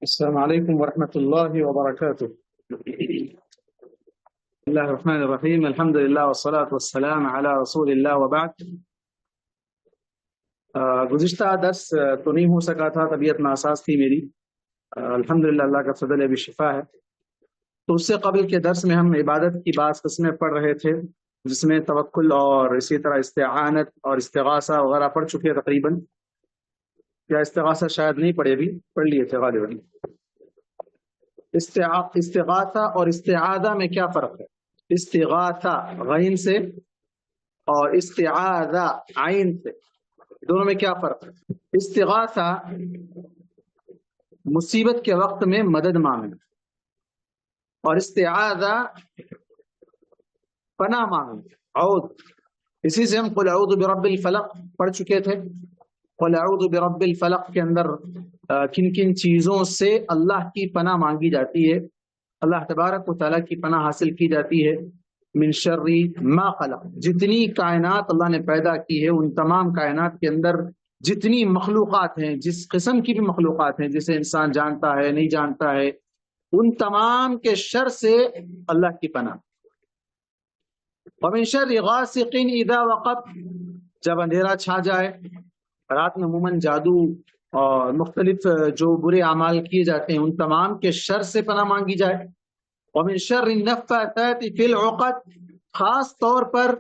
السلام علیکم ورحمۃ اللہ وبرکاتہ۔ بسم اللہ الرحمن الرحیم، الحمد للہ والصلاة والسلام علی رسول اللہ وبعد۔ گزشتہ درس تو نہیں ہو سکا تھا، طبیعت ناساز تھی میری۔ الحمدللہ اللہ کا فضل ہے، ابھی شفا ہے۔ تو اس سے قبل کے درس میں ہم عبادت کی بعض قسمیں پڑھ رہے تھے، جس میں توکل اور اسی طرح استعانت اور استغاثہ وغیرہ پڑھ چکے تقریباً، یا استغاثہ شاید نہیں پڑھے، بھی پڑھ لیے تھے غالباً۔ استغاثہ اور استعاذہ میں کیا فرق ہے؟ استغاثہ غین سے اور استعاذہ عین سے، دونوں میں کیا فرق ہے؟ استغاثہ مصیبت کے وقت میں مدد مانگنا، اور استعاذہ پناہ مانگنا، عوذ۔ اسی سے ہم قل اعوذ برب الفلق پڑھ چکے تھے۔ قل اعوذ برب الفلق کے اندر کن کن چیزوں سے اللہ کی پناہ مانگی جاتی ہے، اللہ تبارک و تعالیٰ کی پناہ حاصل کی جاتی ہے۔ من شر ما خلق، جتنی کائنات اللہ نے پیدا کی ہے، ان تمام کائنات کے اندر جتنی مخلوقات ہیں، جس قسم کی بھی مخلوقات ہیں، جسے انسان جانتا ہے نہیں جانتا ہے، ان تمام کے شر سے اللہ کی پناہ۔ ومن شر غاسق اذا وقب، جب اندھیرا چھا جائے، رات میں عموماً جادو اور مختلف جو برے اعمال کیے جاتے ہیں، ان تمام کے شر سے پناہ مانگی جائے۔ ومن شر النفاثات فی العقد، خاص طور پر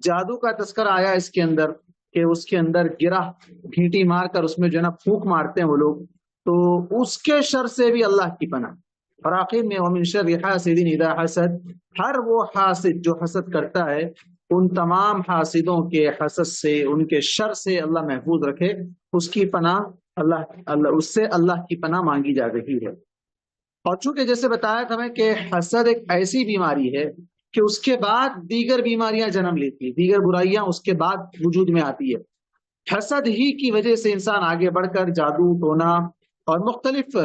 جادو کا تذکرہ آیا اس کے اندر، کہ اس کے اندر گرہ گھینٹی مار کر اس میں جو ہے نا پھونک مارتے ہیں وہ لوگ، تو اس کے شر سے بھی اللہ کی پناہ۔ اور آخر میں ومن شر حاسد اذا حسد، ہر وہ حاسد جو حسد کرتا ہے، ان تمام حاسدوں کے حسد سے، ان کے شر سے اللہ محفوظ رکھے، اس کی پناہ اس سے اللہ کی پناہ مانگی جا رہی ہے۔ اور چونکہ جیسے بتایا تھا میں کہ حسد ایک ایسی بیماری ہے کہ اس کے بعد دیگر بیماریاں جنم لیتی ہیں، دیگر برائیاں اس کے بعد وجود میں آتی ہے۔ حسد ہی کی وجہ سے انسان آگے بڑھ کر جادو ٹونا اور مختلف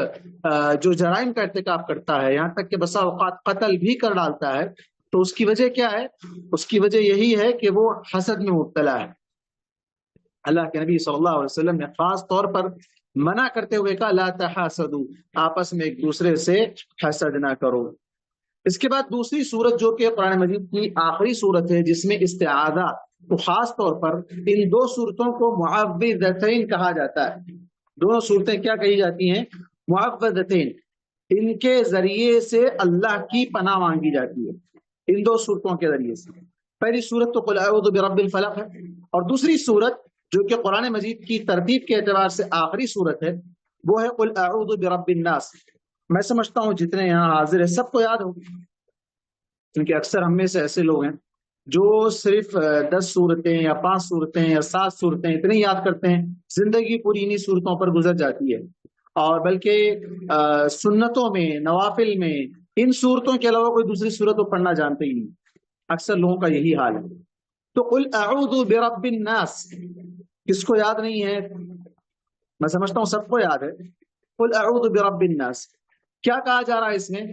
جو جرائم کا ارتکاب کرتا ہے، یہاں تک کہ بسا اوقات قتل بھی کر ڈالتا ہے۔ تو اس کی وجہ کیا ہے؟ اس کی وجہ یہی ہے کہ وہ حسد میں مبتلا ہے۔ اللہ کے نبی صلی اللہ علیہ وسلم نے خاص طور پر منع کرتے ہوئے کہا لا تحاسدوا، آپس میں ایک دوسرے سے حسد نہ کرو۔ اس کے بعد دوسری سورت جو کہ قرآن مجید کی آخری سورت ہے، جس میں استعاذہ، تو خاص طور پر ان دو سورتوں کو معوذتین کہا جاتا ہے۔ دونوں صورتیں کیا کہی جاتی ہیں؟ معوذتین۔ ان کے ذریعے سے اللہ کی پناہ مانگی جاتی ہے، ان دو صورتوں کے ذریعے سے۔ پہلی صورت تو قل اعوذ برب الفلق ہے، اور دوسری صورت جو کہ قرآن مجید کی ترتیب کے اعتبار سے آخری صورت ہے، وہ ہے قل اعوذ برب الناس۔ میں سمجھتا ہوں جتنے یہاں حاضر ہیں سب کو یاد ہوگی، کیونکہ اکثر ہم میں سے ایسے لوگ ہیں جو صرف 10 صورتیں یا 5 صورتیں یا 7 صورتیں اتنی یاد کرتے ہیں، زندگی پوری انہی صورتوں پر گزر جاتی ہے، اور بلکہ سنتوں میں، نوافل میں ان صورتوں کے علاوہ کوئی دوسری صورت کو پڑھنا جانتے ہی نہیں۔ اکثر لوگوں کا یہی حال ہے۔ تو قل اعوذ برب الناس کس کو یاد نہیں ہے؟ میں سمجھتا ہوں سب کو یاد ہے۔ قل اعوذ برب الناس کیا کہا جا رہا ہے اس میں؟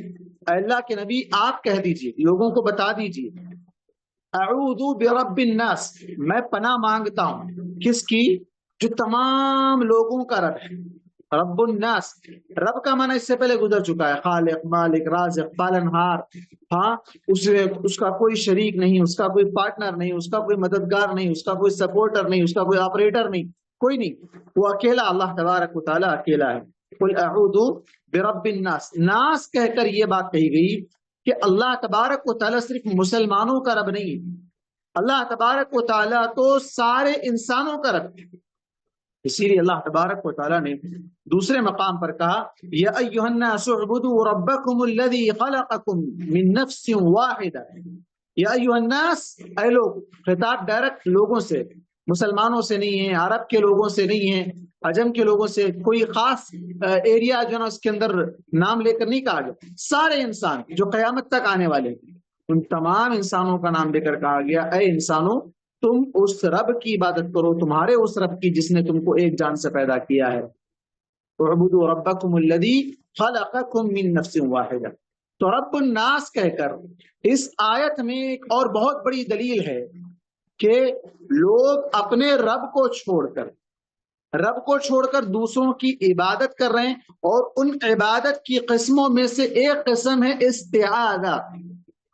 اللہ کے نبی آپ کہہ دیجئے، لوگوں کو بتا دیجئے، اعوذ برب الناس، میں پناہ مانگتا ہوں کس کی؟ جو تمام لوگوں کا رب ہے۔ رب الناس، رب کا معنی اس سے پہلے گزر چکا ہے، خالق، مالک، رازق، پالنہار۔ ہاں، اس کا کوئی شریک نہیں، اس کا کوئی پارٹنر نہیں، اس کا کوئی مددگار نہیں، اس کا کوئی سپورٹر نہیں، اس کا کوئی آپریٹر نہیں، کوئی نہیں، وہ اکیلا اللہ تبارک و تعالیٰ اکیلا ہے۔ قل اعوذ برب الناس، ناس کہہ کر یہ بات کہی گئی کہ اللہ تبارک و تعالیٰ صرف مسلمانوں کا رب نہیں ہے، اللہ تبارک و تعالیٰ تو سارے انسانوں کا رب ہے۔ اسی لیے اللہ تبارک و تعالیٰ نے دوسرے مقام پر کہا یا ایھا الناس اعبدوا ربکم الذی خلقکم من نفس واحدہ، یا ایھا الناس، اے لوگ، خطاب ڈائریکٹ لوگوں سے، مسلمانوں سے نہیں ہے، عرب کے لوگوں سے نہیں ہے، عجم کے لوگوں سے، کوئی خاص ایریا جو نا اس کے اندر نام لے کر نہیں کہا گیا، سارے انسان جو قیامت تک آنے والے ہیں ان تمام انسانوں کا نام لے کر کہا گیا اے انسانوں، تم اس رب کی عبادت کرو، تمہارے اس رب کی جس نے تم کو ایک جان سے پیدا کیا ہے۔ اعبدوا ربکم الذی خلقکم من نفس واحدہ۔ تو رب الناس کہہ کر اس آیت میں ایک اور بہت بڑی دلیل ہے کہ لوگ اپنے رب کو چھوڑ کر، رب کو چھوڑ کر دوسروں کی عبادت کر رہے ہیں، اور ان عبادت کی قسموں میں سے ایک قسم ہے استعاذہ۔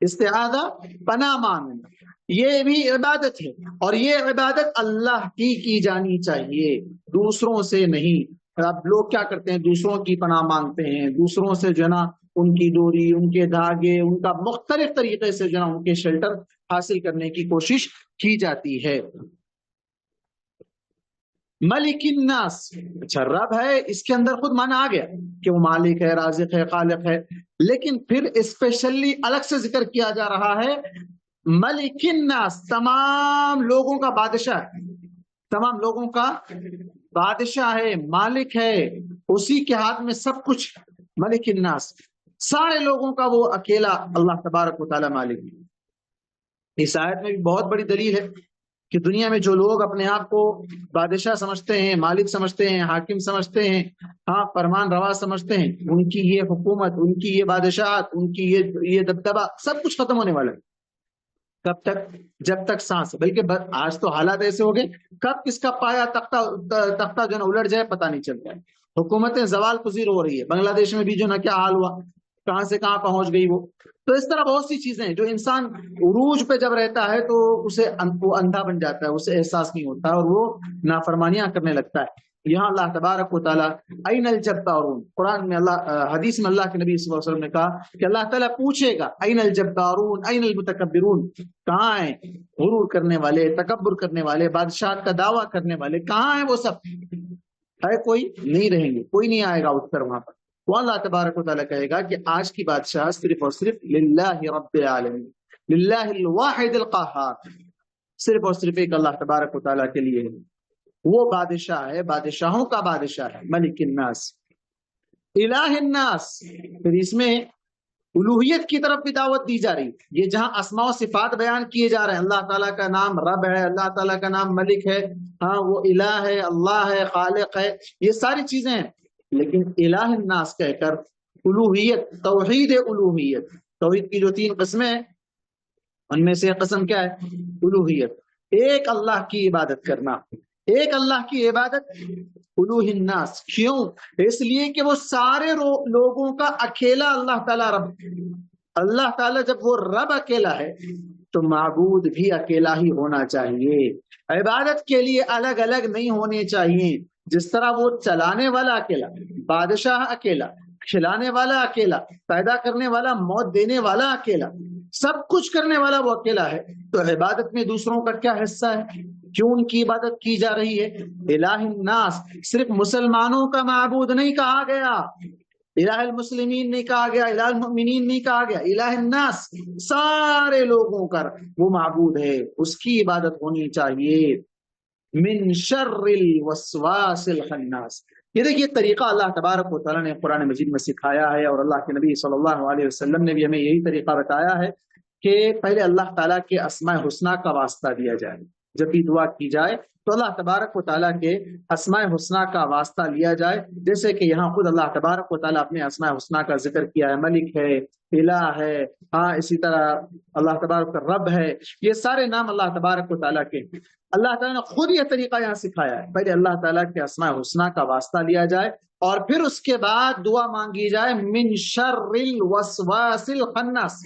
استعاذہ پناہ مانگنا، یہ بھی عبادت ہے، اور یہ عبادت اللہ کی جانی چاہیے، دوسروں سے نہیں۔ اب لوگ کیا کرتے ہیں؟ دوسروں کی پناہ مانگتے ہیں، دوسروں سے جو ہے نا ان کی ڈوری، ان کے دھاگے، ان کا مختلف طریقے سے جو ہے نا ان کے شیلٹر حاصل کرنے کی کوشش کی جاتی ہے۔ ملک الناس، اچھا رب ہے، اس کے اندر خود معنی آ گیا کہ وہ مالک ہے، رازق ہے، خالق ہے، لیکن پھر اسپیشلی الگ سے ذکر کیا جا رہا ہے ملک الناس، تمام لوگوں کا بادشاہ ہے، تمام لوگوں کا بادشاہ ہے، مالک ہے، اسی کے ہاتھ میں سب کچھ۔ ملک الناس، سارے لوگوں کا وہ اکیلا اللہ تبارک و تعالی مالک ہے۔ اس آیت میں بھی بہت بڑی دلیل ہے کہ دنیا میں جو لوگ اپنے آپ کو بادشاہ سمجھتے ہیں، مالک سمجھتے ہیں، حاکم سمجھتے ہیں، ہاں فرمان روا سمجھتے ہیں، ان کی یہ حکومت، ان کی یہ بادشاہت، ان کی یہ دبدبہ سب کچھ ختم ہونے والا ہے۔ کب تک؟ جب تک سانس ہے۔ بلکہ آج تو حالات ایسے ہو گئے، کب کس کا پایا تختہ جو ہے نا الٹ جائے پتہ نہیں چلتا ہے۔ حکومتیں زوال پذیر ہو رہی ہے، بنگلہ دیش میں بھی جو نا کیا حال ہوا، کہاں سے کہاں پہنچ گئی وہ۔ تو اس طرح بہت سی چیزیں ہیں جو انسان عروج پہ جب رہتا ہے تو اسے وہ اندھا بن جاتا ہے، اسے احساس نہیں ہوتا اور وہ نافرمانیاں کرنے لگتا ہے۔ یہاں اللہ تبارک و تعالیٰ این الجبارون، قرآن میں حدیث میں اللہ کے نبی صلی اللہ علیہ وسلم نے کہا کہ اللہ تعالیٰ پوچھے گا این الجبارون این المتکبرون، کہاں ہیں غرور کرنے والے، تکبر کرنے والے، بادشاہت کا دعویٰ کرنے والے، کہاں ہیں وہ سب؟ ہے کوئی؟ نہیں رہیں گے، کوئی نہیں آئے گا اٹھ کر وہاں پر۔ وہ اللہ تبارک و تعالیٰ کہے گا کہ آج کی بادشاہ صرف اور صرف للہ رب العالمین، للہ الواحد القہار، صرف اور صرف ایک اللہ تبارک و تعالیٰ کے لیے ہے۔ وہ بادشاہ ہے، بادشاہوں کا بادشاہ ہے، ملک الناس، الہ الناس۔ پھر اس میں الوہیت کی طرف بھی دعوت دی جا رہی ہے۔ یہ جہاں اسماء و صفات بیان کیے جا رہے ہیں، اللہ تعالیٰ کا نام رب ہے، اللہ تعالیٰ کا نام ملک ہے، ہاں وہ الہ ہے، اللہ ہے، خالق ہے، یہ ساری چیزیں ہیں، لیکن الہ الناس کہہ کر الوہیت، توحید الوہیت، توحید کی جو 3 قسمیں ہیں ان میں سے ایک قسم کیا ہے؟ الوہیت، ایک اللہ کی عبادت کرنا، ایک اللہ کی عبادت، الوہ الناس۔ کیوں؟ اس لیے کہ وہ سارے لوگوں کا اکیلا اللہ تعالیٰ رب۔ اللہ تعالیٰ جب وہ رب اکیلا ہے تو معبود بھی اکیلا ہی ہونا چاہیے، عبادت کے لیے الگ الگ نہیں ہونے چاہیے۔ جس طرح وہ چلانے والا اکیلا، بادشاہ اکیلا، کھلانے والا اکیلا، پیدا کرنے والا، موت دینے والا اکیلا، سب کچھ کرنے والا وہ اکیلا ہے، تو عبادت میں دوسروں کا کیا حصہ ہے؟ کیوں ان کی عبادت کی جا رہی ہے؟ الہ الناس صرف مسلمانوں کا معبود نہیں کہا گیا، الہ المسلمین نہیں کہا گیا، الہ المؤمنین نہیں کہا گیا، الہ الناس سارے لوگوں کا وہ معبود ہے، اس کی عبادت ہونی چاہیے۔ من شر الوسواس الخناس، یہ دیکھیے طریقہ اللہ تبارک و تعالیٰ نے قرآن مجید میں سکھایا ہے، اور اللہ کے نبی صلی اللہ علیہ وسلم نے بھی ہمیں یہی طریقہ بتایا ہے کہ پہلے اللہ تعالیٰ کے اسماء حسنہ کا واسطہ دیا جائے، جب بھی دعا کی جائے تو اللہ تبارک و تعالیٰ کے اسماء حسنہ کا واسطہ لیا جائے، جیسے کہ یہاں خود اللہ تبارک و تعالیٰ اپنے اسماء حسنہ کا ذکر کیا ہے، ملک ہے، الہ ہے، ہاں اسی طرح اللہ تبارک رب ہے، یہ سارے نام اللہ تبارک و تعالیٰ کے۔ اللہ تعالیٰ نے خود یہ طریقہ یہاں سکھایا ہے، پہلے اللہ تعالیٰ کے اسماء حسنہ کا واسطہ لیا جائے اور پھر اس کے بعد دعا مانگی جائے من شر الوسواس الخناس،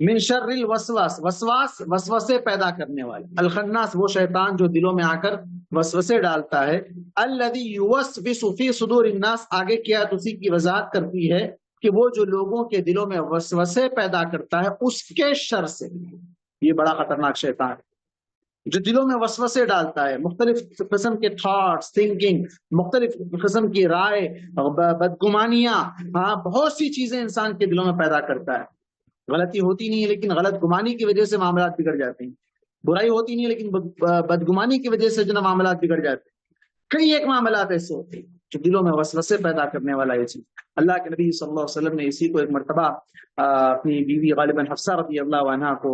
من شر الوسواس، وسواس وسوسے پیدا کرنے والے، الخناس وہ شیطان جو دلوں میں آ کر وسوسے ڈالتا ہے، الذی یوسوس فی صدور الناس، آگے کیا تو اسی کی وضاحت کرتی ہے کہ وہ جو لوگوں کے دلوں میں وسوسے پیدا کرتا ہے اس کے شر سے، یہ بڑا خطرناک شیطان ہے جو دلوں میں وسوسے ڈالتا ہے، مختلف قسم کے تھاٹس، تھنکنگ، مختلف قسم کی رائے، بدگمانیاں، ہاں بہت سی چیزیں انسان کے دلوں میں پیدا کرتا ہے۔ غلطی ہوتی نہیں ہے لیکن غلط گمانی کی وجہ سے معاملات بگڑ جاتے ہیں، برائی ہوتی نہیں ہے لیکن بدگمانی کی وجہ سے جو معاملات بگڑ جاتے ہیں۔ کئی ایک معاملات ایسے ہوتے ہیں جو دلوں میں وسوسے پیدا کرنے والا یہ چیز۔ اللہ کے نبی صلی اللہ علیہ وسلم نے اسی کو ایک مرتبہ اپنی بیوی غالباً حفصہ رضی اللہ عنہا کو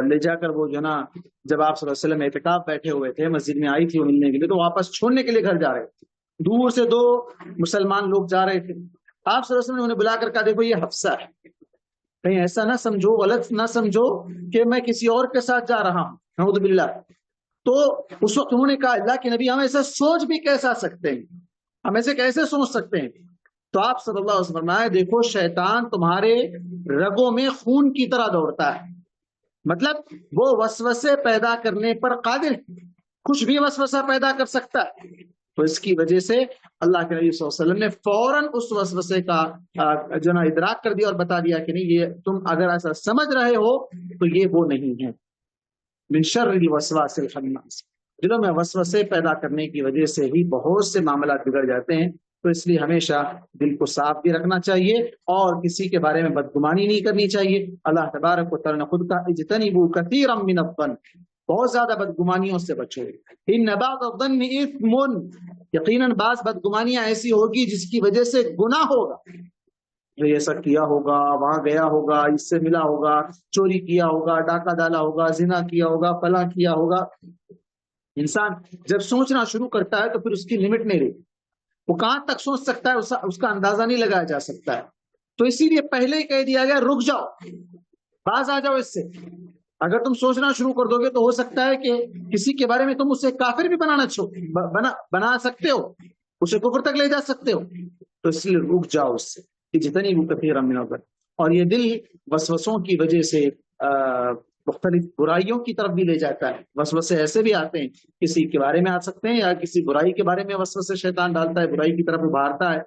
لے جا کر، وہ جو نا جب آپ صلی اللہ علیہ وسلم اعتکاف بیٹھے ہوئے تھے، مسجد میں آئی تھی وہ ملنے کے لیے، تو واپس چھوڑنے کے لیے گھر جا رہے تھے، دور سے 2 مسلمان لوگ جا رہے تھے، آپ صلی اللہ علیہ وسلم نے انہیں بلا کر کہا دیکھو یہ حفصہ ہے، کہیں ایسا نہ سمجھو، غلط نہ سمجھو کہ میں کسی اور کے ساتھ جا رہا ہوں، نعوذ باللہ، تو اس وقت انہوں نے کہا اللہ کے نبی ہم ایسا سوچ بھی کیسا سکتے ہیں، ہم ایسے کیسے سوچ سکتے ہیں؟ تو آپ صلی اللہ علیہ وسلم فرمایا دیکھو شیطان تمہارے رگوں میں خون کی طرح دوڑتا ہے، مطلب وہ وسوسے پیدا کرنے پر قادر، کچھ بھی وسوسہ پیدا کر سکتا ہے۔ تو اس کی وجہ سے اللہ کے نبی صلی اللہ علیہ وسلم نے فوراً اس وسوسے کا جو نا ادراک کر دیا اور بتا دیا کہ نہیں، یہ تم اگر ایسا سمجھ رہے ہو تو یہ وہ نہیں ہے۔ من شر الوسواس الخناس، دلوں میں وسوسے پیدا کرنے کی وجہ سے ہی بہت سے معاملات بگڑ جاتے ہیں، تو اس لیے ہمیشہ دل کو صاف بھی رکھنا چاہیے اور کسی کے بارے میں بدگمانی نہیں کرنی چاہیے۔ اللہ تبارک و تعالیٰ نے خود کہا اجتنبوا کثیرا من الظن، بہت زیادہ بدگمانیوں سے بچو۔ ان بعض الظن اثم، یقیناً بعض بدگمانیاں ایسی ہوگی جس کی وجہ سے گناہ ہوگا، جو ایسا کیا ہوگا، وہاں گیا ہوگا، اس سے ملا ہوگا، چوری کیا ہوگا، ڈاکہ ڈالا ہوگا، زنا کیا ہوگا، فلاں کیا ہوگا۔ انسان جب سوچنا شروع کرتا ہے تو پھر اس کی لمٹ نہیں رہتی، وہ کہاں تک سوچ سکتا ہے اس کا اندازہ نہیں لگایا جا سکتا ہے۔ تو اسی لیے پہلے ہی کہہ دیا گیا رک جاؤ، باز آ جاؤ اس سے۔ اگر تم سوچنا شروع کر دو گے تو ہو سکتا ہے کہ کسی کے بارے میں تم اسے کافر بھی بنا سکتے ہو، اسے کفر تک لے جا سکتے ہو، تو اس لیے رک جاؤ اس سے۔ جتنی بھی کثیر من الظن، اور یہ دل وسوسوں کی وجہ سے مختلف برائیوں کی طرف بھی لے جاتا ہے۔ وسوسے ایسے بھی آتے ہیں کسی کے بارے میں آ سکتے ہیں، یا کسی برائی کے بارے میں وسوسے شیطان ڈالتا ہے، برائی کی طرف ابھارتا ہے،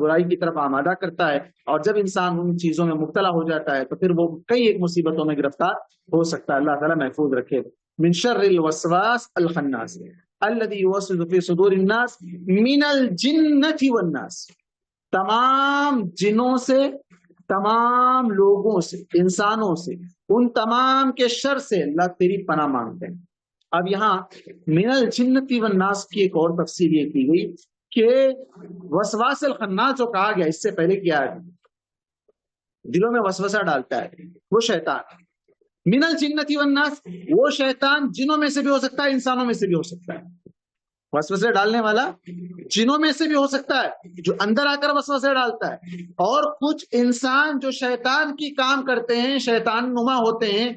برائی کی طرف آمادہ کرتا ہے، اور جب انسان ان چیزوں میں مبتلا ہو جاتا ہے تو پھر وہ کئی ایک مصیبتوں میں گرفتار ہو سکتا ہے۔ اللہ تعالیٰ محفوظ رکھے۔ من شر الوسواس الخناس الذي يوسوس في صدور الناس من الجنة والناس، تمام جنوں سے، تمام لوگوں سے، انسانوں سے، ان تمام کے شر سے اللہ تیری پناہ مانگتے ہیں۔ اب یہاں من الجنۃ والناس کی ایک اور تفسیر یہ کی گئی کہ وسواس الخناس جو کہا گیا اس سے پہلے کیا ہے، دلوں میں وسوسہ ڈالتا ہے وہ شیطان۔ من الجنۃ والناس، وہ شیطان جنوں میں سے بھی ہو سکتا ہے، انسانوں میں سے بھی ہو سکتا ہے۔ وسوسے ڈالنے والا جنوں میں سے بھی ہو سکتا ہے جو اندر آ کر وسوسے ڈالتا ہے، اور کچھ انسان جو شیطان کی کام کرتے ہیں، شیطان نما ہوتے ہیں،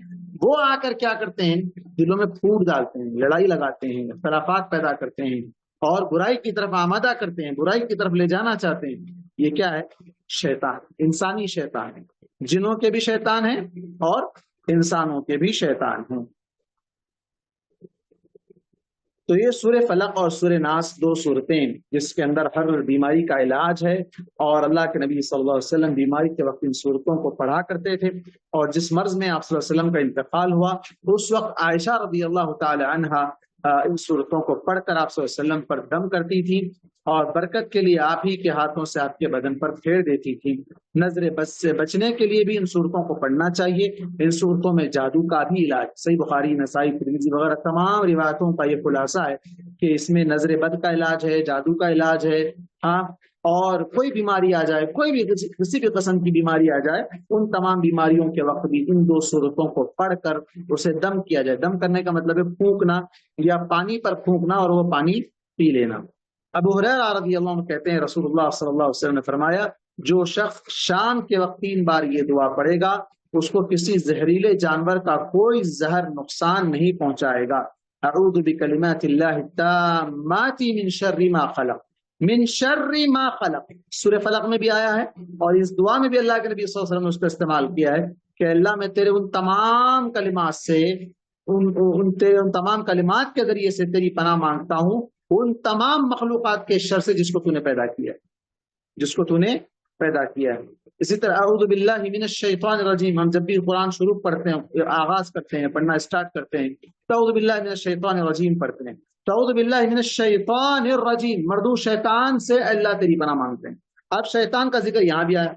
وہ آ کر کیا کرتے ہیں، دلوں میں پھوٹ ڈالتے ہیں، لڑائی لگاتے ہیں، اختلافات پیدا کرتے ہیں، اور برائی کی طرف آمادہ کرتے ہیں، برائی کی طرف لے جانا چاہتے ہیں۔ یہ کیا ہے؟ شیطان، انسانی شیطان ہے، جنوں کے بھی شیطان ہیں اور انسانوں کے بھی شیطان ہیں۔ تو یہ سورہ فلق اور سورہ ناس دو صورتیں جس کے اندر ہر بیماری کا علاج ہے، اور اللہ کے نبی صلی اللہ علیہ وسلم بیماری کے وقت ان صورتوں کو پڑھا کرتے تھے، اور جس مرض میں آپ صلی اللہ علیہ وسلم کا انتقال ہوا اس وقت عائشہ رضی اللہ تعالی عنہا ان صورتوں کو پڑھ کر آپ صلی اللہ علیہ وسلم پر دم کرتی تھی، اور برکت کے لیے آپ ہی کے ہاتھوں سے آپ کے بدن پر پھیر دیتی تھی۔ نظر بد سے بچنے کے لیے بھی ان صورتوں کو پڑھنا چاہیے۔ ان صورتوں میں جادو کا بھی علاج، صحیح بخاری، نسائی، ترمذی وغیرہ تمام روایتوں کا یہ خلاصہ ہے کہ اس میں نظر بد کا علاج ہے، جادو کا علاج ہے، ہاں، اور کوئی بیماری آ جائے، کوئی بھی کسی بھی قسم کی بیماری آ جائے، ان تمام بیماریوں کے وقت بھی ان دو صورتوں کو پڑھ کر اسے دم کیا جائے۔ دم کرنے کا مطلب ہے پھونکنا، یا پانی پر پھونکنا اور وہ پانی پی لینا۔ ابو ہریرہ رضی اللہ عنہ کہتے ہیں رسول اللہ صلی اللہ علیہ وسلم نے فرمایا جو شخص شام کے وقت 3 بار یہ دعا پڑھے گا اس کو کسی زہریلے جانور کا کوئی زہر نقصان نہیں پہنچائے گا۔ اعوذ بکلمات اللہ التامات من شر ما خلق، من شر ما خلق سورہ فلق میں بھی آیا ہے، اور اس دعا میں بھی اللہ کے نبی صلی اللہ علیہ وسلم نے اس کا استعمال کیا ہے کہ اللہ میں تیرے ان تمام کلمات سے، ان تمام کلمات کے ذریعے سے تیری پناہ مانگتا ہوں ان تمام مخلوقات کے شر سے جس کو تو نے پیدا کیا، جس کو تو نے پیدا کیا ہے۔ اسی طرح اعوذ باللہ من الشیطان الرجیم، ہم جب بھی قرآن شروع پڑھتے ہیں، آغاز کرتے ہیں، پڑھنا اسٹارٹ کرتے ہیں تو اعوذ باللہ من الشیطان الرجیم پڑھتے ہیں۔ تو اعوذ باللہ من الشیطان الرجیم، مردو شیطان سے اللہ تیری پناہ مانگتے ہیں۔ اب شیطان کا ذکر یہاں بھی آیا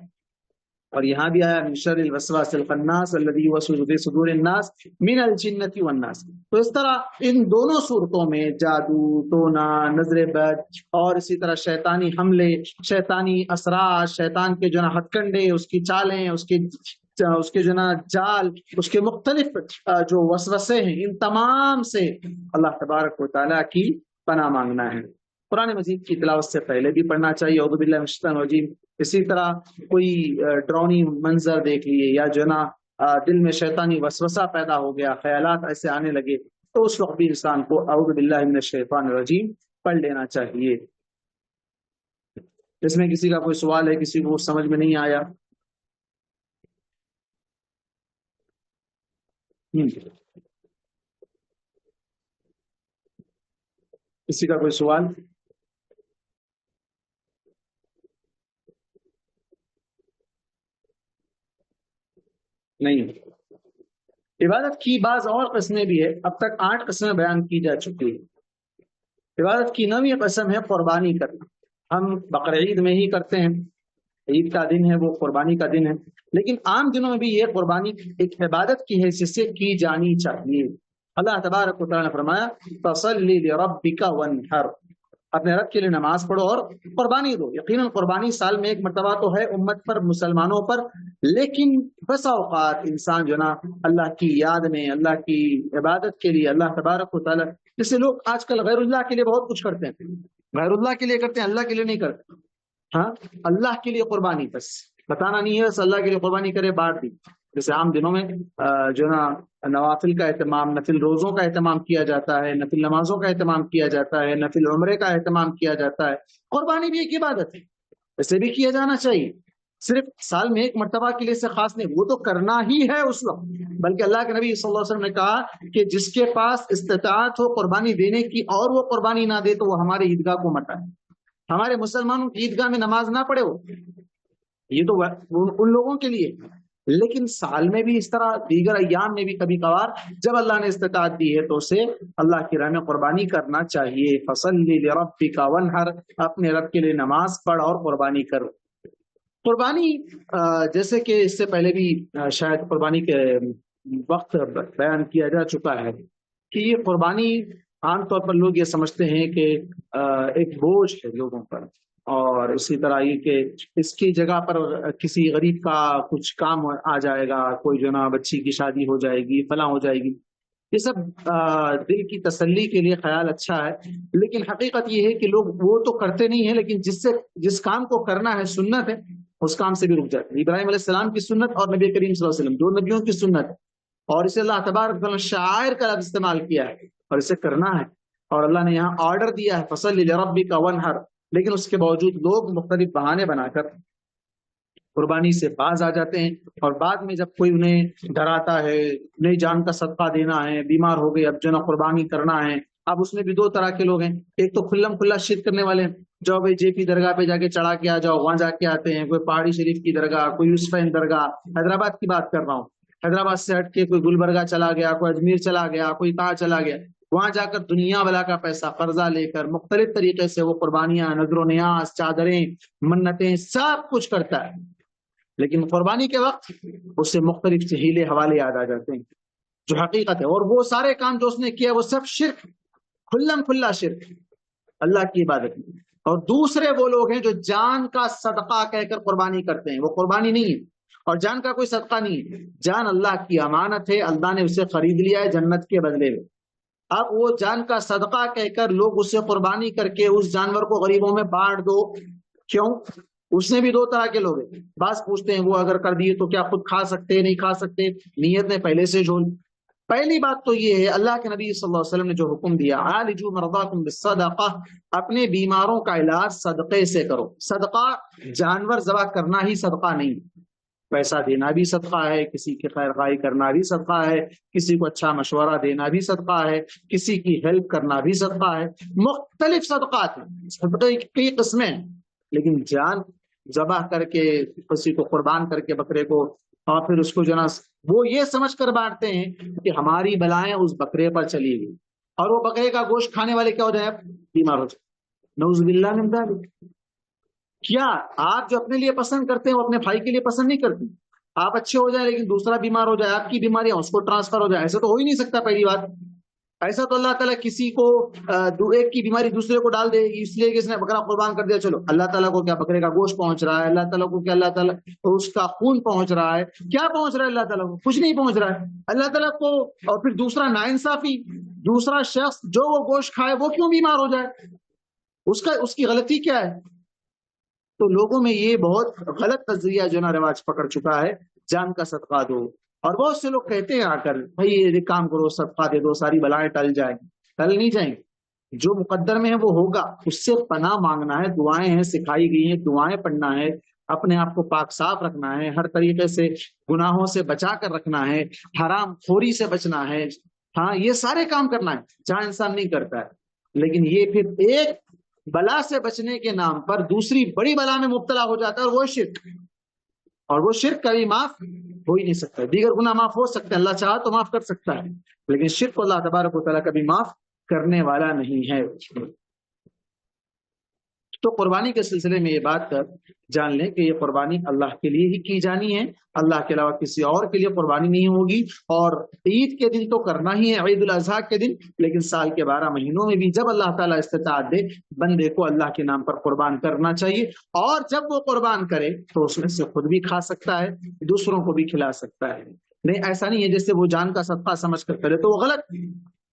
اور یہاں بھی آیا من شر الوسواس الخناس الذی یوسوس فی صدور الناس من الجنۃ والناس۔ تو اس طرح ان دونوں صورتوں میں جادو، ٹونا، نظر بد، اور اسی طرح شیطانی حملے، شیطانی اثرات، شیطان کے جو نا ہتھ کنڈے، اس کی چالیں، اس کے جو نا جال، اس کے مختلف جو وسوسے ہیں، ان تمام سے اللہ تبارک و تعالیٰ کی پناہ مانگنا ہے۔ قرآن مجید کی تلاوت سے پہلے بھی پڑھنا چاہیے اعوذ باللہ من الشیطان الرجیم۔ اسی طرح کوئی ڈراؤنی منظر دیکھ لیے، یا جو نا دل میں شیطانی وسوسہ پیدا ہو گیا، خیالات ایسے آنے لگے، تو اس وقت بھی انسان کو اعوذ باللہ من الشیطان الرجیم پڑھ لینا چاہیے۔ اس میں کسی کا کوئی سوال ہے، کسی کو سمجھ میں نہیں آیا؟ کسی کا کوئی سوال؟ نہیں۔ عبادت کی بعض اور قسمیں بھی ہے، اب تک 8 قسمیں بیان کی جا چکی ہے۔ عبادت کی 9ویں قسم ہے قربانی کرنا۔ ہم بقرعید میں ہی کرتے ہیں، عید کا دن ہے وہ قربانی کا دن ہے، لیکن عام دنوں میں بھی یہ قربانی ایک عبادت کی حیثیت سے کی جانی چاہیے۔ اللہ تبارک و تعالیٰ نے فرمایا فَصَلِّ لِرَبِّكَ وَانْحَرْ، اپنے رب کے لیے نماز پڑھو اور قربانی دو۔ یقیناً قربانی سال میں ایک مرتبہ تو ہے امت پر، مسلمانوں پر، لیکن بسا اوقات انسان جو نا اللہ کی یاد میں، اللہ کی عبادت کے لیے، اللہ تبارک و تعالیٰ، جیسے لوگ آج کل غیر اللہ کے لیے بہت کچھ کرتے ہیں، غیر اللہ کے لیے کرتے ہیں، اللہ کے لیے نہیں کرتے۔ ہاں، اللہ کے لیے قربانی، بس بتانا نہیں ہے، بس اللہ کے لیے قربانی کرے بات دی۔ جیسے عام دنوں میں جو نا نوافل کا اہتمام، نفل روزوں کا اہتمام کیا جاتا ہے، نفل نمازوں کا اہتمام کیا جاتا ہے، نفل عمرے کا اہتمام کیا جاتا ہے، قربانی بھی ایک عبادت ہے، اسے بھی کیا جانا چاہیے۔ صرف سال میں ایک مرتبہ کے لیے سے خاص نہیں، وہ تو کرنا ہی ہے اس وقت، بلکہ اللہ کے نبی صلی اللہ علیہ وسلم نے کہا کہ جس کے پاس استطاعت ہو قربانی دینے کی اور وہ قربانی نہ دے تو وہ ہمارے عیدگاہ کو مت آئے، ہمارے مسلمانوں کی عیدگاہ میں نماز نہ پڑھے ہو، یہ تو ان لوگوں کے لیے۔ لیکن سال میں بھی اس طرح دیگر ایام میں بھی کبھی کبھار جب اللہ نے استطاعت دی ہے تو اسے اللہ کی راہ میں قربانی کرنا چاہیے۔ فَصَلِّ لِرَبِّكَ وَانْحَرْ، اپنے رب کے لیے نماز پڑھ اور قربانی کر۔ قربانی جیسے کہ اس سے پہلے بھی شاید قربانی کے وقت بیان کیا جا چکا ہے کہ یہ قربانی عام طور پر لوگ یہ سمجھتے ہیں کہ ایک بوجھ ہے لوگوں پر، اور اسی طرح یہ کہ اس کی جگہ پر کسی غریب کا کچھ کام آ جائے گا، کوئی جو نا بچی کی شادی ہو جائے گی، فلاں ہو جائے گی، یہ سب دل کی تسلی کے لیے خیال اچھا ہے، لیکن حقیقت یہ ہے کہ لوگ وہ تو کرتے نہیں ہیں، لیکن جس کام کو کرنا ہے سنت ہے اس کام سے بھی رک جاتے ہیں۔ ابراہیم علیہ السلام کی سنت اور نبی کریم صلی اللہ علیہ وسلم دو نبیوں کی سنت، اور اسے اللہ تبارک و تعالیٰ نے شاعر کا لفظ استعمال کیا ہے اور اسے کرنا ہے، اور اللہ نے یہاں آرڈر دیا ہے فصل لربک وانحر، لیکن اس کے باوجود لوگ مختلف بہانے بنا کر قربانی سے باز آ جاتے ہیں، اور بعد میں جب کوئی انہیں ڈراتا ہے، نئی جان کا صدقہ دینا ہے، بیمار ہو گئے اب جو نا قربانی کرنا ہے، اب اس میں بھی 2 طرح کے لوگ ہیں، ایک تو کھلم کھلا شرک کرنے والے ہیں، جو بھائی جے پی درگاہ پہ جا کے چڑھا کے آ جاؤ، وہاں جا کے آتے ہیں، کوئی پہاڑی شریف کی درگاہ، کوئی یوسفین درگاہ، حیدرآباد کی بات کر رہا ہوں، حیدرآباد سے ہٹ کے کوئی گلبرگہ چلا گیا، کوئی اجمیر چلا گیا، کوئی کہاں چلا گیا، وہاں جا کر دنیا بلا کا پیسہ قرضہ لے کر مختلف طریقے سے وہ قربانیاں، نذر و نیاز، چادریں، منتیں، سب کچھ کرتا ہے، لیکن قربانی کے وقت اس سے مختلف سے ہیلے حوالے یاد آ جاتے ہیں جو حقیقت ہے، اور وہ سارے کام جو اس نے کیا وہ سب شرک، کھلم کھلا شرک اللہ کی عبادت میں۔ اور دوسرے وہ لوگ ہیں جو جان کا صدقہ کہہ کر قربانی کرتے ہیں، وہ قربانی نہیں ہے اور جان کا کوئی صدقہ نہیں ہے، جان اللہ کی امانت ہے، اللہ نے اسے خرید لیا ہے جنت کے بدلے میں، اب وہ جان کا صدقہ کہہ کر لوگ اسے قربانی کر کے اس جانور کو غریبوں میں بانٹ دو، کیوں؟ اس نے بھی 2 طرح کے لوگ ہیں، بعض پوچھتے ہیں وہ اگر کر دیے تو کیا خود کھا سکتے، نہیں کھا سکتے، نیت نے پہلے سے جھول۔ پہلی بات تو یہ ہے اللہ کے نبی صلی اللہ علیہ وسلم نے جو حکم دیا عالجوا مرضاکم بالصدقہ، اپنے بیماروں کا علاج صدقے سے کرو۔ صدقہ جانور ذبح کرنا ہی صدقہ نہیں، پیسہ دینا بھی صدقہ ہے، کسی کی خیر خواہی کرنا بھی صدقہ ہے، کسی کو اچھا مشورہ دینا بھی صدقہ ہے، کسی کی ہیلپ کرنا بھی صدقہ ہے، مختلف صدقات ہیں، صدقے کی قسمیں، لیکن جان ذبح کر کے کسی کو قربان کر کے بکرے کو، اور پھر اس کو جو نا وہ یہ سمجھ کر بانٹتے ہیں کہ ہماری بلائیں اس بکرے پر چلی گئی، اور وہ بکرے کا گوشت کھانے والے کیا ہو جائے، بیمار ہو جائے، نعوذ باللہ من ذالک۔ کیا آپ جو اپنے لیے پسند کرتے ہیں وہ اپنے بھائی کے لیے پسند نہیں کرتے؟ آپ اچھے ہو جائیں لیکن دوسرا بیمار ہو جائے، آپ کی بیماریاں اس کو ٹرانسفر ہو جائے، ایسا تو ہو ہی نہیں سکتا۔ پہلی بات ایسا تو اللہ تعالیٰ کسی کو ایک کی بیماری دوسرے کو ڈال دے گی اس لیے کہ اس نے بکرا قربان کر دیا، چلو اللہ تعالیٰ کو کیا بکرے کا گوشت پہنچ رہا ہے، اللہ تعالیٰ کو کیا اللہ تعالیٰ اس کا خون پہنچ رہا ہے، کیا پہنچ رہا ہے اللہ تعالیٰ کو؟ کچھ نہیں پہنچ رہا ہے اللہ تعالیٰ کو۔ اور پھر دوسرا ناانصافی، دوسرا شخص جو وہ گوشت کھائے وہ کیوں بیمار ہو جائے، اس کی غلطی کیا ہے؟ تو لوگوں میں یہ بہت غلط نظریہ جو نا رواج پکڑ چکا ہے، جان کا صدقہ دو اور بہت سے لوگ کہتے ہیں آ کر بھائی یہ کام کرو، صدقہ دے دو، ساری بلائیں ٹل جائیں گی. ٹل نہیں جائیں گی، جو مقدر میں ہے وہ ہوگا. اس سے پناہ مانگنا ہے، دعائیں ہیں سکھائی گئی ہیں، دعائیں پڑھنا ہے، اپنے آپ کو پاک صاف رکھنا ہے، ہر طریقے سے گناہوں سے بچا کر رکھنا ہے، حرام خوری سے بچنا ہے. ہاں یہ سارے کام کرنا ہے جہاں انسان نہیں کرتا ہے. لیکن یہ پھر ایک بلا سے بچنے کے نام پر دوسری بڑی بلا میں مبتلا ہو جاتا ہے، اور وہ شرک. اور وہ شرک کبھی معاف ہو ہی نہیں سکتا. دیگر گناہ معاف ہو سکتے ہیں، اللہ چاہا تو معاف کر سکتا ہے، لیکن شرک کو اللہ تبارک و تعالیٰ کبھی معاف کرنے والا نہیں ہے. تو قربانی کے سلسلے میں یہ بات جان لیں کہ یہ قربانی اللہ کے لیے ہی کی جانی ہے، اللہ کے علاوہ کسی اور کے لیے قربانی نہیں ہوگی. اور عید کے دن تو کرنا ہی ہے، عید الاضحیٰ کے دن، لیکن سال کے 12 مہینوں میں بھی جب اللہ تعالیٰ استطاعت دے بندے کو اللہ کے نام پر قربان کرنا چاہیے. اور جب وہ قربان کرے تو اس میں سے خود بھی کھا سکتا ہے، دوسروں کو بھی کھلا سکتا ہے. نہیں ایسا نہیں ہے جیسے وہ جان کا صدقہ سمجھ کر کرے تو وہ غلط،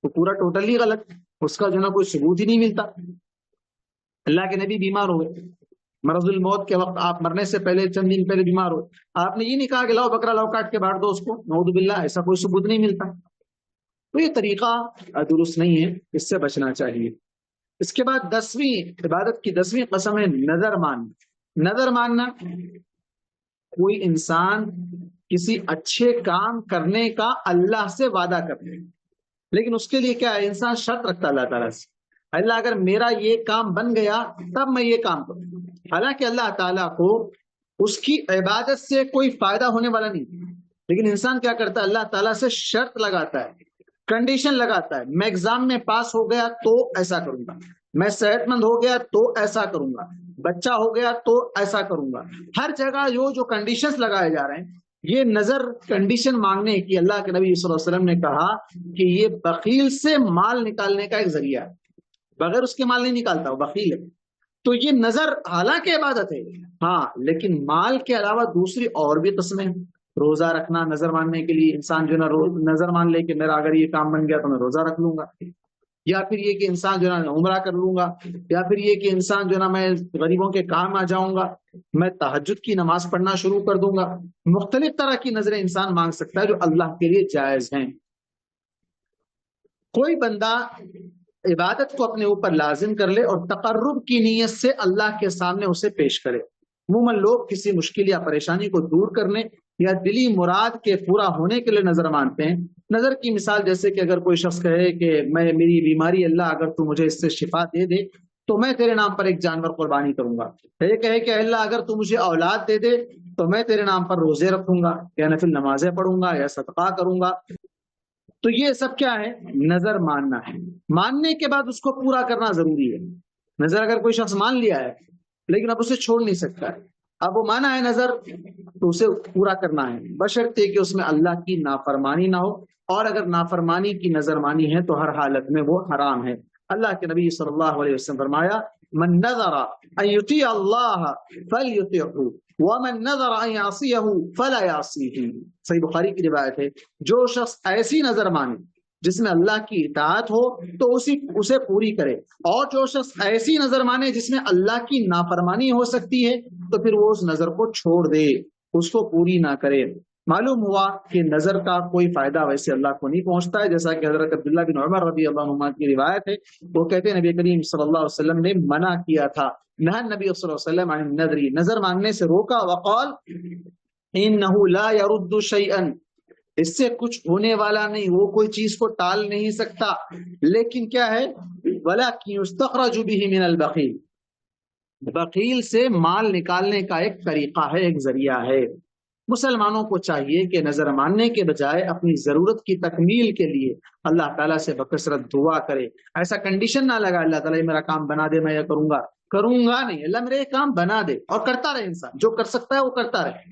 وہ پورا ٹوٹلی غلط، اس کا جو نا کوئی ثبوت ہی نہیں ملتا. اللہ کے نبی بیمار ہوئے، مرض الموت کے وقت، آپ مرنے سے پہلے چند دن پہلے بیمار ہوئے، آپ نے یہ نہیں کہا کہ لاؤ بکرا لاؤ کاٹ کے بانٹ دو اس کو، نعوذ باللہ، ایسا کوئی ثبوت نہیں ملتا. تو یہ طریقہ درست نہیں ہے، اس سے بچنا چاہیے. اس کے بعد 10ویں عبادت کی 10ویں قسم ہے نظر ماننا. نظر ماننا، کوئی انسان کسی اچھے کام کرنے کا اللہ سے وعدہ کرتے ہیں، لیکن اس کے لیے کیا ہے، انسان شرط رکھتا اللہ تعالیٰ سے، اللہ اگر میرا یہ کام بن گیا تب میں یہ کام کروں. حالانکہ اللہ تعالیٰ کو اس کی عبادت سے کوئی فائدہ ہونے والا نہیں، لیکن انسان کیا کرتا ہے، اللہ تعالیٰ سے شرط لگاتا ہے، کنڈیشن لگاتا ہے. میں ایگزام میں پاس ہو گیا تو ایسا کروں گا، میں صحت مند ہو گیا تو ایسا کروں گا، بچہ ہو گیا تو ایسا کروں گا. ہر جگہ جو کنڈیشنز لگائے جا رہے ہیں، یہ نظر کنڈیشن مانگنے کی. اللہ کے نبی صلی اللہ علیہ وسلم نے کہا کہ یہ بخیل سے مال نکالنے کا ایک ذریعہ ہے، بغیر اس کے مال نہیں نکالتا، وہ بخیل ہے. تو یہ نظر حالانکہ عبادت ہے، ہاں، لیکن مال کے علاوہ دوسری اور بھی قسمیں ہیں. روزہ رکھنا نظر ماننے کے لیے، انسان جو نا نظر مان لے کہ میرا اگر یہ کام بن گیا تو میں روزہ رکھ لوں گا. یا پھر یہ کہ انسان جو نا عمرہ کر لوں گا. یا پھر یہ کہ انسان جو نا میں غریبوں کے کام آ جاؤں گا، میں تہجد کی نماز پڑھنا شروع کر دوں گا. مختلف طرح کی نظریں انسان مانگ سکتا ہے جو اللہ کے لیے جائز ہیں. کوئی بندہ عبادت کو اپنے اوپر لازم کر لے اور تقرب کی نیت سے اللہ کے سامنے اسے پیش کرے. عموماً لوگ کسی مشکل یا پریشانی کو دور کرنے یا دلی مراد کے پورا ہونے کے لیے نظر مانتے ہیں. نظر کی مثال جیسے کہ اگر کوئی شخص کہے کہ میری بیماری اللہ اگر تو مجھے اس سے شفا دے دے تو میں تیرے نام پر ایک جانور قربانی کروں گا. یہ کہے کہ اللہ اگر تو مجھے اولاد دے دے تو میں تیرے نام پر روزے رکھوں گا یا نفل نمازیں پڑھوں گا یا صدقہ کروں گا. تو یہ سب کیا ہے، نظر ماننا ہے. ماننے کے بعد اس کو پورا کرنا ضروری ہے. نظر اگر کوئی شخص مان لیا ہے لیکن اب اسے چھوڑ نہیں سکتا ہے، اب وہ مانا ہے نظر تو اسے پورا کرنا ہے، بشرطے کہ اس میں اللہ کی نافرمانی نہ ہو. اور اگر نافرمانی کی نظر مانی ہے تو ہر حالت میں وہ حرام ہے. اللہ کے نبی صلی اللہ علیہ وسلم فرمایا، من نظر ان یطیع اللہ فلیطعہ ومن نظر ان یعصیہ فلا یعصیہ. صحیح بخاری کی روایت ہے، جو شخص ایسی نظر مانے جس میں اللہ کی اطاعت ہو تو اسے پوری کرے، اور جو شخص ایسی نظر مانے جس میں اللہ کی نافرمانی ہو سکتی ہے تو پھر وہ اس نظر کو چھوڑ دے، اس کو پوری نہ کرے. معلوم ہوا کہ نظر کا کوئی فائدہ ویسے اللہ کو نہیں پہنچتا ہے، جیسا کہ حضرت عبداللہ بن عمر رضی اللہ عنہ کی روایت ہے. وہ کہتے ہیں نبی کریم صلی اللہ علیہ وسلم نے منع کیا تھا، نہى النبی صلی اللہ علیہ وسلم عن النذر، نظر مانگنے سے روکا. وقال انه لا يرد شيئا، اس سے کچھ ہونے والا نہیں، وہ کوئی چیز کو ٹال نہیں سکتا، لیکن کیا ہے، ولكن يستخرج به من البخيل، بخیل سے مال نکالنے کا ایک طریقہ ہے، ایک ذریعہ ہے. مسلمانوں کو چاہیے کہ نظر ماننے کے بجائے اپنی ضرورت کی تکمیل کے لیے اللہ تعالیٰ سے بکثرت دعا کرے. ایسا کنڈیشن نہ لگا اللہ تعالیٰ میرا کام بنا دے میں یہ کروں گا نہیں، اللہ میرے یہ کام بنا دے، اور کرتا رہے. انسان جو کر سکتا ہے وہ کرتا رہے،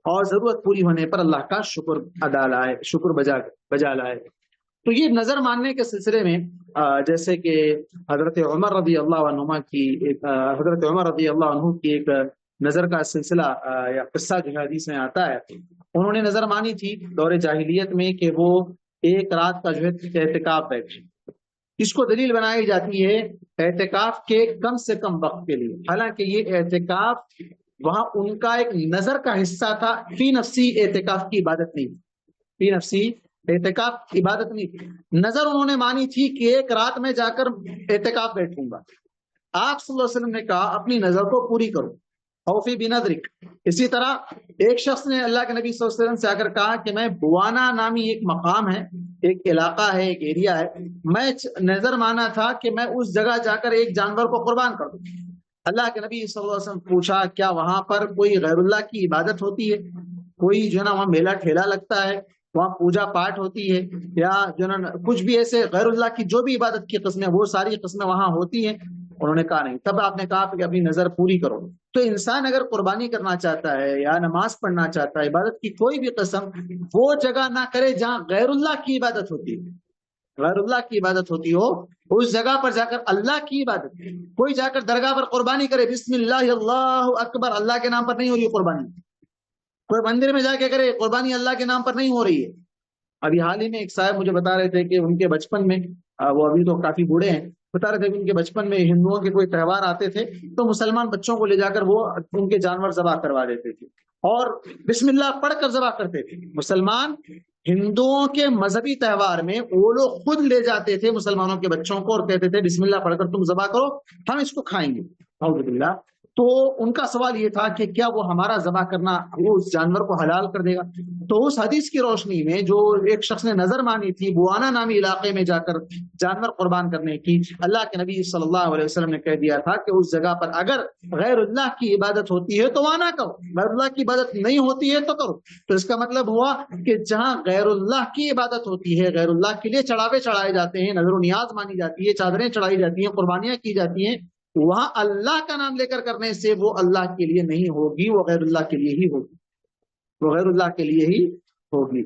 اور ضرورت پوری ہونے پر اللہ کا شکر ادا لائے، شکر بجا لائے. تو یہ نظر ماننے کے سلسلے میں جیسے کہ حضرت عمر رضی اللہ عنہ کی ایک نظر کا سلسلہ یا قصہ جو حدیث میں آتا ہے. انہوں نے نظر مانی تھی دور جاہلیت میں کہ وہ ایک رات کا جو ہے اعتکاف بیٹھے. اس کو دلیل بنائی جاتی ہے اعتکاف کے کم سے کم وقت کے لیے، حالانکہ یہ اعتکاف وہاں ان کا ایک نظر کا حصہ تھا، فی نفسی اعتکاف کی عبادت نہیں. فی نفسی اعتکاف عبادت نہیں تھی، نظر انہوں نے مانی تھی کہ ایک رات میں جا کر اعتکاف بیٹھوں گا۔ آپ صلی اللہ علیہ وسلم نے کہا اپنی نظر کو پوری کرو، اوفی بنظرک۔ اسی طرح ایک شخص نے اللہ کے نبی صلی اللہ علیہ وسلم سے آ کر کہا کہ میں بوانا نامی ایک مقام ہے، ایک علاقہ ہے، ایک ایریا ہے، میں نظر مانا تھا کہ میں اس جگہ جا کر ایک جانور کو قربان کر دوں۔ اللہ کے نبی صلی اللہ علیہ وسلم پوچھا کیا وہاں پر کوئی غیر اللہ کی عبادت ہوتی ہے؟ کوئی جو ہے نا وہاں میلہ ٹھیلا لگتا ہے، وہاں پوجا پاٹ ہوتی ہے، یا جو ہے نا کچھ بھی ایسے غیر اللہ کی جو بھی عبادت کی قسمیں وہ ساری قسمیں وہاں ہوتی ہیں؟ انہوں نے کہا نہیں۔ تب آپ نے کہا کہ اپنی نظر پوری کرو۔ تو انسان اگر قربانی کرنا چاہتا ہے یا نماز پڑھنا چاہتا ہے، عبادت کی کوئی بھی قسم، وہ جگہ نہ کرے جہاں غیر اللہ کی عبادت ہوتی ہے، غیر اللہ کی عبادت ہوتی ہو، اس جگہ پر جا کر اللہ کی عبادت۔ کوئی جا کر درگاہ پر قربانی کرے، بسم اللہ اللہ اکبر، اللہ کے نام پر نہیں ہو رہی ہے قربانی۔ کوئی مندر میں جا کے کرے قربانی، اللہ کے نام پر نہیں ہو رہی ہے۔ ابھی حال ہی میں ایک صاحب مجھے بتا رہے تھے کہ ان کے بچپن میں، وہ ابھی تو کافی بوڑھے ہیں، بتا رہے تھے کہ ان کے بچپن میں ہندوؤں کے کوئی تہوار آتے تھے تو مسلمان بچوں کو لے جا کر وہ ان کے جانور ذبح کروا دیتے تھے اور بسم اللہ پڑھ کر ذبح کرتے تھے۔ مسلمان ہندوؤں کے مذہبی تہوار میں وہ لوگ خود لے جاتے تھے مسلمانوں کے بچوں کو اور کہتے تھے بسم اللہ پڑھ کر تم ذبح کرو، ہم اس کو کھائیں گے، اعوذ باللہ۔ تو ان کا سوال یہ تھا کہ کیا وہ ہمارا ذبح کرنا وہ اس جانور کو حلال کر دے گا؟ تو اس حدیث کی روشنی میں جو ایک شخص نے نظر مانی تھی بوانا نامی علاقے میں جا کر جانور قربان کرنے کی، اللہ کے نبی صلی اللہ علیہ وسلم نے کہہ دیا تھا کہ اس جگہ پر اگر غیر اللہ کی عبادت ہوتی ہے تو وہاں نہ کرو، غیر اللہ کی عبادت نہیں ہوتی ہے تو کرو۔ تو اس کا مطلب ہوا کہ جہاں غیر اللہ کی عبادت ہوتی ہے، غیر اللہ کے لیے چڑھاوے چڑھائے جاتے ہیں، نظر و نیاز مانی جاتی ہے، چادریں چڑھائی جاتی ہیں، قربانیاں کی جاتی ہیں، وہاں اللہ کا نام لے کر کرنے سے وہ اللہ کے لیے نہیں ہوگی، وہ غیر اللہ کے لیے ہی ہوگی، وہ غیر اللہ کے لیے ہی ہوگی۔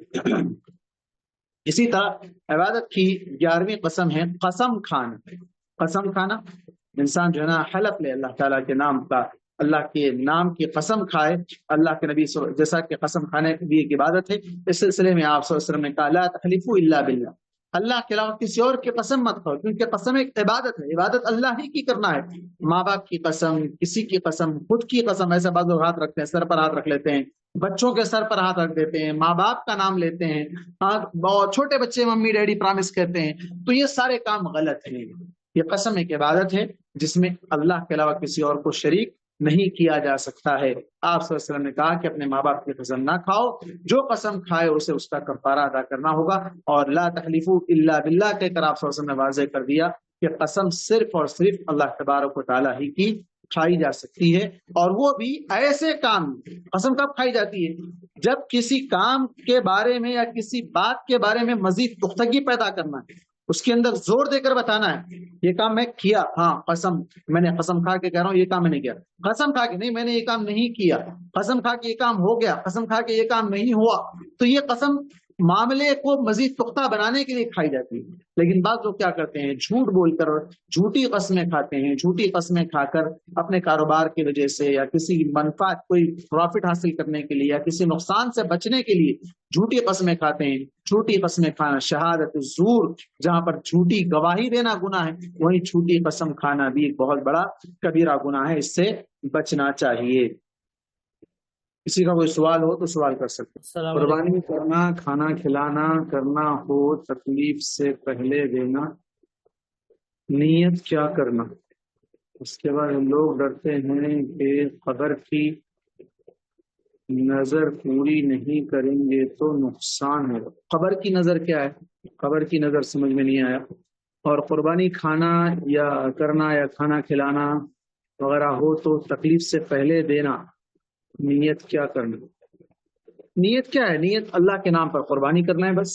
اسی طرح عبادت کی 11ویں قسم ہے قسم کھانا۔ قسم کھانا، انسان جو ہے نا حلف لے اللہ تعالیٰ کے نام کا، اللہ کے نام کی قسم کھائے۔ اللہ کے نبی جیسا کہ قسم کھانے بھی ایک عبادت ہے، اس سلسلے میں آپ صلی اللہ علیہ وسلم نے کہا لا تحلفوا الا باللہ، اللہ کے علاوہ کسی اور کی قسم مت کھاؤ، کیونکہ قسم ایک عبادت ہے، عبادت اللہ ہی کی کرنا ہے۔ ماں باپ کی قسم، کسی کی قسم، خود کی قسم، ایسے بعض لوگ ہاتھ رکھتے ہیں، سر پر ہاتھ رکھ لیتے ہیں، بچوں کے سر پر ہاتھ رکھ دیتے ہیں، ماں باپ کا نام لیتے ہیں، چھوٹے بچے ممی ڈیڈی پرامس کہتے ہیں، تو یہ سارے کام غلط ہیں۔ یہ قسم ایک عبادت ہے جس میں اللہ کے علاوہ کسی اور کو شریک نہیں کیا جا سکتا ہے۔ آپ صلی اللہ علیہ وسلم نے کہا کہ اپنے ماں باپ کی قسم نہ کھاؤ، جو قسم کھائے اسے اس کا کفارہ ادا کرنا ہوگا، اور لا تحلفوا الا باللہ کہہ کر آپ صلی اللہ علیہ وسلم نے واضح کر دیا کہ قسم صرف اور صرف اللہ تبارک و تعالیٰ ہی کی کھائی جا سکتی ہے، اور وہ بھی ایسے کام۔ قسم کب کھائی جاتی ہے؟ جب کسی کام کے بارے میں یا کسی بات کے بارے میں مزید پختگی پیدا کرنا ہے، اس کے اندر زور دے کر بتانا ہے یہ کام میں کیا، ہاں قسم، میں نے قسم کھا کے کہہ رہا ہوں یہ کام میں نے کیا، قسم کھا کے نہیں میں نے یہ کام نہیں کیا، قسم کھا کے یہ کام ہو گیا، قسم کھا کے یہ کام نہیں ہوا، تو یہ قسم معاملے کو مزید پختہ بنانے کے لیے کھائی جاتی ہے۔ لیکن بعض لوگ کیا کرتے ہیں، جھوٹ بول کر جھوٹی قسمیں کھاتے ہیں، جھوٹی قسمیں کھا کر اپنے کاروبار کی وجہ سے یا کسی منفعت، کوئی پروفٹ حاصل کرنے کے لیے یا کسی نقصان سے بچنے کے لیے جھوٹی قسمیں کھاتے ہیں۔ جھوٹی قسمیں کھانا شہادت الزور، جہاں پر جھوٹی گواہی دینا گناہ ہے، وہیں جھوٹی قسم کھانا بھی ایک بہت بڑا کبیرہ گناہ ہے، اس سے بچنا چاہیے۔ کسی کا کوئی سوال ہو تو سوال کر سکتے ہیں۔ قربانی کرنا، کھانا کھلانا کرنا ہو، تکلیف سے پہلے دینا، نیت کیا کرنا؟ اس کے بعد لوگ ڈرتے ہیں کہ قبر کی نظر پوری نہیں کریں گے تو نقصان ہے۔ قبر کی نظر کیا ہے؟ قبر کی نظر سمجھ میں نہیں آیا۔ اور قربانی کھانا یا کرنا یا کھانا کھلانا وغیرہ ہو تو تکلیف سے پہلے دینا، نیت کیا کرنا؟ نیت کیا ہے؟ نیت اللہ کے نام پر قربانی کرنا ہے، بس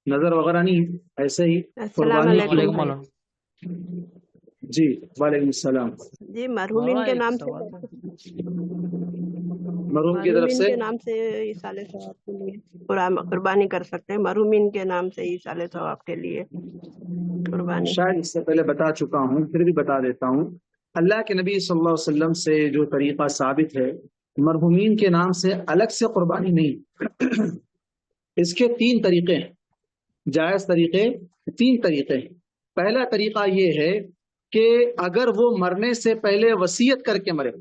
نظر وغیرہ نہیں ہے، ایسے ہی قربانی۔ جی وعلیکم السلام۔ جی مرحومین کے نام سے، مرحوم کی طرف سے نام سے ایصال ثواب کے لیے قربانی کر سکتے ہیں، مرحومین کے نام سے ایصال ثواب کے لیے قربانی۔ شاید اس سے پہلے بتا چکا ہوں، پھر بھی بتا دیتا ہوں۔ اللہ کے نبی صلی اللہ علیہ وسلم سے جو طریقہ ثابت ہے، مرحومین کے نام سے الگ سے قربانی نہیں۔ اس کے 3 طریقے ہیں، جائز طریقے 3 طریقے ہیں۔ پہلا طریقہ یہ ہے کہ اگر وہ مرنے سے پہلے وصیت کر کے مرے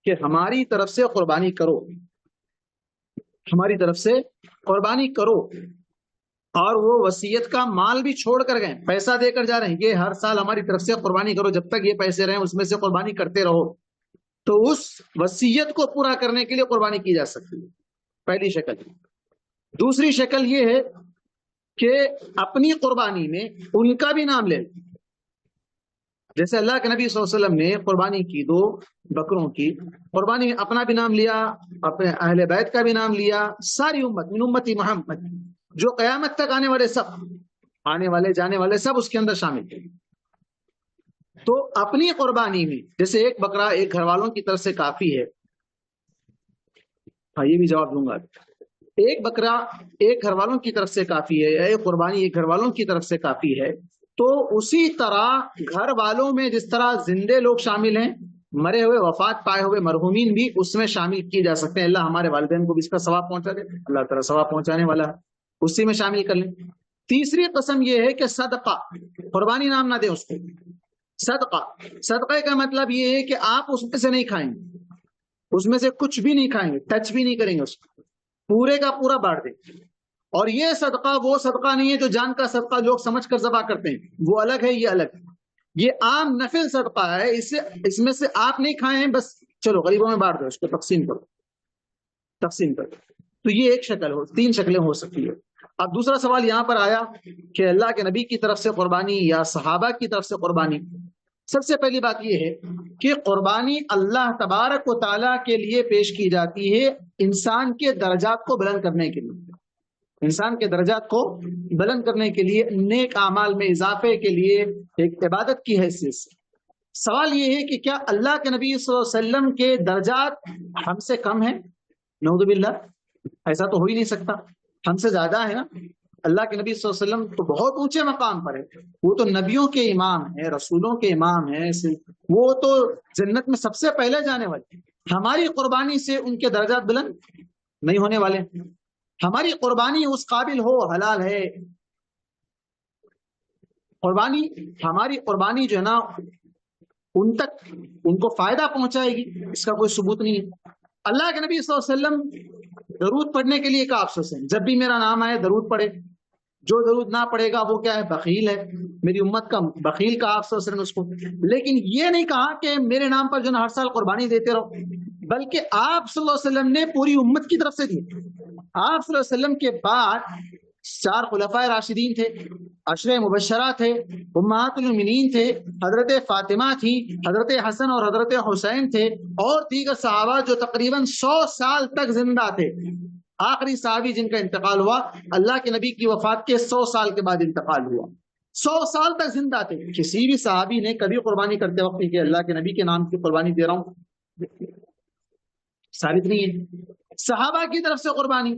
کہ ہماری طرف سے قربانی کرو، ہماری طرف سے قربانی کرو. اور وہ وصیت کا مال بھی چھوڑ کر گئے, پیسہ دے کر جا رہے ہیں, یہ ہر سال ہماری طرف سے قربانی کرو, جب تک یہ پیسے رہیں اس میں سے قربانی کرتے رہو. تو اس وصیت کو پورا کرنے کے لیے قربانی کی جا سکتی ہے, پہلی شکل. دوسری شکل یہ ہے کہ اپنی قربانی میں ان کا بھی نام لے, جیسے اللہ کے نبی صلی اللہ علیہ وسلم نے قربانی کی 2 بکروں کی قربانی میں اپنا بھی نام لیا, اپنے اہل بیت کا بھی نام لیا, ساری امت من امتی محمد, جو قیامت تک آنے والے سب, آنے والے جانے والے سب اس کے اندر شامل تھے. تو اپنی قربانی میں جیسے ایک بکرا ایک گھر والوں کی طرف سے کافی ہے, ہاں یہ بھی جواب دوں گا, ایک بکرا ایک گھر والوں کی طرف سے کافی ہے, ایک قربانی ایک گھر والوں کی طرف سے کافی ہے. تو اسی طرح گھر والوں میں جس طرح زندے لوگ شامل ہیں, مرے ہوئے وفات پائے ہوئے مرحومین بھی اس میں شامل کیے جا سکتے ہیں. اللہ ہمارے والدین کو بھی اس کا ثواب پہنچا دے, اللہ تعالیٰ ثواب پہنچانے والا ہے, اسی میں شامل کر لیں. تیسری قسم یہ ہے کہ صدقہ, قربانی نام نہ دے اس کو, صدقہ. صدقے کا مطلب یہ ہے کہ آپ اس میں سے نہیں کھائیں گے, اس میں سے کچھ بھی نہیں کھائیں گے, ٹچ بھی نہیں کریں گے, اس کو پورے کا پورا بانٹ دیں. اور یہ صدقہ وہ صدقہ نہیں ہے جو جان کا صدقہ لوگ سمجھ کر ذبح کرتے ہیں, وہ الگ ہے, یہ الگ ہے. یہ عام نفل صدقہ ہے, اس میں سے آپ نہیں کھائے ہیں, بس چلو غریبوں میں بانٹ دو, اس کو تقسیم کرو, تقسیم کرو. تو یہ ایک شکل ہو, 3 شکلیں ہو سکتی ہے. اب دوسرا سوال یہاں پر آیا کہ اللہ کے نبی کی طرف سے قربانی یا صحابہ کی طرف سے قربانی. سب سے پہلی بات یہ ہے کہ قربانی اللہ تبارک و تعالیٰ کے لیے پیش کی جاتی ہے, انسان کے درجات کو بلند کرنے کے لیے, انسان کے درجات کو بلند کرنے کے لیے, نیک اعمال میں اضافے کے لیے, ایک عبادت کی حیثیت سے. سوال یہ ہے کہ کیا اللہ کے نبی صلی اللہ علیہ وسلم کے درجات ہم سے کم ہیں؟ نعوذ باللہ, ایسا تو ہو ہی نہیں سکتا, ہم سے زیادہ ہے نا. اللہ کے نبی صلی اللہ علیہ وسلم تو بہت اونچے مقام پر ہے, وہ تو نبیوں کے امام ہیں, رسولوں کے امام ہیں, وہ تو جنت میں سب سے پہلے جانے والے. ہماری قربانی سے ان کے درجات بلند نہیں ہونے والے. ہماری قربانی اس قابل ہو, حلال ہے قربانی, ہماری قربانی جو ہے نا ان تک ان کو فائدہ پہنچائے گی, اس کا کوئی ثبوت نہیں ہے. اللہ کے نبی صلی اللہ علیہ وسلم درود پڑھنے کے لیے کہا افسوس ہے, جب بھی میرا نام آئے درود پڑھے, جو درود نہ پڑھے گا وہ کیا ہے, بخیل ہے, میری امت کا بخیل کہا آپ صلی اللہ علیہ وسلم اس کو. لیکن یہ نہیں کہا کہ میرے نام پر جو نا ہر سال قربانی دیتے رہو, بلکہ آپ صلی اللہ علیہ وسلم نے پوری امت کی طرف سے دی. آپ صلی اللہ علیہ وسلم کے بعد 4 خلفائے راشدین تھے, 10 مبشرہ تھے, امہات المؤمنین تھے, حضرت فاطمہ تھی, حضرت حسن اور حضرت حسین تھے, اور دیگر صحابہ جو تقریباً 100 سال تک زندہ تھے. آخری صحابی جن کا انتقال ہوا اللہ کے نبی کی وفات کے 100 سال کے بعد انتقال ہوا, 100 سال تک زندہ تھے. کسی بھی صحابی نے کبھی قربانی کرتے وقت کہ اللہ کے نبی کے نام کی قربانی دے رہا ہوں, ثابت نہیں ہے. صحابہ کی طرف سے قربانی,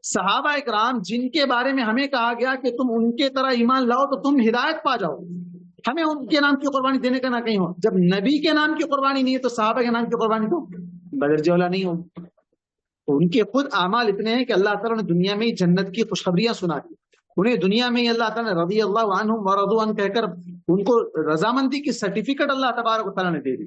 صحابہ اکرام جن کے بارے میں ہمیں کہا گیا کہ تم ان کے طرح ایمان لاؤ تو تم ہدایت پا جاؤ, ہمیں ان کے نام کی قربانی دینے کا نہ کہیں ہو. جب نبی کے نام کی قربانی نہیں ہے تو صحابہ کے نام کی قربانی تو بدرجہ اولا نہیں ہو. ان کے خود اعمال اتنے ہیں کہ اللہ تعالیٰ نے دنیا میں ہی جنت کی خوشخبریاں سنا دی, انہیں دنیا میں ہی اللہ تعالیٰ نے رضی اللہ عنہم ورضوا عنہ کہہ کر ان کو رضامندی کی سرٹیفکیٹ اللہ تبارک و تعالیٰ نے دے دی.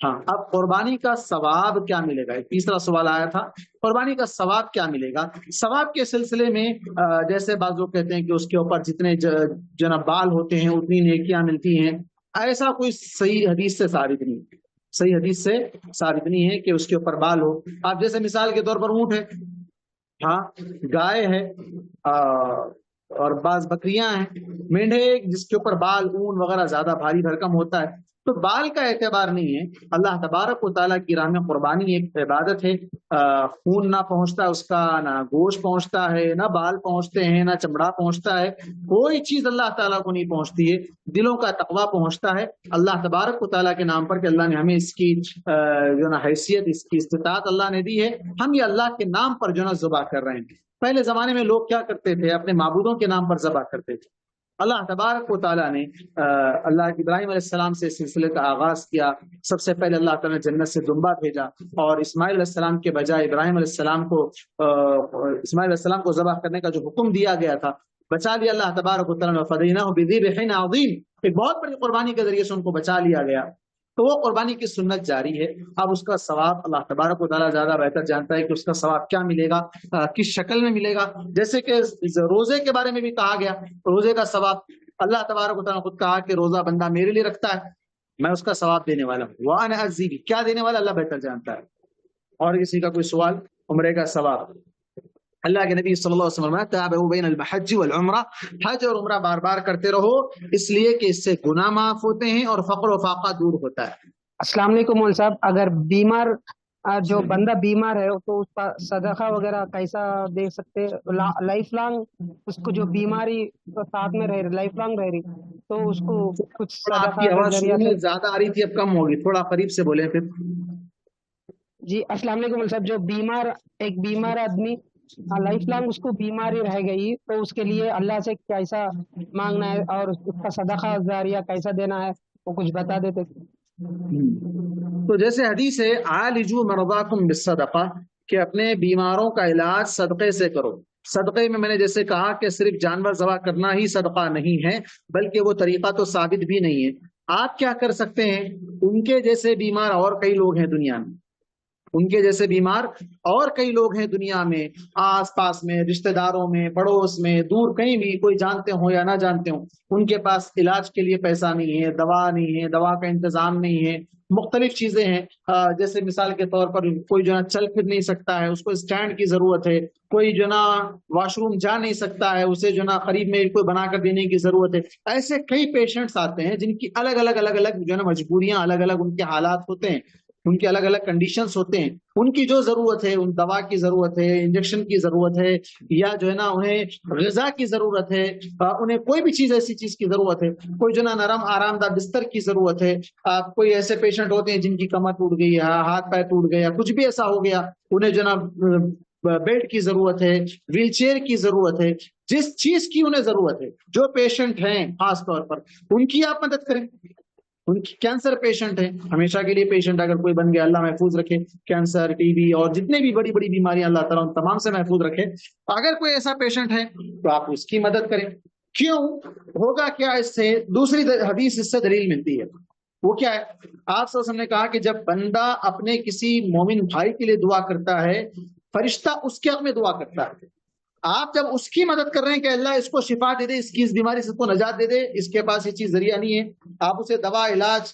ہاں, اب قربانی کا ثواب کیا ملے گا, تیسرا سوال آیا تھا, قربانی کا ثواب کیا ملے گا. ثواب کے سلسلے میں جیسے بعض لوگ کہتے ہیں کہ اس کے اوپر جتنے جناب بال ہوتے ہیں اتنی نیکیاں ملتی ہیں, ایسا کوئی صحیح حدیث سے ثابت نہیں, صحیح حدیث سے ثابت نہیں ہے کہ اس کے اوپر بال ہو. آپ جیسے مثال کے طور پر اونٹ ہے, ہاں گائے ہے, اور بعض بکریاں ہیں, مینڈے جس کے اوپر بال اون وغیرہ زیادہ بھاری بھرکم ہوتا ہے, تو بال کا اعتبار نہیں ہے. اللہ تبارک و تعالیٰ کی راہ میں قربانی ایک عبادت ہے, خون نہ پہنچتا اس کا, نہ گوشت پہنچتا ہے, نہ بال پہنچتے ہیں, نہ چمڑا پہنچتا ہے, کوئی چیز اللہ تعالیٰ کو نہیں پہنچتی ہے. دلوں کا تقویٰ پہنچتا ہے اللہ تبارک و تعالیٰ کے نام پر کہ اللہ نے ہمیں اس کی جو نا حیثیت, اس کی استطاعت اللہ نے دی ہے, ہم یہ اللہ کے نام پر جو نا ذبح کر رہے ہیں. پہلے زمانے میں لوگ کیا کرتے تھے, اپنے معبودوں کے نام پر ذبح کرتے تھے. اللہ تبارک و تعالیٰ نے اللہ ابراہیم علیہ السلام سے سلسلے کا آغاز کیا. سب سے پہلے اللہ تعالیٰ نے جنت سے دمبا بھیجا, اور اسماعیل علیہ السلام کے بجائے ابراہیم علیہ السلام کو ذبح کرنے کا جو حکم دیا گیا تھا بچا لیا اللہ تبارک و تعالیٰ نے. فدیناہ بذبح عظیم, ایک بہت بڑی قربانی کے ذریعے سے ان کو بچا لیا گیا. تو وہ قربانی کی سنت جاری ہے. اب اس کا ثواب اللہ تبارک و تعالیٰ زیادہ بہتر جانتا ہے کہ اس کا ثواب کیا ملے گا, کس شکل میں ملے گا. جیسے کہ روزے کے بارے میں بھی کہا گیا, روزے کا ثواب اللہ تبارک و تعالیٰ نے خود کہا کہ روزہ بندہ میرے لیے رکھتا ہے, میں اس کا ثواب دینے والا ہوں. وَأَنَا أَجْزِي بِهِ, کیا دینے والا اللہ بہتر جانتا ہے. اور کسی کا کوئی سوال عمرے کا ثواب؟ اللہ کے نبی صلی اللہ علیہ وسلم تابعوا بین الحج والعمرہ, حج اور عمرہ بار بار کرتے رہو, اس لیے کہ اس سے گناہ معاف ہوتے ہیں اور فقر و فاقہ دور ہوتا ہے. السلام علیکم مول صاحب, اگر بیمار جو بندہ بیمار ہے تو اس کا صدقہ وغیرہ کیسا دے سکتے, لائف لانگ اس کو جو بیماری ساتھ میں رہ رہی, لائف لانگ رہ رہی, تو اس کو کچھ آپ کی صدقہ آواز کے شروع ذریعے میں سے. زیادہ آ رہی تھی, اب کم ہوگی, تھوڑا قریب سے بولیں پھر. جی السلام علیکم مول صاحب, جو ایک بیمار آدمی لائف لانگ اس کو بیماری رہ گئی, تو اس کے لیے اللہ سے کیسا مانگنا ہے اور اس کا صدقہ جاریہ کیسا دینا ہے, وہ کچھ بتا دیتے. تو جیسے حدیث ہے عالجوا مرضاکم بالصدقہ, کہ اپنے بیماروں کا علاج صدقے سے کرو. صدقے میں نے جیسے کہا کہ صرف جانور ذبح کرنا ہی صدقہ نہیں ہے, بلکہ وہ طریقہ تو ثابت بھی نہیں ہے. آپ کیا کر سکتے ہیں, ان کے جیسے بیمار اور کئی لوگ ہیں دنیا میں, ان کے جیسے بیمار اور کئی لوگ ہیں دنیا میں, آس پاس میں, رشتہ داروں میں, پڑوس میں, دور کہیں بھی, کوئی جانتے ہوں یا نہ جانتے ہوں, ان کے پاس علاج کے لیے پیسہ نہیں ہے, دوا نہیں ہے, دوا کا انتظام نہیں ہے, مختلف چیزیں ہیں. جیسے مثال کے طور پر کوئی جو ہے چل پھر نہیں سکتا ہے, اس کو اسٹینڈ کی ضرورت ہے. کوئی جو نا واش روم جا نہیں سکتا ہے, اسے جو نا قریب میں کوئی بنا کر دینے کی ضرورت ہے. ایسے کئی پیشنٹس آتے ہیں جن کی الگ الگ جو ہے نا مجبوریاں, الگ الگ ان کے حالات ہوتے ہیں, ان کے الگ الگ کنڈیشنز ہوتے ہیں. ان کی جو ضرورت ہے, ان دوا کی ضرورت ہے, انجیکشن کی ضرورت ہے, یا جو ہے نا انہیں غذا کی ضرورت ہے, انہیں کوئی بھی چیز ایسی چیز کی ضرورت ہے, کوئی جو ہے نا نرم آرام دہ بستر کی ضرورت ہے. کوئی ایسے پیشنٹ ہوتے ہیں جن کی کمر ٹوٹ گئی, ہاتھ پیر ٹوٹ گیا, کچھ بھی ایسا ہو گیا, انہیں جو ہے نا بیڈ کی ضرورت ہے, ویل چیئر کی ضرورت ہے. جس چیز کی انہیں ضرورت ہے, جو پیشنٹ ہیں خاص طور پر ان کی آپ مدد کریں. ان کی کینسر پیشنٹ ہیں, ہمیشہ کے لیے پیشنٹ اگر کوئی بن گیا, اللہ محفوظ رکھے, کینسر, ٹی بی اور جتنے بھی بڑی بڑی بیماریاں اللہ تعالیٰ ان تمام سے محفوظ رکھے. اگر کوئی ایسا پیشنٹ ہے تو آپ اس کی مدد کریں. کیوں ہوگا کیا اس سے؟ دوسری حدیث اس سے دلیل ملتی ہے. وہ کیا ہے؟ آپ صلی اللہ علیہ وسلم نے کہا کہ جب بندہ اپنے کسی مومن بھائی کے لیے دعا کرتا ہے, فرشتہ اس کے حق میں دعا کرتا ہے. آپ جب اس کی مدد کر رہے ہیں کہ اللہ اس کو شفا دے دے, اس کی اس بیماری سے کو نجات دے دے, اس کے پاس یہ چیز ذریعہ نہیں ہے, آپ اسے دوا, علاج,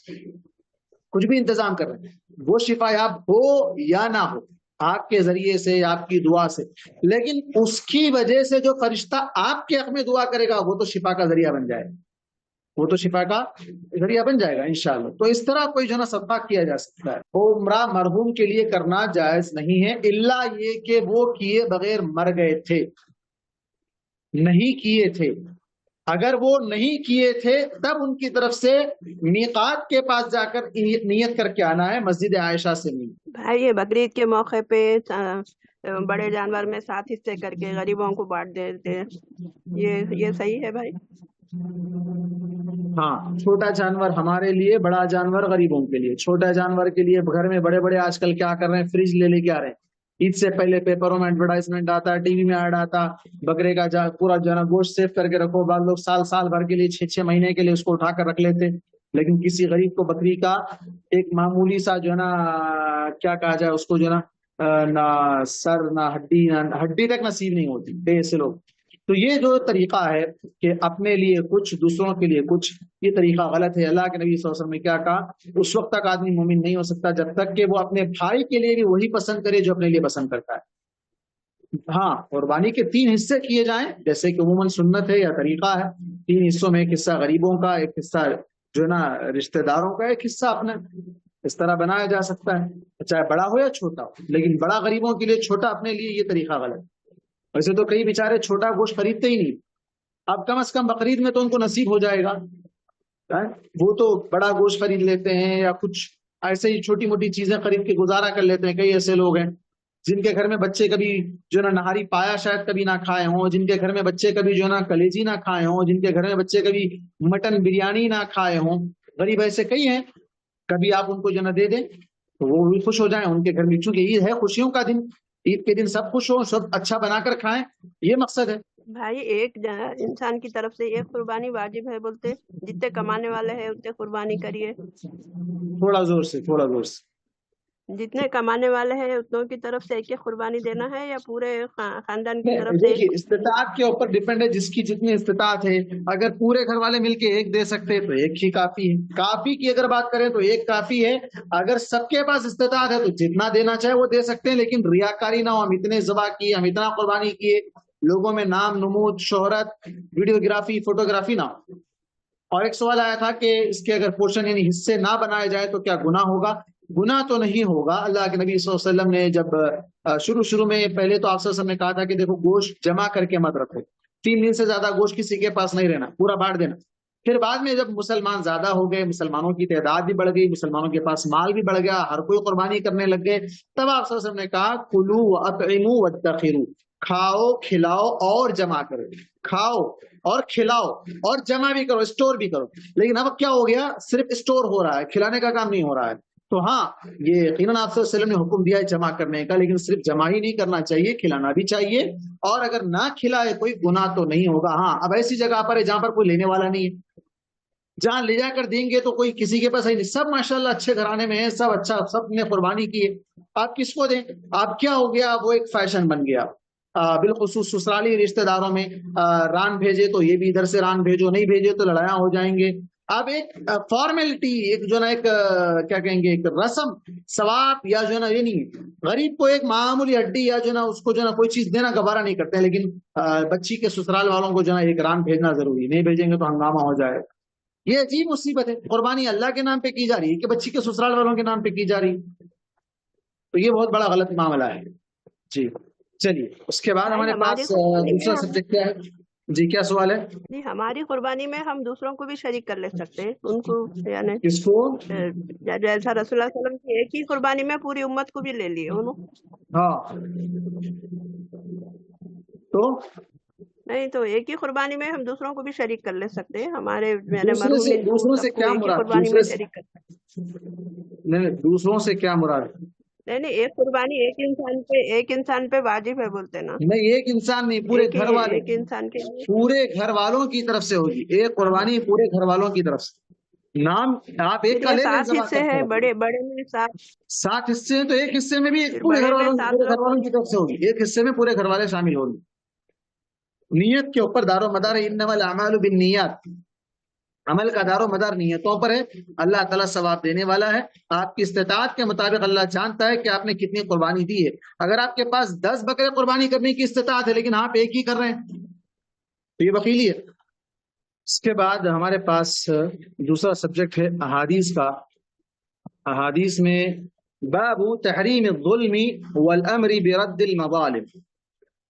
کچھ بھی انتظام کر رہے ہیں, وہ شفا یاب ہو یا نہ ہو آپ کے ذریعے سے, آپ کی دعا سے, لیکن اس کی وجہ سے جو فرشتہ آپ کے حق میں دعا کرے گا وہ تو شفا کا ذریعہ بن جائے گا, وہ تو شفا کا ذریعہ بن جائے گا انشاءاللہ. تو اس طرح کوئی جو ہے نا صدقہ کیا جا سکتا ہے. عمرہ مرحوم کے لیے کرنا جائز نہیں ہے, الا یہ کہ وہ کیے بغیر مر گئے تھے, نہیں کیے تھے. اگر وہ نہیں کیے تھے تب ان کی طرف سے میقات کے پاس جا کر نیت کر کے آنا ہے, مسجد عائشہ سے نہیں. بھائی یہ بقرعید کے موقع پہ بڑے جانور میں 7 حصے کر کے غریبوں کو بانٹ دیتے ہیں, یہ صحیح ہے بھائی؟ ہاں, چھوٹا جانور ہمارے لیے, بڑا جانور غریبوں کے لیے. چھوٹا جانور کے لیے گھر میں بڑے بڑے آج کل کیا کر رہے ہیں, فریج لے کے آ رہے ہیں. عید سے پہلے پیپروں میں ایڈورٹائزمنٹ آتا, ٹی وی میں ایڈ آتا, بکرے کا پورا جو ہے نا گوشت سیو کر کے رکھو. بعض لوگ سال بھر کے لیے, 6 مہینے کے لیے اس کو اٹھا کر رکھ لیتے. لیکن کسی غریب کو بکری کا ایک معمولی سا جو ہے نا کیا کہا جائے اس کو, جو ہے نا نہ سر نہ ہڈی تک نصیب نہیں ہوتی ایسے لوگ. تو یہ جو طریقہ ہے کہ اپنے لیے کچھ دوسروں کے لیے کچھ, یہ طریقہ غلط ہے. اللہ کے نبی صلی اللہ علیہ وسلم نے کیا کہا, اس وقت تک آدمی مومن نہیں ہو سکتا جب تک کہ وہ اپنے بھائی کے لیے بھی وہی پسند کرے جو اپنے لیے پسند کرتا ہے. ہاں, قربانی کے 3 حصے کیے جائیں جیسے کہ عموماً سنت ہے یا طریقہ ہے. 3 حصوں میں ایک حصہ غریبوں کا, ایک حصہ جو ہے نا رشتہ داروں کا, ایک حصہ اپنا, اس طرح بنایا جا سکتا ہے, چاہے بڑا ہو یا چھوٹا ہو. لیکن بڑا غریبوں کے لیے, چھوٹا اپنے لیے, یہ طریقہ غلط. ویسے تو کئی بیچارے چھوٹا گوشت خریدتے ہی نہیں, اب کم از کم بقرعید میں تو ان کو نصیب ہو جائے گا, وہ تو بڑا گوشت خرید لیتے ہیں یا کچھ ایسے ہی چھوٹی موٹی چیزیں خرید کے گزارا کر لیتے ہیں. کئی ایسے لوگ ہیں جن کے گھر میں بچے کبھی جو ہے نا نہاری پایا شاید کبھی نہ کھائے ہوں, جن کے گھر میں بچے کبھی جو ہے نا کلیجی نہ کھائے ہوں, جن کے گھر میں بچے کبھی مٹن بریانی نہ کھائے ہوں. غریب ایسے کئی ہیں, کبھی آپ ان کو جو ہے نا دے دیں تو وہ بھی خوش ہو جائیں. ان کے گھر میں, چونکہ عید ہے, خوشیوں کا دن, عید کے دن سب خوش ہوں, سب اچھا بنا کر کھائیں, یہ مقصد ہے. بھائی ایک انسان کی طرف سے ایک قربانی واجب ہے بولتے، جتنے کمانے والے ہیں اتنے قربانی کریے. تھوڑا زور سے، تھوڑا زور سے. جتنے کمانے والے ہیں اتنوں کی طرف سے ایک قربانی دینا ہے یا پورے خاندان کی نہیں، طرف سے دیکھیے استطاعت کے اوپر ڈیپینڈ ہے، جس کی جتنی استطاعت ہے. اگر پورے گھر والے مل کے ایک دے سکتے تو ایک ہی کافی ہے. کافی کی اگر بات کریں تو ایک کافی ہے. اگر سب کے پاس استطاعت ہے تو جتنا دینا چاہے وہ دے سکتے ہیں، لیکن ریاکاری نہ ہو. ہم اتنے ذبح کیے، ہم اتنا قربانی کیے، لوگوں میں نام نمود، شہرت، ویڈیوگرافی، فوٹوگرافی نہ ہو. اور ایک سوال آیا تھا کہ اس کے اگر پورشن یعنی حصے نہ بنائے جائے تو کیا گناہ ہوگا؟ گناہ تو نہیں ہوگا. اللہ کے نبی صلی اللہ علیہ وسلم نے جب شروع میں پہلے تو آپ صلی اللہ علیہ وسلم نے کہا تھا کہ دیکھو گوشت جمع کر کے مت رکھو، 3 دن سے زیادہ گوشت کسی کے پاس نہیں رہنا، پورا بانٹ دینا. پھر بعد میں جب مسلمان زیادہ ہو گئے، مسلمانوں کی تعداد بھی بڑھ گئی، مسلمانوں کے پاس مال بھی بڑھ گیا، ہر کوئی قربانی کرنے لگ گئے، تب آپ صلی اللہ علیہ وسلم نے کہا کلوا واطعموا وادخروا، کھاؤ کھلاؤ اور جمع کرو. کھاؤ اور کھلاؤ اور جمع بھی کرو، اسٹور بھی کرو. لیکن اب کیا ہو گیا؟ صرف اسٹور ہو رہا ہے، کھلانے کا کام نہیں ہو رہا ہے. تو ہاں، یہ یقیناً آپ صلی اللہ علیہ وسلم نے حکم دیا ہے جمع کرنے کا، لیکن صرف جمع ہی نہیں کرنا چاہیے، کھلانا بھی چاہیے. اور اگر نہ کھلائے کوئی گناہ تو نہیں ہوگا. ہاں، اب ایسی جگہ پر ہے جہاں پر کوئی لینے والا نہیں ہے، جہاں لے جا کر دیں گے تو کوئی کسی کے پاس ہے نہیں، سب ماشاءاللہ اچھے گھرانے میں ہیں، سب اچھا، سب نے قربانی کی ہے، آپ کس کو دیں؟ آپ کیا ہو گیا؟ وہ ایک فیشن بن گیا. بالخصوص سسرالی رشتہ داروں میں ران بھیجے تو یہ بھی ادھر سے ران بھیجو، نہیں بھیجے تو لڑائیاں ہو جائیں گے. اب ایک فارمیلٹی، ایک جو نا ایک کیا کہیں گے، ایک رسم ثواب یا جو نا یہ نہیں، غریب کو ایک معمولی ہڈی یا جو نا اس کو جو نا کوئی چیز دینا گوارا نہیں کرتے ہیں، لیکن بچی کے سسرال والوں کو جو نا ایک ران بھیجنا ضروری، نہیں بھیجیں گے تو ہنگامہ ہو جائے. یہ عجیب مصیبت ہے. قربانی اللہ کے نام پہ کی جا رہی ہے کہ بچی کے سسرال والوں کے نام پہ کی جا رہی ہے؟ تو یہ بہت بڑا غلط معاملہ ہے. جی چلیے، اس کے بعد ہمارے پاس دوسرا سبجیکٹ کیا ہے؟ جی کیا سوال ہے؟ جی ہماری قربانی میں ہم دوسروں کو بھی شریک کر لے سکتے ہیں، ان کو یعنی کس کو؟ جیسا رسول اللہ صلی اللہ علیہ وسلم کی ایک ہی قربانی میں پوری امت کو بھی لے لیے انہوں. ہاں تو نہیں تو ایک ہی قربانی میں ہم دوسروں کو بھی شریک کر لے سکتے ہیں، ہمارے دوسروں سے کیا مراد؟ قربانی میں شریک کر سکتے ہیں. نہیں، دوسروں سے کیا مراد؟ نہیں ایک قربانی ایک انسان پہ واجب ہے بولتے نا. نہیں، ایک انسان نہیں، پورے گھر والے، ایک انسان کے پورے گھر والوں کی طرف سے ہوگی ایک قربانی، پورے گھر والوں کی طرف سے. نام آپ ایک کا لے لیں، 7 حصے ہیں، بڑے میں 7 حصے ہیں تو ایک حصے میں بھی پورے گھر والوں کی طرف سے ہوگی، ایک حصے میں پورے گھر والے شامل ہوگی. نیت کے اوپر دار و مدار ہے، انما الاعمال بالنیات، عمل کا دار و مدار نیتوں پر ہے. اللہ تعالیٰ ثواب دینے والا ہے. آپ کی استطاعت کے مطابق اللہ جانتا ہے کہ آپ نے کتنی قربانی دی ہے. اگر آپ کے پاس 10 بکرے قربانی کرنے کی استطاعت ہے لیکن آپ ایک ہی کر رہے ہیں تو یہ وکیلی ہے. اس کے بعد ہمارے پاس دوسرا سبجیکٹ ہے احادیث کا. احادیث میں باب تحریم الظلم والامر برد المظالم،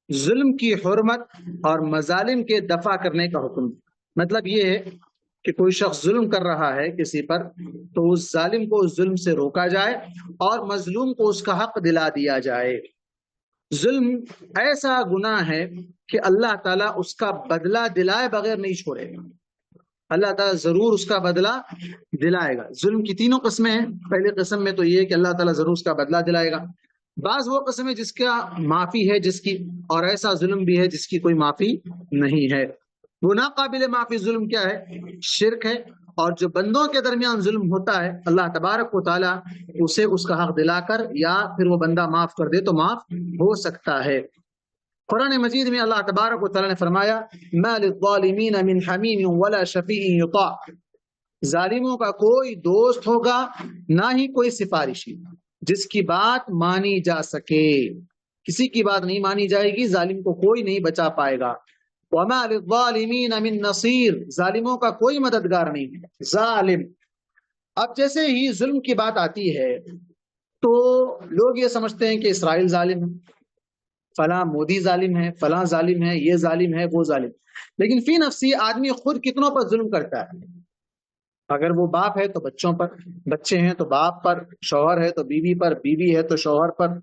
ظلم کی حرمت اور مظالم کے دفع کرنے کا حکم. مطلب یہ ہے کہ کوئی شخص ظلم کر رہا ہے کسی پر تو اس ظالم کو اس ظلم سے روکا جائے اور مظلوم کو اس کا حق دلا دیا جائے. ظلم ایسا گناہ ہے کہ اللہ تعالیٰ اس کا بدلہ دلائے بغیر نہیں چھوڑے گا. اللہ تعالیٰ ضرور اس کا بدلہ دلائے گا. ظلم کی 3 قسمیں ہیں. پہلی قسم میں تو یہ کہ اللہ تعالیٰ ضرور اس کا بدلہ دلائے گا. بعض وہ قسم ہے جس کا معافی ہے جس کی، اور ایسا ظلم بھی ہے جس کی کوئی معافی نہیں ہے. وہ ناقابل معافی ظلم کیا ہے؟ شرک ہے. اور جو بندوں کے درمیان ظلم ہوتا ہے اللہ تبارک و تعالیٰ اسے اس کا حق دلا کر یا پھر وہ بندہ معاف کر دے تو معاف ہو سکتا ہے. قرآن مجید میں اللہ تبارک و تعالیٰ نے فرمایا ما للظالمین من حمیم ولا شفیع یطاع، ظالموں کا کوئی دوست ہوگا نہ ہی کوئی سفارشی جس کی بات مانی جا سکے. کسی کی بات نہیں مانی جائے گی، ظالم کو کوئی نہیں بچا پائے گا. وما للظالمین من نصیر، ظالموں کا کوئی مددگار نہیں. ظالم، اب جیسے ہی ظلم کی بات آتی ہے تو لوگ یہ سمجھتے ہیں کہ اسرائیل ظالم ہے، فلاں مودی ظالم ہے، فلاں ظالم ہے، یہ ظالم ہے، وہ ظالم. لیکن فی نفسی آدمی خود کتنوں پر ظلم کرتا ہے؟ اگر وہ باپ ہے تو بچوں پر، بچے ہیں تو باپ پر، شوہر ہے تو بیوی پر، بیوی ہے تو شوہر پر،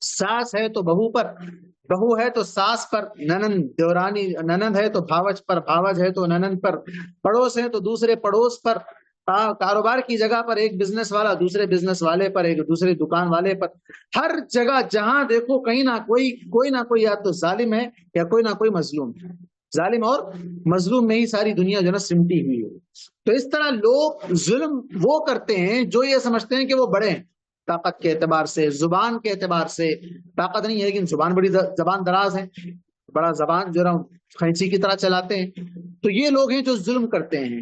ساس ہے تو بہو پر، بہو ہے تو ساس پر، ننند دیورانی، ننند ہے تو بھاوج پر، بھاوج ہے تو ننند پر، پڑوس ہے تو دوسرے پڑوس پر، کاروبار کی جگہ پر ایک بزنس والا دوسرے بزنس والے پر، ایک دوسرے دکان والے پر، ہر جگہ جہاں دیکھو کہیں نہ کوئی نہ کوئی یا تو ظالم ہے یا کوئی نہ کوئی مظلوم ہے. ظالم اور مظلوم میں ہی ساری دنیا جو ہے نا سمٹی ہوئی ہے. تو اس طرح لوگ ظلم وہ کرتے ہیں جو یہ سمجھتے ہیں کہ وہ بڑے ہیں، طاقت کے اعتبار سے، زبان کے اعتبار سے. طاقت نہیں ہے لیکن زبان دراز ہے، بڑا زبان جو ہے کھینچی کی طرح چلاتے ہیں. تو یہ لوگ ہیں جو ظلم کرتے ہیں.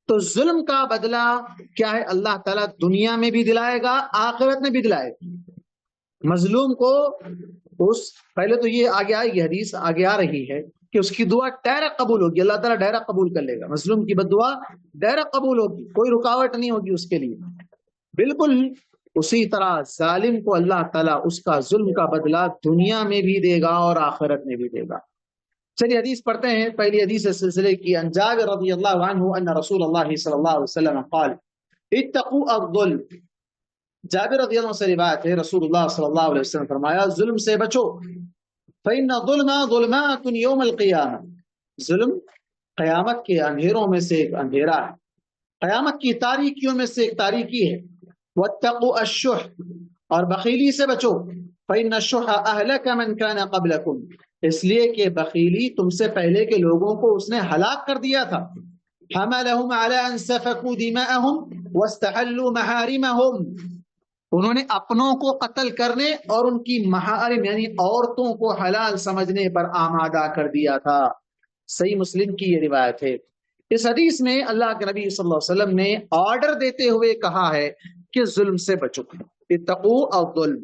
تو ظلم کا بدلہ کیا ہے؟ اللہ تعالیٰ دنیا میں بھی دلائے گا، آخرت میں بھی دلائے گا. مظلوم کو پہلے تو یہ آگے آئے گی، حدیث آگے آ رہی ہے کہ اس کی دعا ڈائریکٹ قبول ہوگی، اللہ تعالیٰ ڈائریکٹ قبول کر لے گا. مظلوم کی بد دعا ڈائریکٹ قبول ہوگی، کوئی رکاوٹ نہیں ہوگی اس کے لیے. بالکل اسی طرح ظالم کو اللہ تعالیٰ اس کا ظلم کا بدلہ دنیا میں بھی دے گا اور آخرت میں بھی دے گا. چلیے حدیث پڑھتے ہیں. پہلی حدیث اس سلسلے کی، ان جابر رضی اللہ عنہ ان رسول اللہ صلی اللہ علیہ وسلم قال اتقوا الظلم. جابر رضی اللہ عنہ سے روایت ہے، رسول اللہ صلی اللہ علیہ وسلم فرمایا ظلم سے بچو. فإن الظلم ظلمات یوم القیامہ. ظلم قیامت کے اندھیروں میں سے ایک اندھیرا ہے، قیامت کی تاریکیوں میں سے ایک تاریکی ہے. واتقوا الشح. اور بخیلی سے بچو. فإن الشح اہلک من کان قبلکم. اس لیے کہ بخیلی تم سے پہلے کے لوگوں کو اس نے ہلاک کر دیا تھا. حملهم على ان سفكوا دماءهم واستحلوا محارمهم. انہوں نے اپنوں کو قتل کرنے اور ان کی محارم یعنی عورتوں کو حلال سمجھنے پر آمادہ کر دیا تھا. صحیح مسلم کی یہ روایت ہے. اس حدیث میں اللہ کے نبی صلی اللہ علیہ وسلم نے آرڈر دیتے ہوئے کہا ہے کہ ظلم سے بچو. اتقوا الظلم.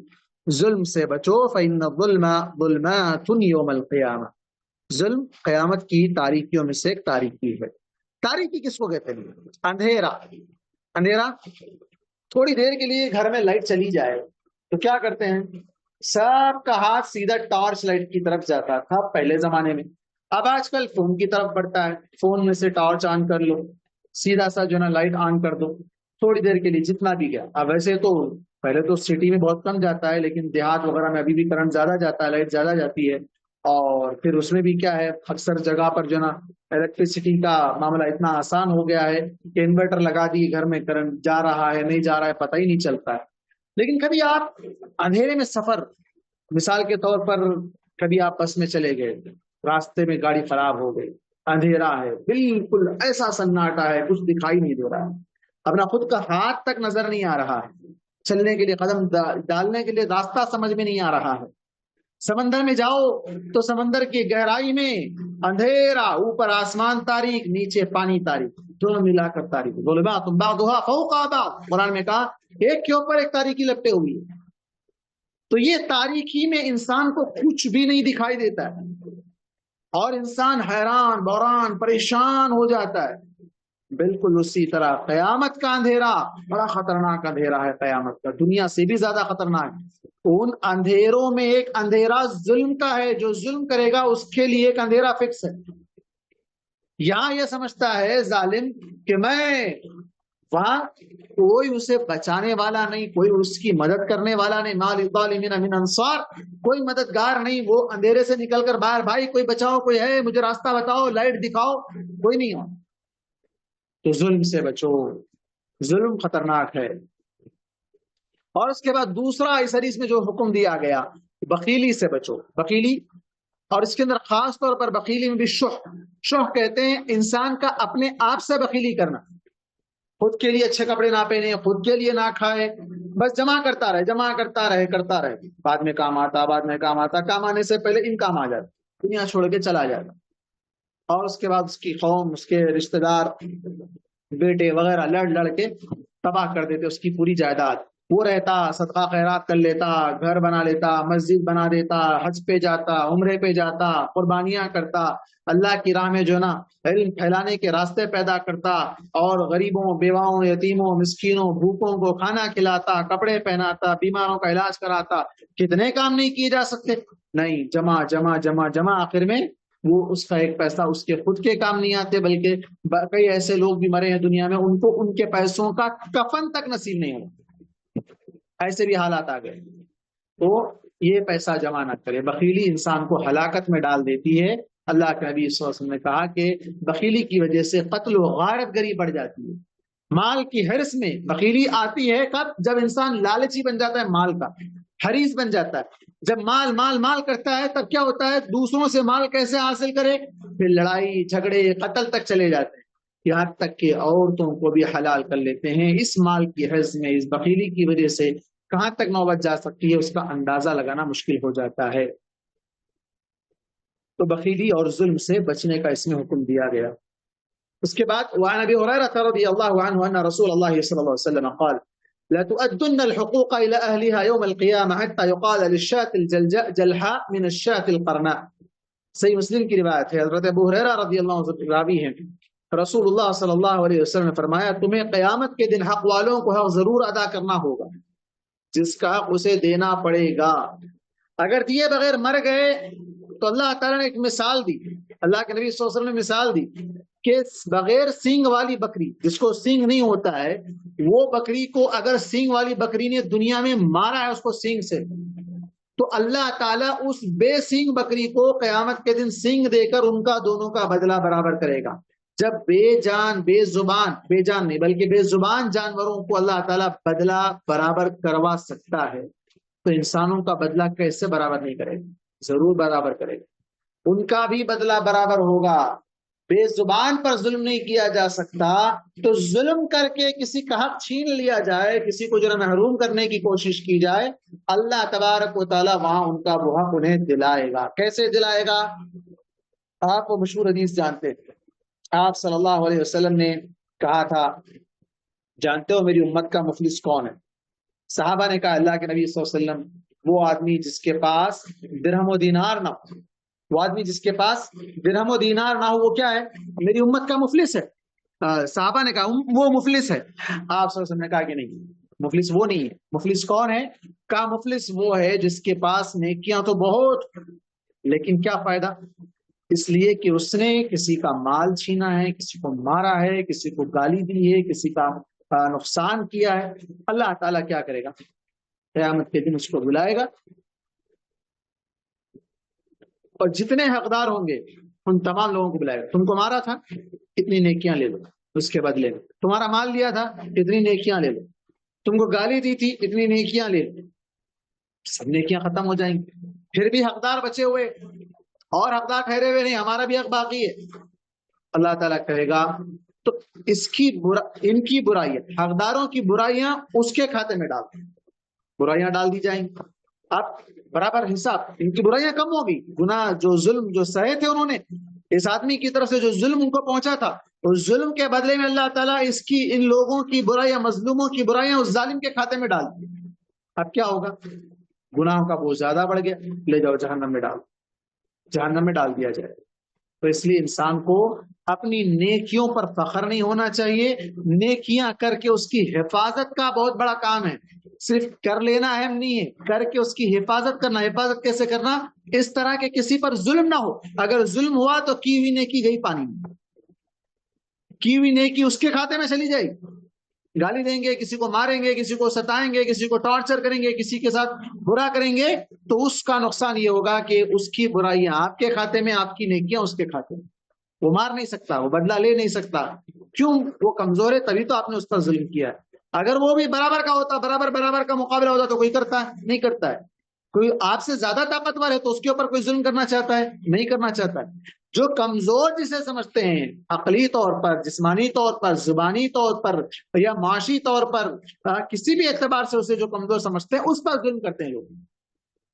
ظلم سے بچو. فإن الظلم ظلمات یوم القیامہ. ظلم قیامت کی تاریکیوں میں سے ایک تاریکی ہے. تاریکی کس کو کہتے ہیں؟ اندھیرا. اندھیرا تھوڑی دیر کے لیے گھر میں لائٹ چلی جائے تو کیا کرتے ہیں؟ سب کا ہاتھ سیدھا ٹارچ لائٹ کی طرف جاتا تھا پہلے زمانے میں. اب آج کل فون کی طرف بڑھتا ہے، فون میں سے ٹارچ آن کر لو، سیدھا سا جو نا لائٹ آن کر دو تھوڑی دیر کے لیے جتنا بھی گیا. اب ویسے تو پہلے تو سٹی میں بہت کم جاتا ہے لیکن دیہات وغیرہ میں ابھی بھی کرنٹ زیادہ جاتا ہے، لائٹ زیادہ جاتی ہے. اور پھر اس میں بھی کیا ہے، اکثر جگہ پر جو نا الیکٹریسٹی کا معاملہ اتنا آسان ہو گیا ہے کہ انورٹر لگا دیے گھر میں، کرنٹ جا رہا ہے نہیں جا رہا ہے پتہ ہی نہیں چلتا ہے. لیکن کبھی آپ اندھیرے میں سفر، مثال کے طور پر کبھی آپ بس میں چلے گئے، راستے میں گاڑی خراب ہو گئی، اندھیرا ہے، بالکل ایسا سناٹا ہے، کچھ دکھائی نہیں دے رہا ہے، اپنا خود کا ہاتھ تک نظر نہیں آ رہا ہے، چلنے کے لیے قدم ڈالنے کے لیے راستہ سمجھ میں نہیں آ رہا ہے. سمندر میں جاؤ تو سمندر کی گہرائی میں اندھیرا، اوپر آسمان تاریک، نیچے پانی تاریک، دونوں ملا کر تاریک. ظلمات بعضها فوق بعض. قرآن میں کہا ایک کے اوپر ایک تاریکی لپٹے ہوئی ہے. تو یہ تاریکی میں انسان کو کچھ بھی نہیں دکھائی دیتا ہے اور انسان حیران بوران پریشان ہو جاتا ہے. بالکل اسی طرح قیامت کا اندھیرا بڑا خطرناک اندھیرا ہے، قیامت کا دنیا سے بھی زیادہ خطرناک. ان اندھیروں میں ایک اندھیرا ظلم کا ہے، جو ظلم کرے گا اس کے لیے ایک اندھیرا فکس ہے. یہاں یہ سمجھتا ہے ظالم کہ میں وہاں کوئی اسے بچانے والا نہیں، کوئی اس کی مدد کرنے والا نہیں، مال الظالمین من انصار، کوئی مددگار نہیں. وہ اندھیرے سے نکل کر باہر، بھائی کوئی بچاؤ، کوئی ہے مجھے راستہ بتاؤ، لائٹ دکھاؤ، کوئی نہیں ہو. تو ظلم سے بچو، ظلم خطرناک ہے. اور اس کے بعد دوسرا اس حدیث میں جو حکم دیا گیا، بخیلی سے بچو. بخیلی، اور اس کے اندر خاص طور پر بخیلی میں بھی شح کہتے ہیں انسان کا اپنے آپ سے بخیلی کرنا. خود کے لیے اچھے کپڑے نہ پہنے، خود کے لیے نہ کھائے، بس جمع کرتا رہے، بعد میں کام آتا، کام آنے سے پہلے ان کام آ جاتا، دنیا چھوڑ کے چلا جاتا. اور اس کے بعد اس کی قوم، اس کے رشتہ دار، بیٹے وغیرہ لڑ کے تباہ کر دیتے اس کی پوری جائیداد. وہ رہتا، صدقہ خیرات کر لیتا، گھر بنا لیتا، مسجد بنا دیتا، حج پہ جاتا، عمرے پہ جاتا، قربانیاں کرتا، اللہ کی راہ میں جو نا علم پھیلانے کے راستے پیدا کرتا، اور غریبوں، بیواؤں، یتیموں، مسکینوں، بھوکوں کو کھانا کھلاتا، کپڑے پہناتا، بیماروں کا علاج کراتا. کتنے کام نہیں کیے جا سکتے؟ نہیں، جمع جمع جمع جمع، آخر میں وہ اس کا ایک پیسہ اس کے خود کے کام نہیں آتے، بلکہ کئی ایسے لوگ بھی مرے ہیں دنیا میں، ان کو ان کے پیسوں کا کفن تک نصیب نہیں ہو. ایسے بھی حالات آ گئے. تو یہ پیسہ جمع نہ کرے. بخیلی انسان کو ہلاکت میں ڈال دیتی ہے. اللہ کے نبی صلی اللہ علیہ وسلم نے کہا کہ بخیلی کی وجہ سے قتل و غارت گری بڑھ جاتی ہے. مال کی حرص میں بخیلی آتی ہے کب؟ جب انسان لالچی بن جاتا ہے، مال کا حریص بن جاتا ہے. جب مال مال مال کرتا ہے تب کیا ہوتا ہے؟ دوسروں سے مال کیسے حاصل کرے، پھر لڑائی جھگڑے قتل تک چلے جاتے ہیں، یہاں تک کہ عورتوں کو بھی حلال کر لیتے ہیں. اس مال کی حرص میں، اس بخیلی کی وجہ سے کہاں تک نوبت جا سکتی ہے اس کا اندازہ لگانا مشکل ہو جاتا ہے. تو بخیلی اور ظلم سے بچنے کا اس میں حکم دیا گیا. اس کے بعد وعن ابی ہریرہ رضی اللہ عنہ ان رسول اللہ صلی اللہ علیہ وسلم قال لا تؤدن الحقوق الى اهلها يوم القيامه حتى يقال للشاة الجلحاء من الشاة القرناء. صحیح مسلم کی روایت ہے، حضرت ابو ہریرہ رضی اللہ عنہ راوی ہیں، رسول اللہ صلی اللہ علیہ وسلم نے فرمایا تمہیں قیامت کے دن حق والوں کو حق ضرور ادا کرنا ہوگا، جس کا حق اسے دینا پڑے گا. اگر دیے بغیر مر گئے تو اللہ تعالیٰ نے ایک مثال دی، اللہ کے نبی صلی اللہ علیہ وسلم نے مثال دی کہ بغیر سینگ والی بکری، جس کو سینگ نہیں ہوتا ہے، وہ بکری کو اگر سینگ والی بکری نے دنیا میں مارا ہے اس کو سینگ سے، تو اللہ تعالیٰ اس بے سینگ بکری کو قیامت کے دن سینگ دے کر ان کا دونوں کا بدلہ برابر کرے گا. جب بے جان بے زبان، بے جان نہیں بلکہ بے زبان جانوروں کو اللہ تعالیٰ بدلہ برابر کروا سکتا ہے، تو انسانوں کا بدلہ کیسے برابر نہیں کرے گا؟ ضرور برابر کرے گا. ان کا بھی بدلہ برابر ہوگا. بے زبان پر ظلم نہیں کیا جا سکتا، تو ظلم کر کے کسی کا حق چھین لیا جائے، کسی کو جو ہے محروم کرنے کی کوشش کی جائے، اللہ تبارک و تعالیٰ وہاں ان کا وہ حق انہیں دلائے گا. کیسے دلائے گا؟ آپ وہ مشہور حدیث جانتے ہیں، آپ صلی اللہ علیہ وسلم نے کہا تھا جانتے ہو میری امت کا مفلس کون ہے؟ صحابہ نے کہا اللہ کے نبی صلی اللہ علیہ وسلم وہ آدمی جس کے پاس درہم و دینار نہ ہو، وہ آدمی جس کے پاس درہم و دینار نہ ہو وہ کیا ہے؟ میری امت کا مفلس ہے. صحابہ نے کہا وہ مفلس ہے. آپ صلی اللہ علیہ وسلم نے کہا کہ نہیں، مفلس وہ نہیں ہے. مفلس کون ہے؟ کہا مفلس وہ ہے جس کے پاس نیکیاں تو بہت، لیکن کیا فائدہ؟ اس لیے کہ اس نے کسی کا مال چھینا ہے، کسی کو مارا ہے، کسی کو گالی دی ہے، کسی کا نقصان کیا ہے. اللہ تعالیٰ کیا کرے گا؟ قیامت کے دن اس کو بلائے گا، اور جتنے حقدار ہوں گے ان تمام لوگوں کو بلائے گا. تم کو مارا تھا، اتنی نیکیاں لے لو اس کے بدلے میں. تمہارا مال لیا تھا، اتنی نیکیاں لے لو. تم کو گالی دی تھی، اتنی نیکیاں لے لو. سب نیکیاں ختم ہو جائیں گی. پھر بھی حقدار بچے ہوئے اور حقدار ٹھہرے ہوئے نہیں، ہمارا بھی حق باقی ہے. اللہ تعالیٰ کہے گا تو ان کی برائیاں، حقداروں کی برائیاں اس کے کھاتے میں ڈال دیں، برائیاں ڈال دی جائیں گی. اب برابر حساب، ان کی برائیاں کم ہوگی. گناہ جو ظلم جو سہے تھے انہوں نے، اس آدمی کی طرف سے جو ظلم ان کو پہنچا تھا، اس ظلم کے بدلے میں اللہ تعالیٰ ان لوگوں کی برائیاں، مظلوموں کی برائیاں اس ظالم کے کھاتے میں ڈال دی. اب کیا ہوگا؟ گناہوں کا بہت زیادہ بڑھ گیا، لے جاؤ جہنم میں ڈال دیا جائے. تو اس لیے انسان کو اپنی نیکیوں پر فخر نہیں ہونا چاہیے. نیکیاں کر کے اس کی حفاظت کا بہت بڑا کام ہے. صرف کر لینا اہم نہیں ہے، کر کے اس کی حفاظت کرنا. حفاظت کیسے کرنا؟ اس طرح کہ کسی پر ظلم نہ ہو. اگر ظلم ہوا تو کی ہوئی نیکی گئی پانی میں، کی ہوئی نیکی اس کے کھاتے میں چلی جائے. گالی دیں گے، کسی کو ماریں گے، کسی کو ستائیں گے، کسی کو ٹارچر کریں گے، کسی کے ساتھ برا کریں گے، تو اس کا نقصان یہ ہوگا کہ اس کی برائیاں آپ کے کھاتے میں، آپ کی نیکیاں اس کے کھاتے میں. وہ مار نہیں سکتا، وہ بدلہ لے نہیں سکتا. کیوں؟ وہ کمزور ہے، تبھی تو آپ نے اس پر ظلم کیا ہے. اگر وہ بھی برابر کا ہوتا، برابر کا مقابلہ ہوتا تو کوئی کرتا ہے؟ نہیں کرتا ہے. کوئی آپ سے زیادہ طاقتور ہے تو اس کے اوپر کوئی ظلم کرنا چاہتا ہے؟ نہیں کرنا چاہتا ہے. جو کمزور جسے سمجھتے ہیں عقلی طور پر، جسمانی طور پر، زبانی طور پر یا معاشی طور پر، کسی بھی اعتبار سے اسے جو کمزور سمجھتے ہیں اس پر ظلم کرتے ہیں لوگ.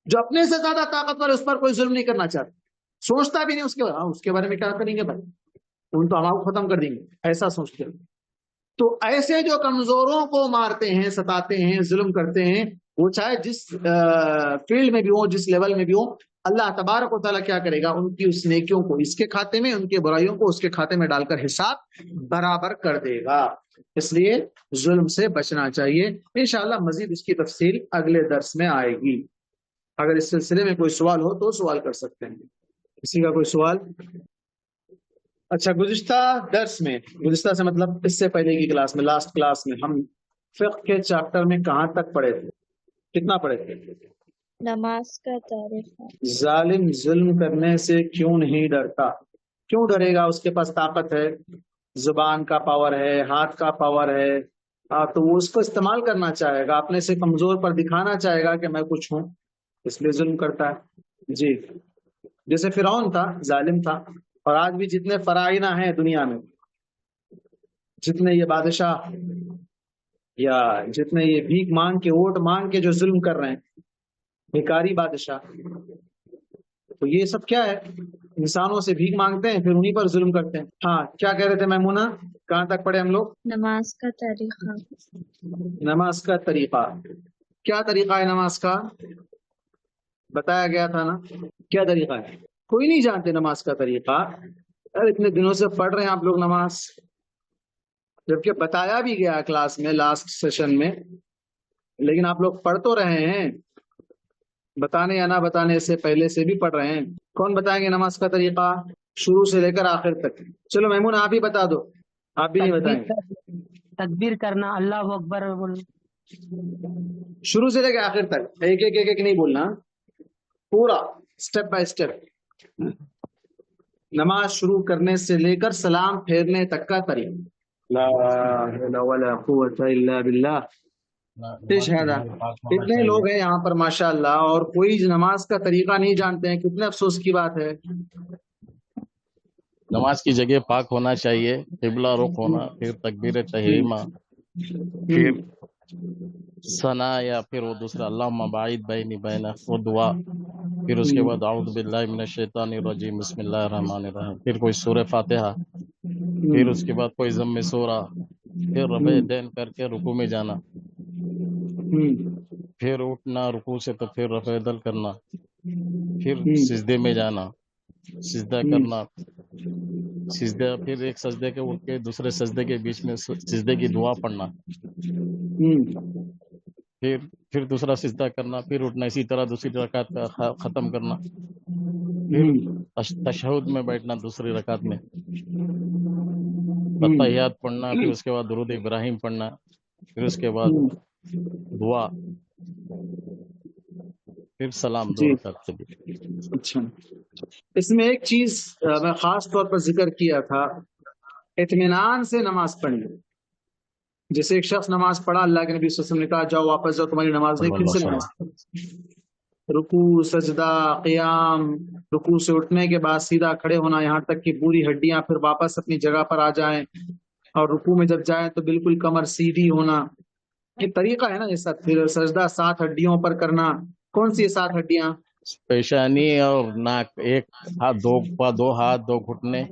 جو اپنے سے زیادہ طاقتور ہے اس پر کوئی ظلم نہیں کرنا چاہتا، سوچتا بھی نہیں اس کے بارے میں کیا کریں گے بھائی، ان تو ہمارا ختم کر دیں گے، ایسا سوچتے ہیں. تو ایسے جو کمزوروں کو مارتے ہیں، ستاتے ہیں، ظلم کرتے ہیں، وہ چاہے جس فیلڈ میں بھی ہوں، جس لیول میں بھی ہوں، اللہ تبارک و تعالیٰ کیا کرے گا؟ ان کی اس نیکیوں کو اس کے کھاتے میں، ان کے برائیوں کو اس کے کھاتے میں ڈال کر حساب برابر کر دے گا. اس لیے ظلم سے بچنا چاہیے. انشاءاللہ مزید اس کی تفصیل اگلے درس میں آئے گی. اگر اس سلسلے میں کوئی سوال ہو تو سوال کر سکتے ہیں. کسی کا کوئی سوال؟ اچھا، گزشتہ درس میں، گزشتہ سے مطلب اس سے پہلے کی کلاس میں، لاسٹ کلاس میں ہم فقہ کے چیپٹر میں کہاں تک پڑھے تھے؟ کتنا پڑھے تھے؟ نماز کا تعریف. ظالم ظلم کرنے سے کیوں نہیں ڈرتا؟ کیوں ڈرے گا؟ اس کے پاس طاقت ہے، زبان کا پاور ہے، ہاتھ کا پاور ہے، تو وہ اس کو استعمال کرنا چاہے گا، اپنے سے کمزور پر دکھانا چاہے گا کہ میں کچھ ہوں، اس لیے ظلم کرتا ہے. جی جیسے فرعون تھا، ظالم تھا، اور آج بھی جتنے فرائنہ ہیں دنیا میں، جتنے یہ بادشاہ یا جتنے یہ بھیک مانگ کے ووٹ مانگ کے جو ظلم کر رہے ہیں، بھیکاری بادشاہ، تو یہ سب کیا ہے؟ انسانوں سے بھیک مانگتے ہیں پھر انہی پر ظلم کرتے ہیں. ہاں کیا کہہ رہے تھے میمونہ؟ کہاں تک پڑھے ہم لوگ؟ نماز کا طریقہ. نماز کا طریقہ. کیا طریقہ ہے نماز کا؟ بتایا گیا تھا نا. کیا طریقہ ہے؟ کوئی نہیں جانتے نماز کا طریقہ. اتنے دنوں سے پڑھ رہے ہیں آپ لوگ نماز، جبکہ بتایا بھی گیا کلاس میں لاسٹ سیشن میں، لیکن آپ لوگ پڑھ تو رہے ہیں، بتانے یا نہ بتانے سے پہلے سے بھی پڑھ رہے ہیں. کون بتائیں گے نماز کا طریقہ شروع سے لے کر آخر تک؟ چلو میمون آپ ہی بتا دو، آپ بھی نہیں بتائیں گے. تکبیر کرنا، اللہ اکبر بولنا. شروع سے لے کے آخر تک ایک ایک ایک ایک نہیں بولنا، پورا سٹیپ بائی سٹیپ. نماز شروع کرنے سے لے کر سلام پھیرنے تک کا طریقہ. لا حول ولا قوت الا باللہ. اتنے لوگ ہیں یہاں پر ماشاء اللہ، اور کوئی نماز کا طریقہ نہیں جانتے ہیں. کتنے افسوس کی بات ہے. نماز کی جگہ پاک ہونا چاہیے، قبلہ رخ ہونا، پھر تکبیر تحریمہ، پھر ثنا یا پھر وہ دوسرا اللہم باعد بینی بینک وہ دعا، پھر اس کے بعد اعوذ باللہ من الشیطان الرجیم بسم اللہ الرحمن الرحیم، پھر کوئی سورہ فاتحہ، پھر اس کے بعد کوئی ضم سورہ، پھر رفع دین کر کے رکوع میں جانا، پھر اٹھنا رکوع سے تو پھر رفع دل کرنا، پھر سجدے میں جانا، سجدہ کرنا، سجدہ پھر ایک سجدے کے اٹھ کے دوسرے سجدے کے بیچ میں سجدے کی دعا پڑھنا، پھر دوسرا سجدہ کرنا، پھر اٹھنا، اسی طرح دوسری رکعت کا ختم کرنا، پھر تشہد میں بیٹھنا دوسری رکعت میں، تحیات پڑھنا، پھر اس کے بعد درود ابراہیم پڑھنا، پھر اس کے بعد دعا، پھر سلام دو رکعت کے بھی. اچھا، اس میں ایک چیز میں خاص طور پر ذکر کیا تھا، اطمینان سے نماز پڑھنی. جیسے ایک شخص نماز پڑھا، اللہ کے نبی صلی اللہ علیہ وسلم نے کہا جاؤ واپس جاؤ، تمہاری نماز نہیں، پھر سے نماز پڑھو. رکوع، سجدہ، قیام، رکوع سے اٹھنے کے بعد سیدھا کھڑے ہونا یہاں تک کہ پوری ہڈیاں پھر واپس اپنی جگہ پر آ جائیں، اور رکوع میں جب جائیں تو بالکل کمر سیدھی ہونا. یہ طریقہ ہے نا یہ سب. پھر سجدہ 7 ہڈیوں پر کرنا. کون سی 7 ہڈیاں؟ پیشانی اور ناک، ایک ہاتھ، دو ہاتھ، 2 گھٹنے،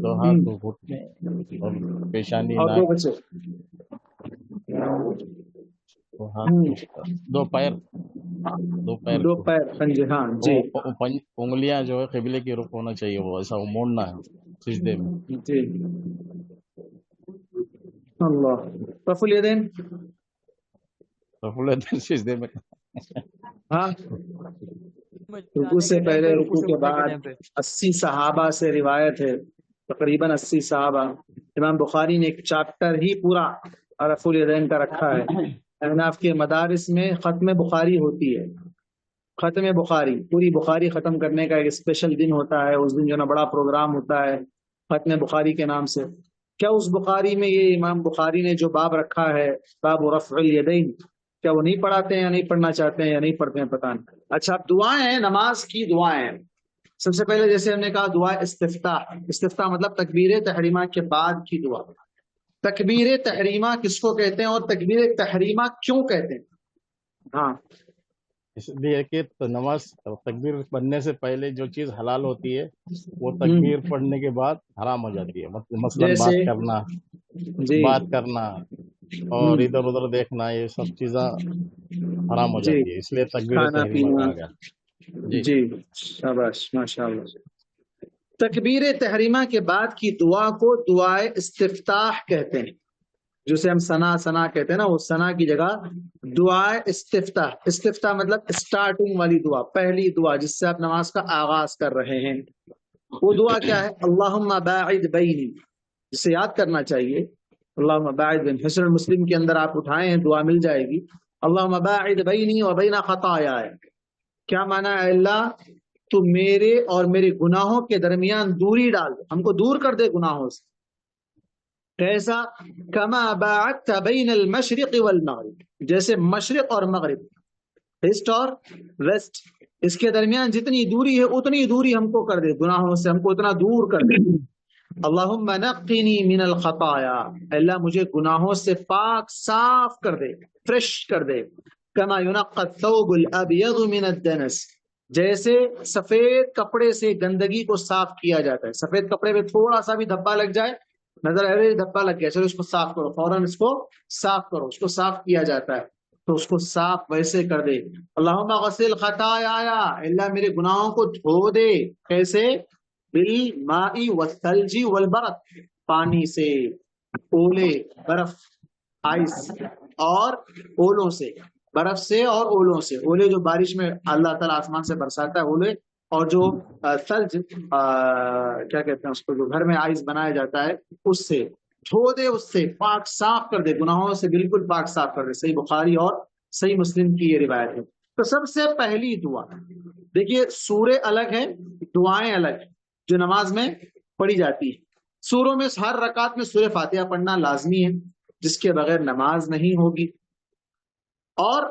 2 ہاتھ، 2 گھٹنے، اور پیشانی، اور 2 ناک، بچے، 2 ہاتھ، 2 پیر، 2 پیر، پنجے. ہاں جی انگلیاں جو ہے قبلے کی رخ ہونا چاہیے، وہ ایسا موڑنا ہے سجدے میں. جی. اللہ. رفع الیدین، رفع الیدین سجدے میں. ہاں رکوع سے پہلے، رکوع کے بعد. 80 صحابہ سے روایت ہے، تقریباً 80 صحابہ. امام بخاری نے ایک چیپٹر ہی پورا رفع الیدین کا رکھا ہے. احناف کے مدارس میں ختم بخاری ہوتی ہے. ختم بخاری، پوری بخاری ختم کرنے کا ایک اسپیشل دن ہوتا ہے. اس دن جو نا بڑا پروگرام ہوتا ہے ختم بخاری کے نام سے. کیا اس بخاری میں یہ امام بخاری نے جو باب رکھا ہے، باب رفع الیدین، کیا وہ نہیں پڑھاتے ہیں یا نہیں پڑھنا چاہتے ہیں یا نہیں پڑھتے ہیں؟ پتہ نہیں. اچھا، دعائیں ہیں، نماز کی دعائیں. سب سے پہلے جیسے ہم نے کہا دعا استفتاح. استفتاح مطلب تکبیر تحریمہ کے بعد کی دعا. تکبیر تحریمہ کس کو کہتے ہیں اور تکبیر تحریمہ کیوں کہتے ہیں؟ ہاں اس لیے کہ نماز تکبیر پڑھنے سے پہلے جو چیز حلال ہوتی ہے وہ تکبیر پڑھنے کے بعد حرام ہو جاتی ہے. مثلا جیسے بات کرنا، جی بات کرنا اور ادھر ادھر دیکھنا، یہ سب چیزیں حرام ہو جی، جاتی ہے، اس لیے تکبیر کھانا تحریمہ پینا. کہا گیا. جی شاباش ماشاء اللہ. تکبیر تحریمہ کے بعد کی دعا کو دعائے استفتاح کہتے ہیں، جسے ہم ثنا کہتے ہیں نا، وہ ثنا کی جگہ دعائے استفتاح. استفتاح مطلب اسٹارٹنگ والی دعا، پہلی دعا جس سے آپ نماز کا آغاز کر رہے ہیں. وہ دعا کیا ہے؟ اللہم باعد بینی، جسے یاد کرنا چاہیے. اللہم باعد بین، حسن المسلم کے اندر آپ اٹھائے ہیں، دعا مل جائے گی. اللہم باعد بینی و بین خطایایا. کیا معنی ہے؟ اللہ تو میرے اور میرے گناہوں کے درمیان دوری ڈال دے، ہم کو دور کر دے گناہوں سے. کیسا؟ کما باعدت بین المشرق والمغرب، جیسے مشرق اور مغرب، ایسٹ اور ویسٹ، اس کے درمیان جتنی دوری ہے اتنی دوری ہم کو کر دے، گناہوں سے ہم کو اتنا دور کر دے. اللہم نقنی من الخطایا، اللہ مجھے گناہوں سے پاک صاف کر دے، فریش کر دے. کما ینقی الثوب الابیض من الدنس، جیسے سفید کپڑے سے گندگی کو صاف کیا جاتا ہے. سفید کپڑے میں تھوڑا سا بھی دھبا لگ جائے، نظر آئے دھبا لگ گیا، چلو اس کو صاف کرو، فوراً اس کو صاف کرو، اس کو صاف کیا جاتا ہے. تو اس کو صاف ویسے کر دے. اللہم غسل خطایا، اللہ میرے گناہوں کو دھو دے. کیسے؟ بالماء والثلج والبرد، پانی سے، اولے، برف، آئس، اور اولوں سے، برف سے اور اولوں سے. اولے جو بارش میں اللہ تعالیٰ آسمان سے برساتا ہے اولے، اور جو ثلج کیا کہتے ہیں اس کو، جو گھر میں آئس بنایا جاتا ہے، اس سے دھو دے، اس سے پاک صاف کر دے، گناہوں سے بالکل پاک صاف کر دے. صحیح بخاری اور صحیح مسلم کی یہ روایت ہے. تو سب سے پہلی دعا، دیکھیے سورے الگ ہیں، دعائیں الگ ہیں جو نماز میں پڑھی جاتی ہے. سوروں میں ہر رکعت میں سورہ فاتحہ پڑھنا لازمی ہے، جس کے بغیر نماز نہیں ہوگی. اور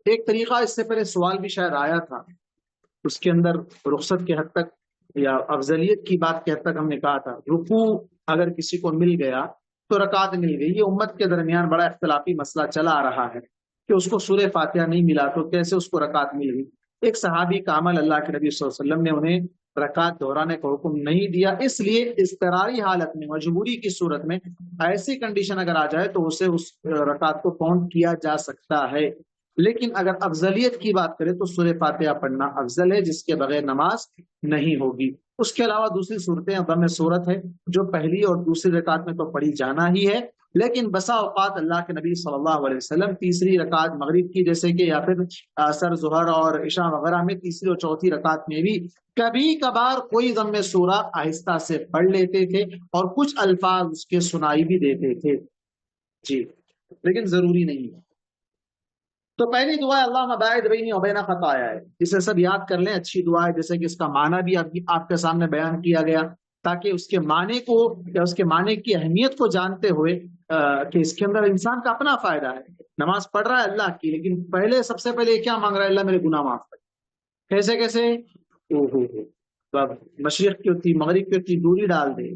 ایک طریقہ، اس سے پہلے سوال بھی شاید آیا تھا، اس کے اندر رخصت کے حد تک یا افضلیت کی بات کے حد تک ہم نے کہا تھا، رکوع اگر کسی کو مل گیا تو رکعت مل گئی. یہ امت کے درمیان بڑا اختلافی مسئلہ چلا آ رہا ہے کہ اس کو سورہ فاتحہ نہیں ملا تو کیسے اس کو رکعت مل گئی. ایک صحابی کامل اللہ کے نبی صلی اللہ علیہ وسلم نے انہیں رکعت دہرانے کا حکم نہیں دیا، اس لیے اضطراری حالت میں، مجبوری کی صورت میں، ایسی کنڈیشن اگر آ جائے تو اسے اس رکعت کو کاؤنٹ کیا جا سکتا ہے. لیکن اگر افضلیت کی بات کریں تو سورہ فاتحہ پڑھنا افضل ہے، جس کے بغیر نماز نہیں ہوگی. اس کے علاوہ دوسری صورتیں ضم صورت ہے جو پہلی اور دوسری رکعت میں تو پڑھی جانا ہی ہے، لیکن بسا اوقات اللہ کے نبی صلی اللہ علیہ وسلم تیسری رکعت مغرب کی جیسے کہ، یا پھر عصر، ظہر اور عشاء وغیرہ میں تیسری اور چوتھی رکعت میں بھی کبھی کبھار کوئی ضم سورہ آہستہ سے پڑھ لیتے تھے اور کچھ الفاظ اس کے سنائی بھی دیتے تھے. جی، لیکن ضروری نہیں ہے. تو پہلی دعا اللہم باعد بینی و بین خطایا ہے، اسے سب یاد کر لیں، اچھی دعا ہے. جیسے کہ اس کا معنی بھی آپ کے سامنے بیان کیا گیا، تاکہ اس کے معنی کو یا اس کے معنی کی اہمیت کو جانتے ہوئے کہ اس کے اندر انسان کا اپنا فائدہ ہے. نماز پڑھ رہا ہے اللہ کی، لیکن پہلے سب سے پہلے کیا مانگ رہا ہے؟ اللہ میرے گناہ معاف کر. کیسے کیسے؟ مشرق کی ہوتی مغرب کی ہوتی دوری ڈال دے،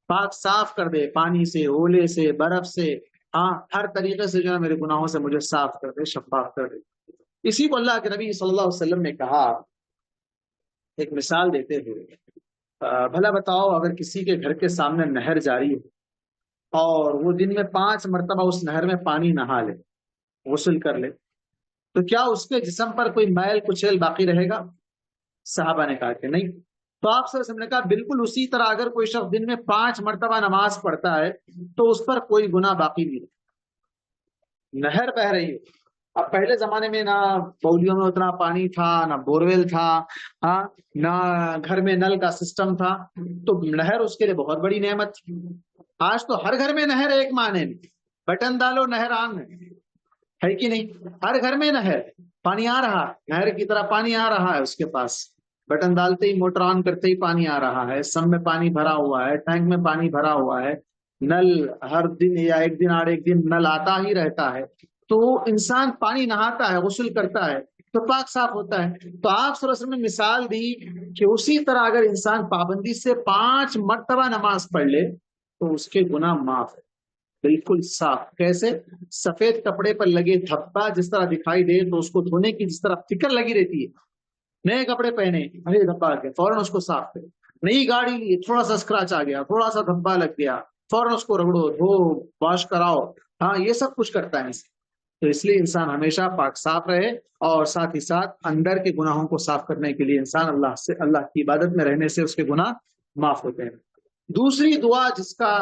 پاک صاف کر دے، پانی سے، اولے سے، برف سے، ہاں ہر طریقے سے جو ہے میرے گناہوں سے مجھے صاف کر دے، شفاف کر دے. اسی کو اللہ کے نبی صلی اللہ علیہ وسلم نے کہا، ایک مثال دیتے ہوئے، بھلا بتاؤ اگر کسی کے گھر کے سامنے نہر جاری ہو اور وہ دن میں 5 مرتبہ اس نہر میں پانی نہا لے، غسل کر لے، تو کیا اس کے جسم پر کوئی میل کچیل باقی رہے گا؟ صحابہ نے کہا کہ نہیں. تو آپ صلی اللہ علیہ وسلم نے کہا بالکل اسی طرح اگر کوئی شخص دن میں 5 مرتبہ نماز پڑھتا ہے تو اس پر کوئی گناہ باقی نہیں رہے. نہر بہ رہی ہے. اب پہلے زمانے میں نہ بولیوں میں اتنا پانی تھا، نہ بورویل تھا، ہاں نہ گھر میں نل کا سسٹم تھا، تو نہر اس کے لیے بہت بڑی نعمت تھی. آج تو ہر گھر میں نہر، ایک معنی میں بٹن ڈالو نہر آن ہے کہ نہیں؟ ہر گھر میں نہر، پانی آ رہا، نہر کی طرح پانی آ رہا ہے اس کے پاس، بٹن ڈالتے ہی، موٹر آن کرتے ہی پانی آ رہا ہے، سب میں پانی بھرا ہوا ہے، ٹینک میں پانی بھرا ہوا ہے، نل ہر دن یا ایک دن آڑ ایک دن نل آتا ہی رہتا ہے. تو انسان پانی نہاتا ہے، غسل کرتا ہے تو پاک صاف ہوتا ہے. تو آپ صلی اللہ علیہ وسلم نے مثال دی کہ اسی طرح اگر انسان پابندی سے 5 مرتبہ نماز پڑھ لے تو اس کے گناہ معاف ہے، بالکل صاف. کیسے؟ سفید کپڑے پر لگے دھبا جس طرح دکھائی دے تو اس کو دھونے کی جس طرح فکر لگی رہتی ہے. نئے کپڑے پہنے، ارے دھبا آ گیا، فوراً اس کو صاف کرے. نئی گاڑی لی، تھوڑا سا اسکراچ آ گیا، تھوڑا سا دھبا لگ گیا، فوراً اس کو رگڑو، دھو، واش کراؤ. ہاں یہ سب کچھ کرتا ہے. تو اس لیے انسان ہمیشہ پاک صاف رہے، اور ساتھ ہی ساتھ اندر کے گناہوں کو صاف کرنے کے لیے انسان اللہ کی عبادت میں رہنے سے اس کے گناہ معاف ہوتے ہیں. دوسری دعا جس کا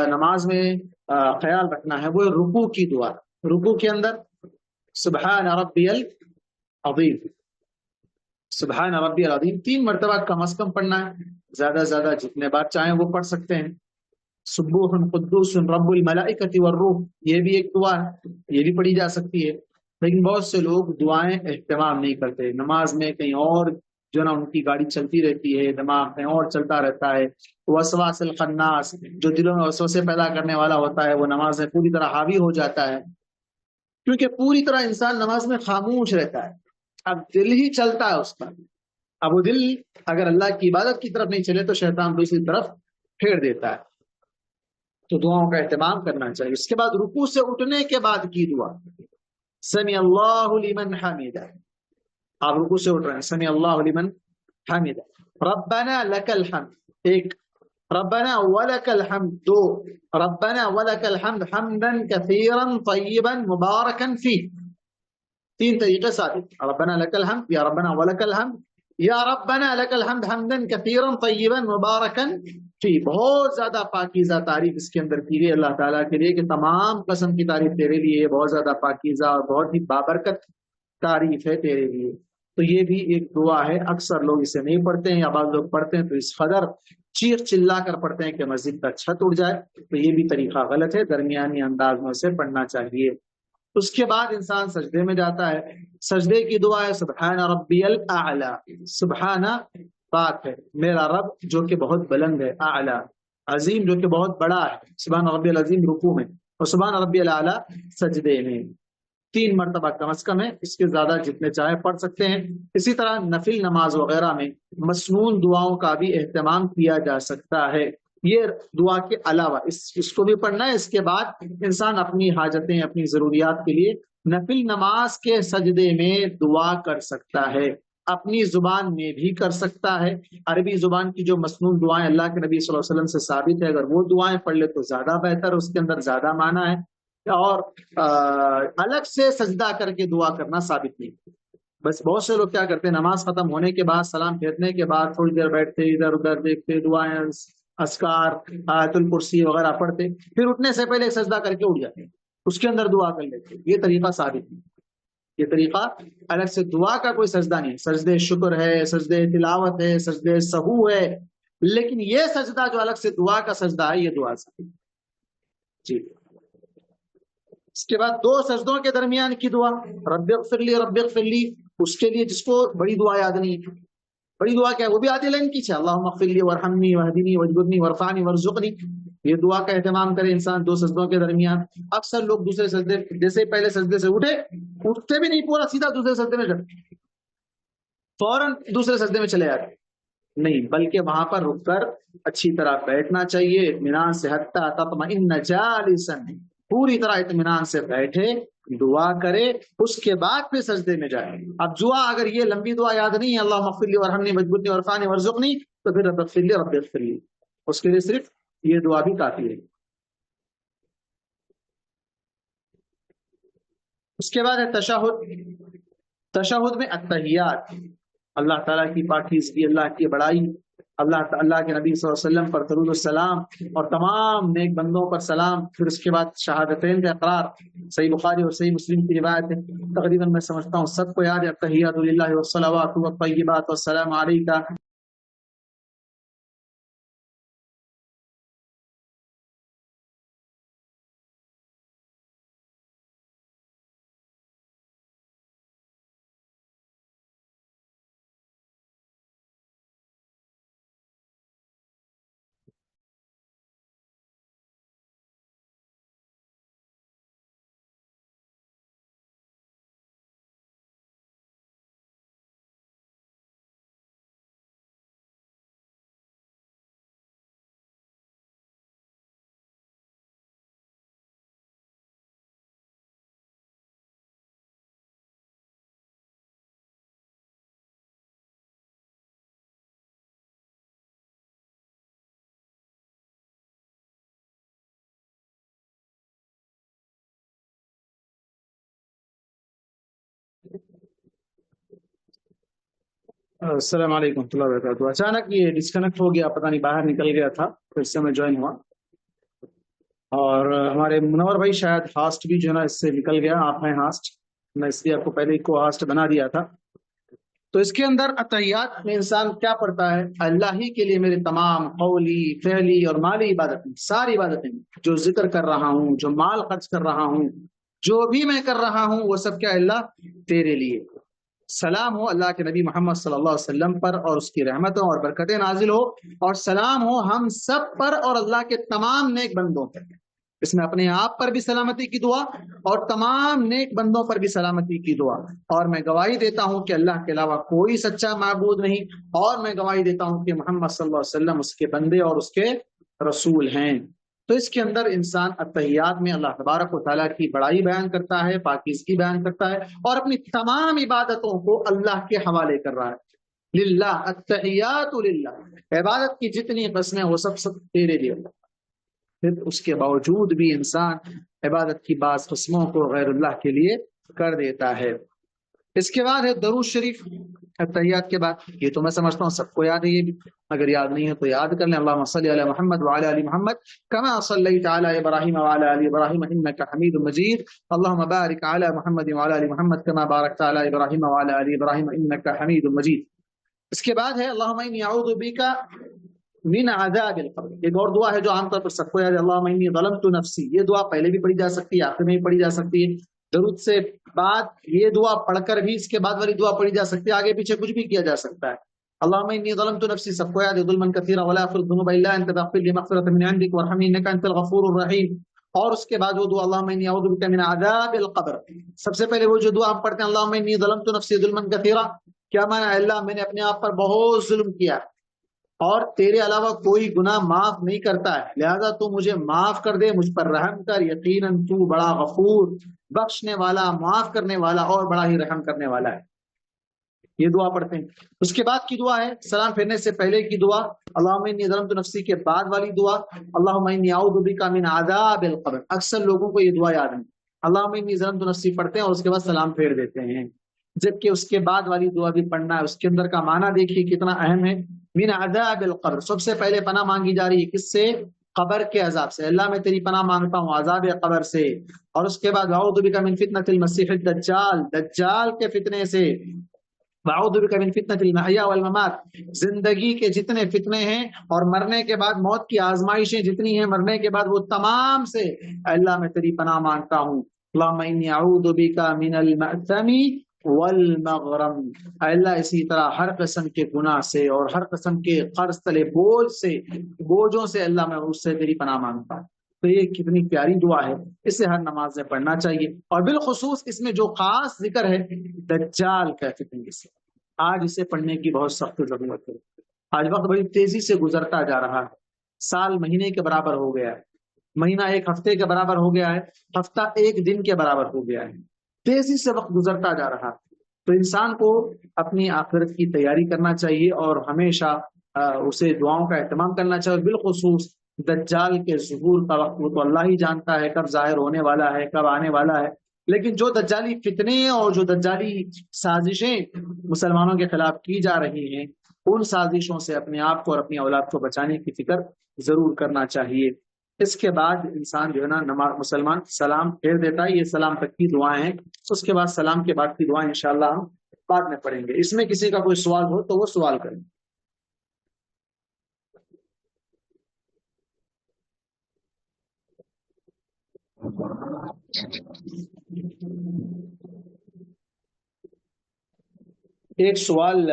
نماز میں خیال رکھنا ہے وہ رکوع کی دعا. رکوع کے اندر سبحان ربی العظیم، سبحان ربی العظیم 3 مرتبہ کم از کم پڑھنا ہے، زیادہ سے زیادہ جتنے بار چاہیں وہ پڑھ سکتے ہیں. سبوح قدوس رب الملائکۃ والروح، یہ بھی ایک دعا ہے، یہ بھی پڑھی جا سکتی ہے. لیکن بہت سے لوگ دعائیں اہتمام نہیں کرتے، نماز میں کہیں اور جو نا ان کی گاڑی چلتی رہتی ہے، دماغ میں اور چلتا رہتا ہے، وسواس الخناس جو دلوں میں وسوسے پیدا کرنے والا ہوتا ہے، وہ نماز میں پوری طرح حاوی ہو جاتا ہے، کیونکہ پوری طرح انسان نماز میں خاموش رہتا ہے، اب دل ہی چلتا ہے اس کا، اب وہ دل اگر اللہ کی عبادت کی طرف نہیں چلے تو شیطان دوسری طرف پھیر دیتا ہے۔ تو دعاؤں کا اہتمام کرنا چاہیے۔ اس کے بعد رکوع سے اٹھنے کے بعد کی دعا، سمی اللہ لمن حمیدہ، آپ رکوع سے اٹھ رہے ہیں، سمی اللہ لمن حمیدہ، ربنا لک الحمد ایک، ربنا ولک الحمد دو، ربنا ولک الحمد حمدا کثیرا طیبا مبارکا فیہ، تین طریقے ثابت، ربنا لک الحمد، یا ربنا ولک الحمد، یا ربنا لک الحمد حمدا کثیرا طیبا مبارکا فی، بہت زیادہ پاکیزہ تعریف اس کے اندر کی گئی اللہ تعالیٰ کے لیے کہ تمام قسم کی تعریف تیرے لیے، بہت زیادہ پاکیزہ اور بہت ہی بابرکت تعریف ہے تیرے لیے۔ تو یہ بھی ایک دعا ہے، اکثر لوگ اسے نہیں پڑھتے ہیں، یا بعض لوگ پڑھتے ہیں تو اس قدر چیخ چلا کر پڑھتے ہیں کہ مسجد کا چھت اڑ جائے، تو یہ بھی طریقہ غلط ہے، درمیانی انداز میں اسے پڑھنا چاہیے۔ اس کے بعد انسان سجدے میں جاتا ہے، سجدے کی دعا ہے سبحان ربی الاعلی، سبحان پاک ہے میرا رب جو کہ بہت بلند ہے، اعلی عظیم جو کہ بہت بڑا ہے، سبحان ربی العظیم رکوع میں، اور سبحان ربی الاعلی سجدے میں، 3 مرتبہ کم از کم ہے، اس کے زیادہ جتنے چاہے پڑھ سکتے ہیں۔ اسی طرح نفل نماز وغیرہ میں مسنون دعاؤں کا بھی اہتمام کیا جا سکتا ہے، یہ دعا کے علاوہ اس کو بھی پڑھنا ہے۔ اس کے بعد انسان اپنی حاجتیں، اپنی ضروریات کے لیے نفل نماز کے سجدے میں دعا کر سکتا ہے، اپنی زبان میں بھی کر سکتا ہے، عربی زبان کی جو مسنون دعائیں اللہ کے نبی صلی اللہ علیہ وسلم سے ثابت ہے، اگر وہ دعائیں پڑھ لے تو زیادہ بہتر، اس کے اندر زیادہ معنی ہے، اور الگ سے سجدہ کر کے دعا کرنا ثابت نہیں۔ بس بہت سے لوگ کیا کرتے ہیں، نماز ختم ہونے کے بعد، سلام پھیرنے کے بعد تھوڑی دیر بیٹھتے، ادھر ادھر دیکھتے، دعائیں، اذکار، آیت الکرسی وغیرہ پڑھتے، پھر اٹھنے سے پہلے سجدہ کر کے اٹھ جاتے، اس کے اندر دعا کر لیتے۔ یہ طریقہ ثابت نہیں، یہ طریقہ الگ سے دعا کا کوئی سجدہ نہیں، سجدے شکر ہے، سجدے تلاوت ہے، سجدے سہو ہے، لیکن یہ سجدہ جو الگ سے دعا کا سجدہ ہے، یہ دعا ثابت جی۔ اس کے بعد 2 سجدوں کے درمیان کی دعا، رب اغفر لی رب اغفر لی، اس کے لیے جس کو بڑی دعا یاد نہیں ہے، بڑی دعا کیا ہے، وہ بھی آدھی لائن کی ہے، اللہم اغفر لی وارحمنی واہدنی واجبرنی وارفعنی وارزقنی، یہ دعا کا اہتمام کرے انسان 2 سجدوں کے درمیان۔ اکثر لوگ دوسرے سجدے، جیسے پہلے سجدے سے اٹھتے بھی نہیں، پورا سیدھا دوسرے سجدے میں جاتے، فوراً دوسرے سجدے میں چلے جاتے، نہیں، بلکہ وہاں پر رک کر اچھی طرح بیٹھنا چاہیے، اطمینان سے، حتی تطمئن جالسا، پوری طرح اطمینان سے بیٹھے، دعا کرے، اس کے بعد پھر سجدے میں جائے۔ اب دعا اگر یہ لمبی دعا یاد نہیں ہے، اللہم اغفر لی وارحمنی واجبرنی وارفعنی وارزقنی، تو پھر رب اغفر لی رب اغفر لی، اس کے لیے صرف یہ دعا بھی کافی ہے۔ اس کے بعد ہے تشہد، تشہد میں التحیات، اللہ تعالیٰ کی پاکیزگی، اللہ کی بڑائی، اللہ کے نبی صلی اللہ علیہ وسلم پر درود السلام اور تمام نیک بندوں پر سلام، پھر اس کے بعد شہادتین کا اقرار، صحیح بخاری اور صحیح مسلم کی روایت ہے، تقریباً میں سمجھتا ہوں سب کو یاد ہے، التحیات للہ والصلوات والطیبات والسلام علیکہ۔ السلام علیکم ورحمۃ اللہ وبرکاتہ۔ اچانک یہ ڈسکنیکٹ ہو گیا، پتہ نہیں باہر نکل گیا تھا، پھر سے میں جوائن ہوا، اور ہمارے منور بھائی شاید ہاسٹ بھی جو ہے نا اس سے نکل گیا، آپ ہیں ہاسٹ، میں اس لیے آپ کو پہلے ہی کو ہاسٹ بنا دیا تھا۔ تو اس کے اندر اتحیات میں انسان کیا پڑھتا ہے، اللہ ہی کے لیے میرے تمام قولی، فعلی اور مالی عبادتیں، ساری عبادتیں، جو ذکر کر رہا ہوں، جو مال خرچ کر رہا ہوں، جو بھی میں کر رہا ہوں، وہ سب کیا اللہ تیرے لیے۔ سلام ہو اللہ کے نبی محمد صلی اللہ علیہ وسلم پر اور اس کی رحمتوں اور برکتیں نازل ہو، اور سلام ہو ہم سب پر اور اللہ کے تمام نیک بندوں پر۔ اس میں اپنے آپ پر بھی سلامتی کی دعا اور تمام نیک بندوں پر بھی سلامتی کی دعا۔ اور میں گواہی دیتا ہوں کہ اللہ کے علاوہ کوئی سچا معبود نہیں، اور میں گواہی دیتا ہوں کہ محمد صلی اللہ علیہ وسلم اس کے بندے اور اس کے رسول ہیں۔ تو اس کے اندر انسان اتحیات میں اللہ تبارک و تعالیٰ کی بڑائی بیان کرتا ہے، پاکیزگی بیان کرتا ہے، اور اپنی تمام عبادتوں کو اللہ کے حوالے کر رہا ہے۔ للہ التحیات للہ، عبادت کی جتنی قسمیں وہ سب تیرے لیے۔ پھر اس کے باوجود بھی انسان عبادت کی بعض قسموں کو غیر اللہ کے لیے کر دیتا ہے۔ اس کے بعد ہے درود شریف اتحیات کے بعد۔ یہ تو میں سمجھتا ہوں سب کو یاد ہے، یہ بھی اگر یاد نہیں ہے تو یاد کر لیں۔ اللہم صلی علی محمد وعلی آل محمد کما صلیت علی ابراہیم وعلی آل ابراہیم انک حمید مجید، اللہم بارک علی محمد وعلی آل محمد کما بارکت علی ابراہیم وعلی آل ابراہیم انک حمید مجید۔ اس کے بعد ہے اللہم انی اعوذ بک من عذاب القبر۔ ایک اور دعا ہے جو عام طور پر سب کو یاد ہے، اللہم انی ظلمت نفسی۔ یہ دعا پہلے بھی پڑھی جا سکتی ہے، آخر میں بھی پڑھی جا سکتی ہے۔ درود سے بعد یہ دعا پڑھ کر بھی اس کے بعد والی دعا پڑھی جا سکتی ہے، آگے پیچھے کچھ بھی کیا جا سکتا ہے۔ اللہم انی ظلمت نفسی سب کو یاد ہے، ظلما کثیرا ولا یغفر الذنوب الا انت فاغفر لی مغفرۃ من عندک وارحمنی انک انت الغفور الرحیم۔ اور اس کے بعد وہ دعا اللہم انی اعوذ بک من عذاب القبر۔ سب سے پہلے وہ جو دعا ہم پڑھتے ہیں اللہم انی ظلمت نفسی ظلما کثیرا، کیا معنی ہے؟ اللہ میں نے اپنے آپ پر بہت ظلم کیا اور تیرے علاوہ کوئی گناہ معاف نہیں کرتا ہے، لہذا تو مجھے معاف کر دے، مجھ پر رحم کر، یقیناً تو بڑا غفور، بخشنے والا، معاف کرنے والا اور بڑا ہی رحم کرنے والا ہے۔ یہ دعا پڑھتے ہیں۔ اس کے بعد کی دعا ہے سلام پھیرنے سے پہلے کی دعا، اللہم انی ظلمت نفسی کے بعد والی دعا اللہم انی اعوذ بک من عذاب القبر۔ اکثر لوگوں کو یہ دعا یاد ہے، اللہم انی ظلمت نفسی پڑھتے ہیں اور اس کے بعد سلام پھیر دیتے ہیں، جبکہ اس کے بعد والی دعا بھی پڑھنا ہے۔ اس کے اندر کا معنی دیکھیے کتنا اہم ہے۔ من عذاب القبر، سب سے پہلے پناہ مانگی جا رہی ہے کس سے؟ قبر کے عذاب سے۔ اللہ میں تیری پناہ مانگتا ہوں عذاب قبر سے۔ اور اس کے بعد اعوذ بک من فتنۃ المسیح الدجال، دجال کے فتنے سے۔ اعوذ بک من فتنۃ المحیا والممات، زندگی کے جتنے فتنے ہیں اور مرنے کے بعد موت کی آزمائشیں جتنی ہیں، مرنے کے بعد وہ تمام سے اللہ میں تیری پناہ مانگتا ہوں۔ اللہم انی اعوذ بک من المأثم والمغرم، اے اللہ اسی طرح ہر قسم کے گناہ سے اور ہر قسم کے قرض تلے بوجھوں سے اللہ میں اس سے تیری پناہ مانگتا ہوں۔ تو یہ کتنی پیاری دعا ہے، اسے ہر نماز میں پڑھنا چاہیے۔ اور بالخصوص اس میں جو خاص ذکر ہے دجال کا فتنہ سے، آج اسے پڑھنے کی بہت سخت ضرورت ہے۔ آج وقت بڑی تیزی سے گزرتا جا رہا ہے، سال مہینے کے برابر ہو گیا ہے، مہینہ ایک ہفتے کے برابر ہو گیا ہے، ہفتہ ایک دن کے برابر ہو گیا ہے، تیزی سے وقت گزرتا جا رہا ہے۔ تو انسان کو اپنی آخرت کی تیاری کرنا چاہیے اور ہمیشہ اسے دعاؤں کا اہتمام کرنا چاہیے۔ بالخصوص دجال کے ظہور کا وقت وہ تو اللہ ہی جانتا ہے کب ظاہر ہونے والا ہے، کب آنے والا ہے، لیکن جو دجالی فتنے اور جو دجالی سازشیں مسلمانوں کے خلاف کی جا رہی ہیں، ان سازشوں سے اپنے آپ کو اور اپنی اولاد کو بچانے کی فکر ضرور کرنا چاہیے۔ اس کے بعد انسان جو ہے نا مسلمان سلام پھیر دیتا ہے، یہ سلام تک کی دعائیں ہیں۔ اس کے بعد سلام کے بعد کی دعائیں انشاءاللہ ہم بعد میں پڑھیں گے۔ اس میں کسی کا کوئی سوال ہو تو وہ سوال کریں۔ ایک سوال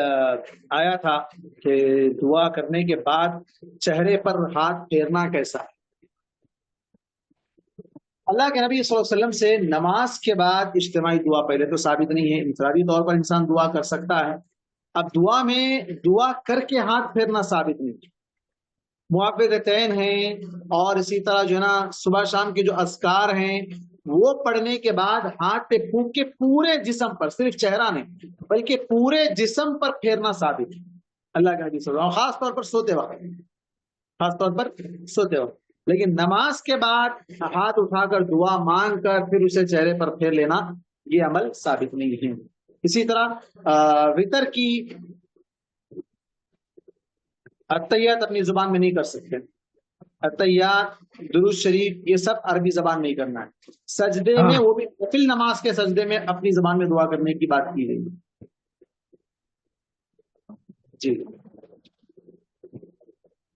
آیا تھا کہ دعا کرنے کے بعد چہرے پر ہاتھ پھیرنا کیسا ہے؟ اللہ کے نبی صلی اللہ علیہ وسلم سے نماز کے بعد اجتماعی دعا پہلے تو ثابت نہیں ہے، انفرادی طور پر انسان دعا کر سکتا ہے۔ اب دعا میں دعا کر کے ہاتھ پھیرنا ثابت نہیں ہے۔ معوذتین ہیں اور اسی طرح جو ہے نا صبح شام کے جو اذکار ہیں وہ پڑھنے کے بعد ہاتھ پہ پھونک کے پورے جسم پر، صرف چہرہ نہیں بلکہ پورے جسم پر پھیرنا ثابت ہے اللہ کے نبی صلی اللہ علیہ وسلم، خاص طور پر سوتے وقت۔ لیکن نماز کے بعد ہاتھ اٹھا کر دعا مانگ کر پھر اسے چہرے پر پھیر لینا یہ عمل ثابت نہیں ہے۔ اسی طرح وتر کی اتحیات اپنی زبان میں نہیں کر سکتے، اتحیات درود شریف یہ سب عربی زبان میں ہی کرنا ہے۔ سجدے میں وہ بھی نفل نماز کے سجدے میں اپنی زبان میں دعا کرنے کی بات کی گئی ہے۔ جی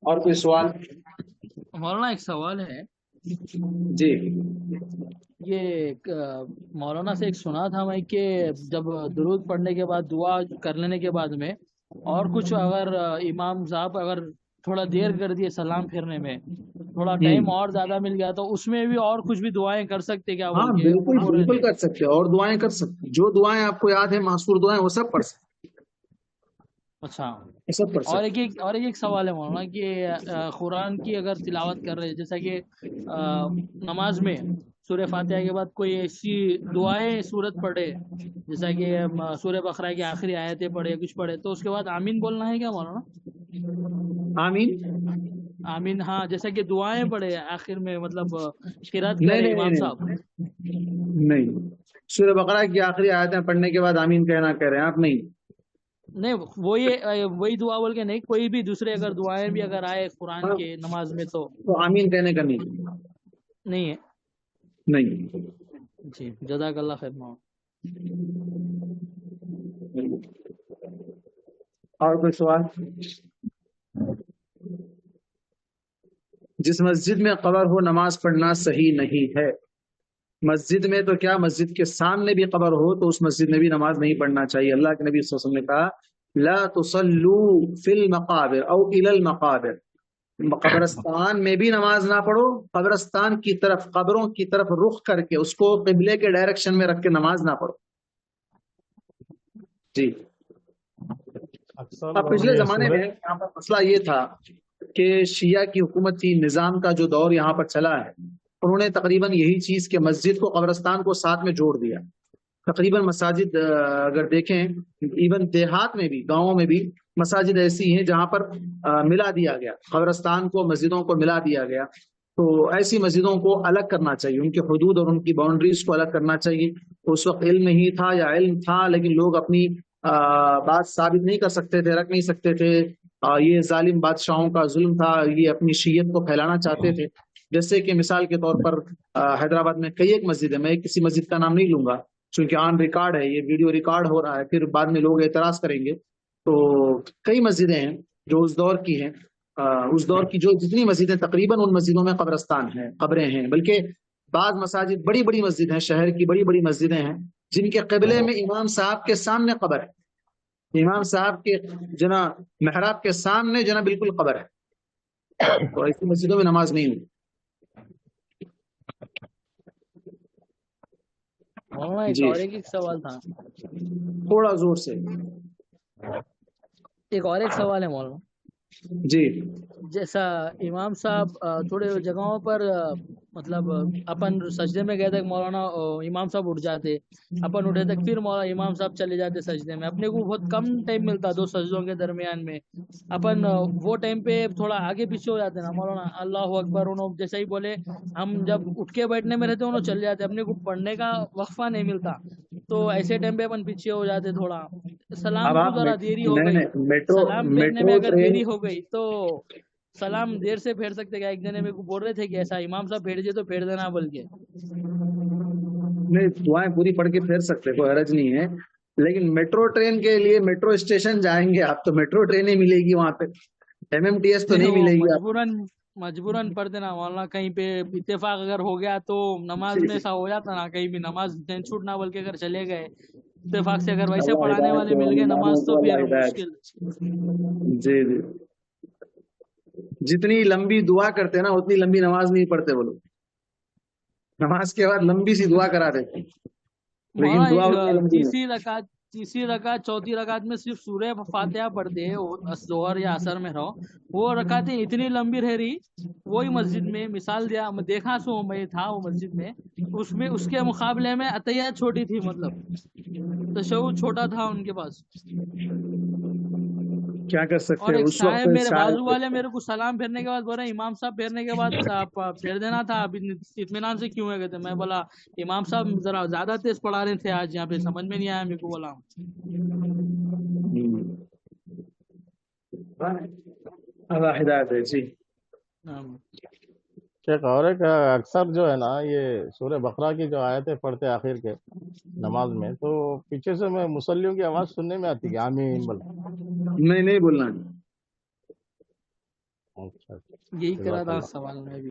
اور کوئی سوال؟ مولانا ایک سوال ہے جی یہ مولانا سے ایک سنا تھا میں کہ جب درود پڑھنے کے بعد دعا کر لینے کے بعد میں اور کچھ اگر امام صاحب اگر تھوڑا دیر کر دیے سلام پھیرنے میں، تھوڑا ٹائم اور زیادہ مل گیا تو اس میں بھی اور کچھ بھی دعائیں کر سکتے کیا ہاں بول کے بالکل بول رہے بالکل تھے؟ کر سکتے ہیں، اور دعائیں کر سکتے ہیں، جو دعائیں آپ کو یاد ہیں معصور دعائیں وہ سب پڑھ سکتے اچھا، ہیں، سب پڑھ اور سکتے ایک سوال ہے مولانا کہ قرآن کی اگر تلاوت کر رہے جیسا کہ نماز میں سورہ فاتحہ کے بعد کوئی ایسی دعائیں سورت پڑھے جیسا کہ سورہ بقرہ کی آخری آیتیں پڑھے کچھ پڑھے تو اس کے بعد آمین بولنا ہے کیا مولانا؟ ہیں۔ آمین؟ آمین، ہاں، جیسا کہ دعائیں پڑھے آخر میں مطلب قرات نہیں کرے نہیں امام نہیں صاحب. نہیں، سورہ بقرہ کی آخری آیتیں پڑھنے کے بعد آمین کہنا کہہ رہے ہیں آپ؟ نہیں، نہیں وہی دعا بول کے نہیں، کوئی بھی دوسرے اگر دعائیں بھی اگر آئے قرآن کے نماز میں تو تو آمین کہنے کا نہیں، نہیں ہے. نہیں۔ جی جزاک اللہ خیر مولانا. اور کوئی سوال؟ جس مسجد میں قبر ہو نماز پڑھنا صحیح نہیں ہے۔ مسجد میں تو کیا، مسجد کے سامنے بھی قبر ہو تو اس مسجد میں بھی نماز نہیں پڑھنا چاہیے۔ اللہ کے نبی صلی اللہ علیہ وسلم نے کہا لا تصلوا فی المقابر او الی المقابر، قبرستان میں بھی نماز نہ پڑھو، قبرستان کی طرف، قبروں کی طرف رخ کر کے اس کو قبلے کے ڈائریکشن میں رکھ کے نماز نہ پڑھو۔ جی، اکثر اب پچھلے یہ زمانے میں سورج یہاں پر مسئلہ یہ تھا کہ شیعہ کی حکومتی نظام کا جو دور یہاں پر چلا ہے، انہوں نے تقریباً یہی چیز کہ مسجد کو قبرستان کو ساتھ میں جوڑ دیا۔ تقریباً مساجد اگر دیکھیں ایون دیہات میں بھی، گاؤں میں بھی مساجد ایسی ہیں جہاں پر ملا دیا گیا، قبرستان کو مسجدوں کو ملا دیا گیا۔ تو ایسی مسجدوں کو الگ کرنا چاہیے، ان کے حدود اور ان کی باؤنڈریز کو الگ کرنا چاہیے۔ اس وقت علم نہیں تھا یا علم تھا لیکن لوگ اپنی بات ثابت نہیں کر سکتے تھے، رکھ نہیں سکتے تھے، یہ ظالم بادشاہوں کا ظلم تھا، یہ اپنی شیعت کو پھیلانا چاہتے تھے۔ جیسے کہ مثال کے طور پر حیدرآباد میں کئی ایک مسجد ہے، میں کسی مسجد کا نام نہیں لوں گا چونکہ آن ریکارڈ ہے، یہ ویڈیو ریکارڈ ہو رہا ہے، پھر بعد میں لوگ اعتراض کریں گے۔ تو کئی مسجدیں ہیں جو اس دور کی ہیں، اس دور کی جو جتنی مسجدیں تقریباً ان مسجدوں میں قبرستان ہیں، قبریں ہیں۔ بلکہ بعض مساجد بڑی بڑی مسجد ہیں، شہر کی بڑی بڑی مسجدیں ہیں جن کے قبلے میں امام صاحب کے سامنے قبر ہے، امام صاحب کے جنا محراب کے سامنے جنا بالکل قبر ہے، تو ایسی مسجدوں میں نماز نہیں ہوئی۔ مولانا ایک جی اور ایک سوال تھا، تھوڑا زور سے۔ ایک اور ایک سوال ہے مولانا، جی جیسا امام صاحب تھوڑے جگہوں پر مطلب اپن سجدے میں گئے تھے مولانا، امام صاحب اٹھ جاتے، اپن اٹھے تک پھر مولانا امام صاحب چلے جاتے سجدے میں، اپنے کو بہت کم ٹائم ملتا دو سجدوں کے درمیان میں، اپن وہ ٹائم پہ تھوڑا آگے پیچھے ہو جاتے نا مولانا، اللہ اکبر انہوں جیسا ہی بولے، ہم جب اٹھ کے بیٹھنے میں رہتے انہوں چل جاتے، اپنے کو پڑھنے کا وقفہ نہیں ملتا، تو ایسے ٹائم پہ اپن پیچھے ہو جاتے تھوڑا، سلام اب کو آپ ذرا دیری ہو نہیں گئی، نہیں، میٹرو سلام پھیرنے میں میٹرو اگر ٹرین، دیری ہو گئی تو سلام دیر سے پھیر سکتے کیا؟ ایک جنے میرے کو بول رہے تھے کہ ایسا امام صاحب پھیر دیے تو پھیر دینا بول کے. نہیں دعائیں پوری پڑھ کے پھیر سکتے، کوئی حرج نہیں ہے، لیکن میٹرو ٹرین کے لیے میٹرو اسٹیشن جائیں گے آپ تو میٹرو ٹرین ہی ملے گی وہاں پہ، MMTS تو نہیں وہ ملے گی آپ مجبوراً پڑھ دینا مولانا، کہیں پہ اتفاق اگر ہو گیا تو نماز میں ایسا ہو جاتا نا، کہیں بھی نماز چھوٹ نہ بول کے اگر چلے گئے اتفاق سے، اگر ویسے اللہ پڑھانے والے ہدایت مل گئے نماز تو اللہ پھر ہدایت۔ مشکل. جی جی، جتنی لمبی دعا کرتے ہیں نا اتنی لمبی نماز نہیں پڑھتے وہ لوگ، نماز کے بعد لمبی سی دعا کرا دیتے لیکن دعا اتنی مولانا لمبی نہیں۔ تیسری رکعت چوتھی رکعت میں صرف سورہ فاتحہ پڑھتے ہیں، ظہر یا عصر میں رہو، وہ رکعتیں اتنی لمبی رہ رہی، وہی مسجد میں مثال دیا دیکھا سو میں تھا وہ مسجد میں اس کے مقابلے میں عطیات چھوٹی تھی، مطلب تشہد چھوٹا تھا ان کے پاس. کیا کر سکتے اور ہیں ایک اس وقت صاحب میرے بازو شاید والے میرے کو سلام پھیرنے کے بعد بول رہے امام صاحب پھیرنے کے بعد پھیر دینا تھا، اب اطمینان سے کیوں ہے کہتے، میں بولا امام صاحب ذرا زیادہ تیز پڑھا رہے تھے آج، یہاں پہ سمجھ میں نہیں آیا میرے کو، بولا اللہ ہدایت ہے۔ جی شیخ، اور ایک اکثر جو ہے نا یہ سورہ بقرہ کی جو آیتیں پڑھتے آخر کے نماز میں، تو پیچھے سے میں مصلیوں کی آواز سننے میں آتی کہ آمین بول. نہیں بولنا، اچھا یہی کرا جزاک تھا اللہ. سوال میں بھی.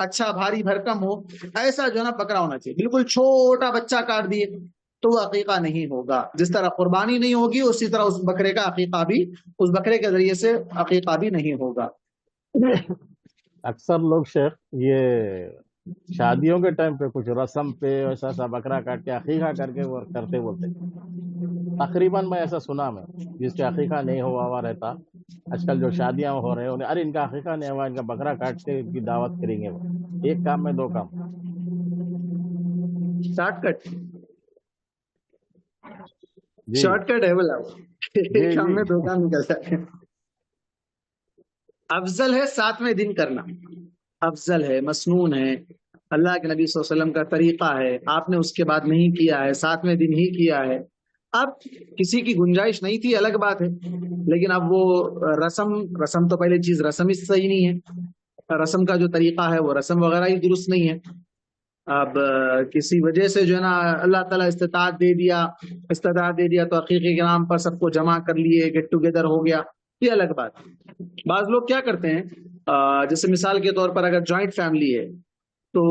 اچھا بھاری بھرکم ہو، ایسا جو ہے نا بکرا ہونا چاہیے. بالکل چھوٹا بچہ کاٹ دیے تو وہ عقیقہ نہیں ہوگا. جس طرح قربانی نہیں ہوگی اسی طرح اس بکرے کا عقیقہ بھی، اس بکرے کے ذریعے سے عقیقہ بھی نہیں ہوگا. اکثر لوگ شیخ یہ شادیوں کے ٹائم پہ کچھ رسم پہ ایسا سا بکرا کاٹ کے عقیقہ کر کے وہ کرتے بولتے. تقریباً میں ایسا سنا میں جس کا عقیقہ نہیں ہوا رہتا، آج کل جو شادیاں ہو رہے ہیں ارے ان کا عقیقہ نہیں ہوا، ان کا بکرا کاٹ کے ان کی دعوت کریں گے. وہ ایک کام میں دو کام. شارٹ کٹ، جی شارٹ کٹ ہے بولا، جی ایک کام میں جی دو کام نکل سکتے ہیں. افضل ہے 7ویں دن کرنا، افضل ہے، مسنون ہے، اللہ کے نبی صلی اللہ علیہ وسلم کا طریقہ ہے. آپ نے اس کے بعد نہیں کیا ہے، 7ویں دن ہی کیا ہے. اب کسی کی گنجائش نہیں تھی الگ بات ہے، لیکن اب وہ رسم تو پہلے چیز رسم ہی صحیح نہیں ہے. رسم کا جو طریقہ ہے وہ رسم وغیرہ ہی درست نہیں ہے. اب کسی وجہ سے جو ہے نا اللہ تعالیٰ استطاعت دے دیا تو عقیقے کے نام پر سب کو جمع کر لیے، گیٹ ٹوگیدر ہو گیا، یہ الگ بات ہے. بعض لوگ کیا کرتے ہیں، جیسے مثال کے طور پر اگر جوائنٹ فیملی ہے تو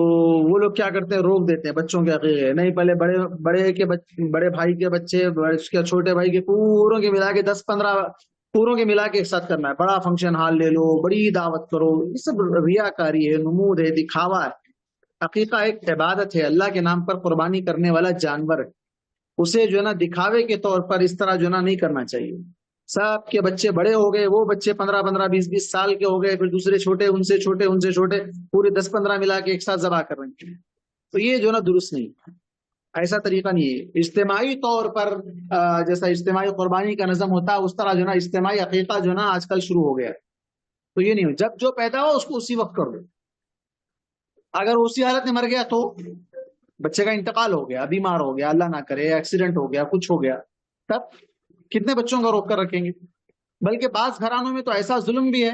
وہ لوگ کیا کرتے ہیں، روک دیتے ہیں بچوں کے عقیقے. نہیں، پہلے بڑے بھائی کے بچے، اس کے چھوٹے بھائی کے پوروں کے ملا کے 10-15 پوروں کے ملا کے ایک ساتھ کرنا ہے. بڑا فنکشن ہال لے لو، بڑی دعوت کرو. یہ سب ریاکاری ہے، نمود ہے، دکھاوا ہے. عقیقہ ایک عبادت ہے، اللہ کے نام پر قربانی کرنے والا جانور ہے. اسے جو ہے نا دکھاوے کے طور پر اس طرح جو ہے نا نہیں کرنا چاہیے. سب کے بچے بڑے ہو گئے، وہ بچے 15 20 سال کے ہو گئے، پھر دوسرے چھوٹے، ان سے چھوٹے پورے 10-15 ملا کے ایک ساتھ ذبح کر رہے ہیں. تو یہ جو ہے نا درست نہیں، ایسا طریقہ نہیں ہے. اجتماعی طور پر جیسا اجتماعی قربانی کا نظم ہوتا ہے اس طرح جو ہے نا اجتماعی عقیقہ جو ہے نا آج کل شروع ہو گیا. تو یہ نہیں ہو، جب جو پیدا ہو اس کو اسی وقت کر دو. اگر اسی حالت میں مر گیا تو بچے کا انتقال ہو گیا، بیمار ہو گیا، اللہ نہ کرے ایکسیڈنٹ ہو گیا، کچھ ہو گیا، تب کتنے بچوں کا روک کر رکھیں گے. بلکہ بعض گھرانوں میں تو ایسا ظلم بھی ہے،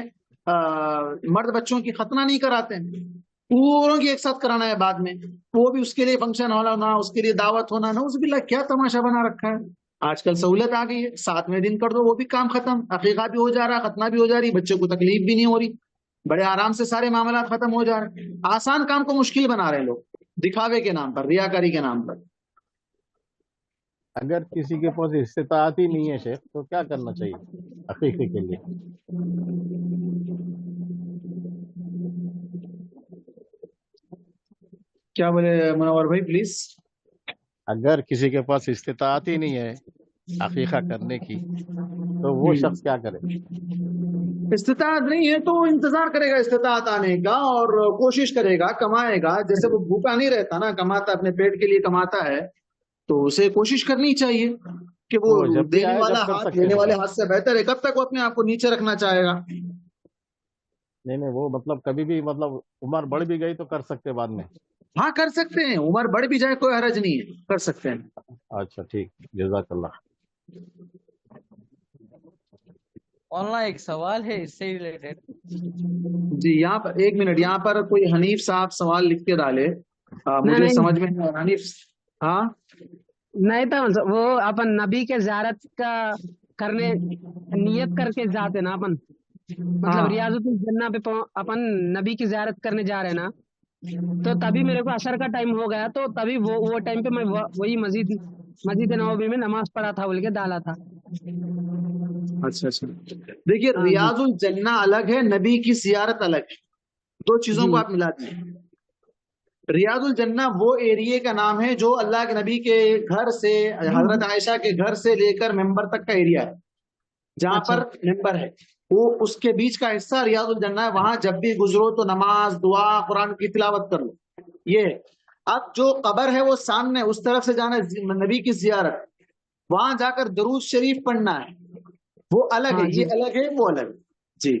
مرد بچوں کی ختنہ نہیں کراتے ہیں، پوروں کی ایک ساتھ کرانا ہے بعد میں، وہ بھی اس کے لیے فنکشن ہونا، اس کے لیے دعوت ہونا. نعوذ باللہ، کیا تماشا بنا رکھا ہے. آج کل سہولت آ گئی ہے، 7ویں دن کر دو، وہ بھی کام ختم، عقیقہ بھی ہو جا رہا، ختنہ بھی ہو جا رہی، بچے کو تکلیف بھی نہیں ہو رہی، بڑے آرام سے سارے معاملات ختم ہو جا رہے ہیں. آسان کام کو مشکل بنا رہے ہیں لوگ، دکھاوے کے نام پر، ریاکاری کے نام پر. اگر کسی کے پاس استطاعت ہی نہیں ہے شیخ تو کیا کرنا چاہیے عقیقے کے لیے؟ کیا بولے منور بھائی پلیز؟ اگر کسی کے پاس استطاعت ہی نہیں ہے عقیقہ کرنے کی تو وہ شخص کیا کرے؟ استطاعت نہیں ہے تو وہ انتظار کرے گا استطاعت آنے کا، اور کوشش کرے گا، کمائے گا. جیسے وہ بھوکا نہیں رہتا نا، کماتا اپنے پیٹ کے لیے کماتا ہے، تو اسے کوشش کرنی چاہیے کہ وہ جب بھی دینے آئے والا جب کر ہاتھ سکتے لینے ہیں والے سر. ہاتھ سے بہتر ہے. کب تک وہ اپنے آپ کو نیچے رکھنا چاہے گا؟ نہیں وہ مطلب کبھی بھی مطلب عمر بڑھ بھی گئی تو کر سکتے بعد میں. ہاں کر سکتے ہیں، عمر بڑھ بھی جائے کوئی حرج نہیں ہے، کر سکتے ہیں. اچھا ٹھیک، جزاک اللہ. آن لائن ایک سوال ہے اس سے ریلیٹڈ. جی یہاں پر 1 منٹ، یہاں پر کوئی حنیف صاحب سوال لکھ کے ڈالے، مجھے نہیں سمجھ میں نہیں. حنیف، ہاں نہیں تو وہ اپن نبی کے زیارت کا کرنے نیت کر کے جاتے نا اپن، مطلب ریاضت الجنہ پہ اپن نبی کی زیارت کرنے جا رہے نا، تو تبھی میرے کو عصر کا ٹائم ہو گیا، تو تبھی وہ ٹائم پہ میں وہی مسجد نبوی میں نماز پڑھا تھا بول کے ڈالا تھا. اچھا. دیکھیے ریاض الجنہ الگ ہے، نبی کی زیارت الگ ہے، دو چیزوں کو آپ ملا دیں. ریاض الجنہ وہ ایریے کا نام ہے جو اللہ کے نبی کے گھر سے، حضرت عائشہ کے گھر سے لے کر ممبر تک کا ایریا ہے، جہاں پر ممبر ہے وہ اس کے بیچ کا حصہ ریاض الجنہ ہے. وہاں جب بھی گزرو تو نماز، دعا، قرآن کی تلاوت کر لو. یہ اب جو قبر ہے وہ سامنے، اس طرف سے جانا نبی کی زیارت، وہاں جا کر درود شریف پڑھنا ہے، وہ الگ ہے، یہ الگ ہے، وہ الگ. جی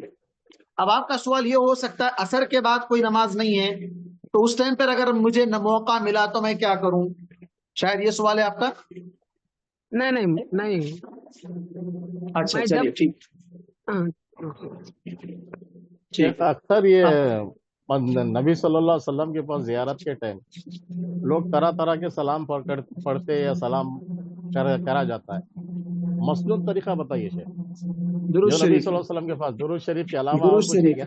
اب آپ کا سوال یہ ہو سکتا ہے عصر کے بعد کوئی نماز نہیں ہے تو اس ٹائم پر اگر مجھے موقع ملا تو میں کیا کروں؟ شاید یہ سوال ہے آپ کا. نہیں. اچھا چلیے ٹھیک. اکثر یہ نبی صلی اللہ علیہ وسلم کے پاس زیارت کے ٹائم لوگ طرح طرح کے سلام پڑھتے یا سلام کرا جاتا ہے. مسنون طریقہ بتائیے شیخ، جو نبی صلی اللہ علیہ وسلم کے پاس درود شریف کے علاوہ اور کچھ نہیں کیا؟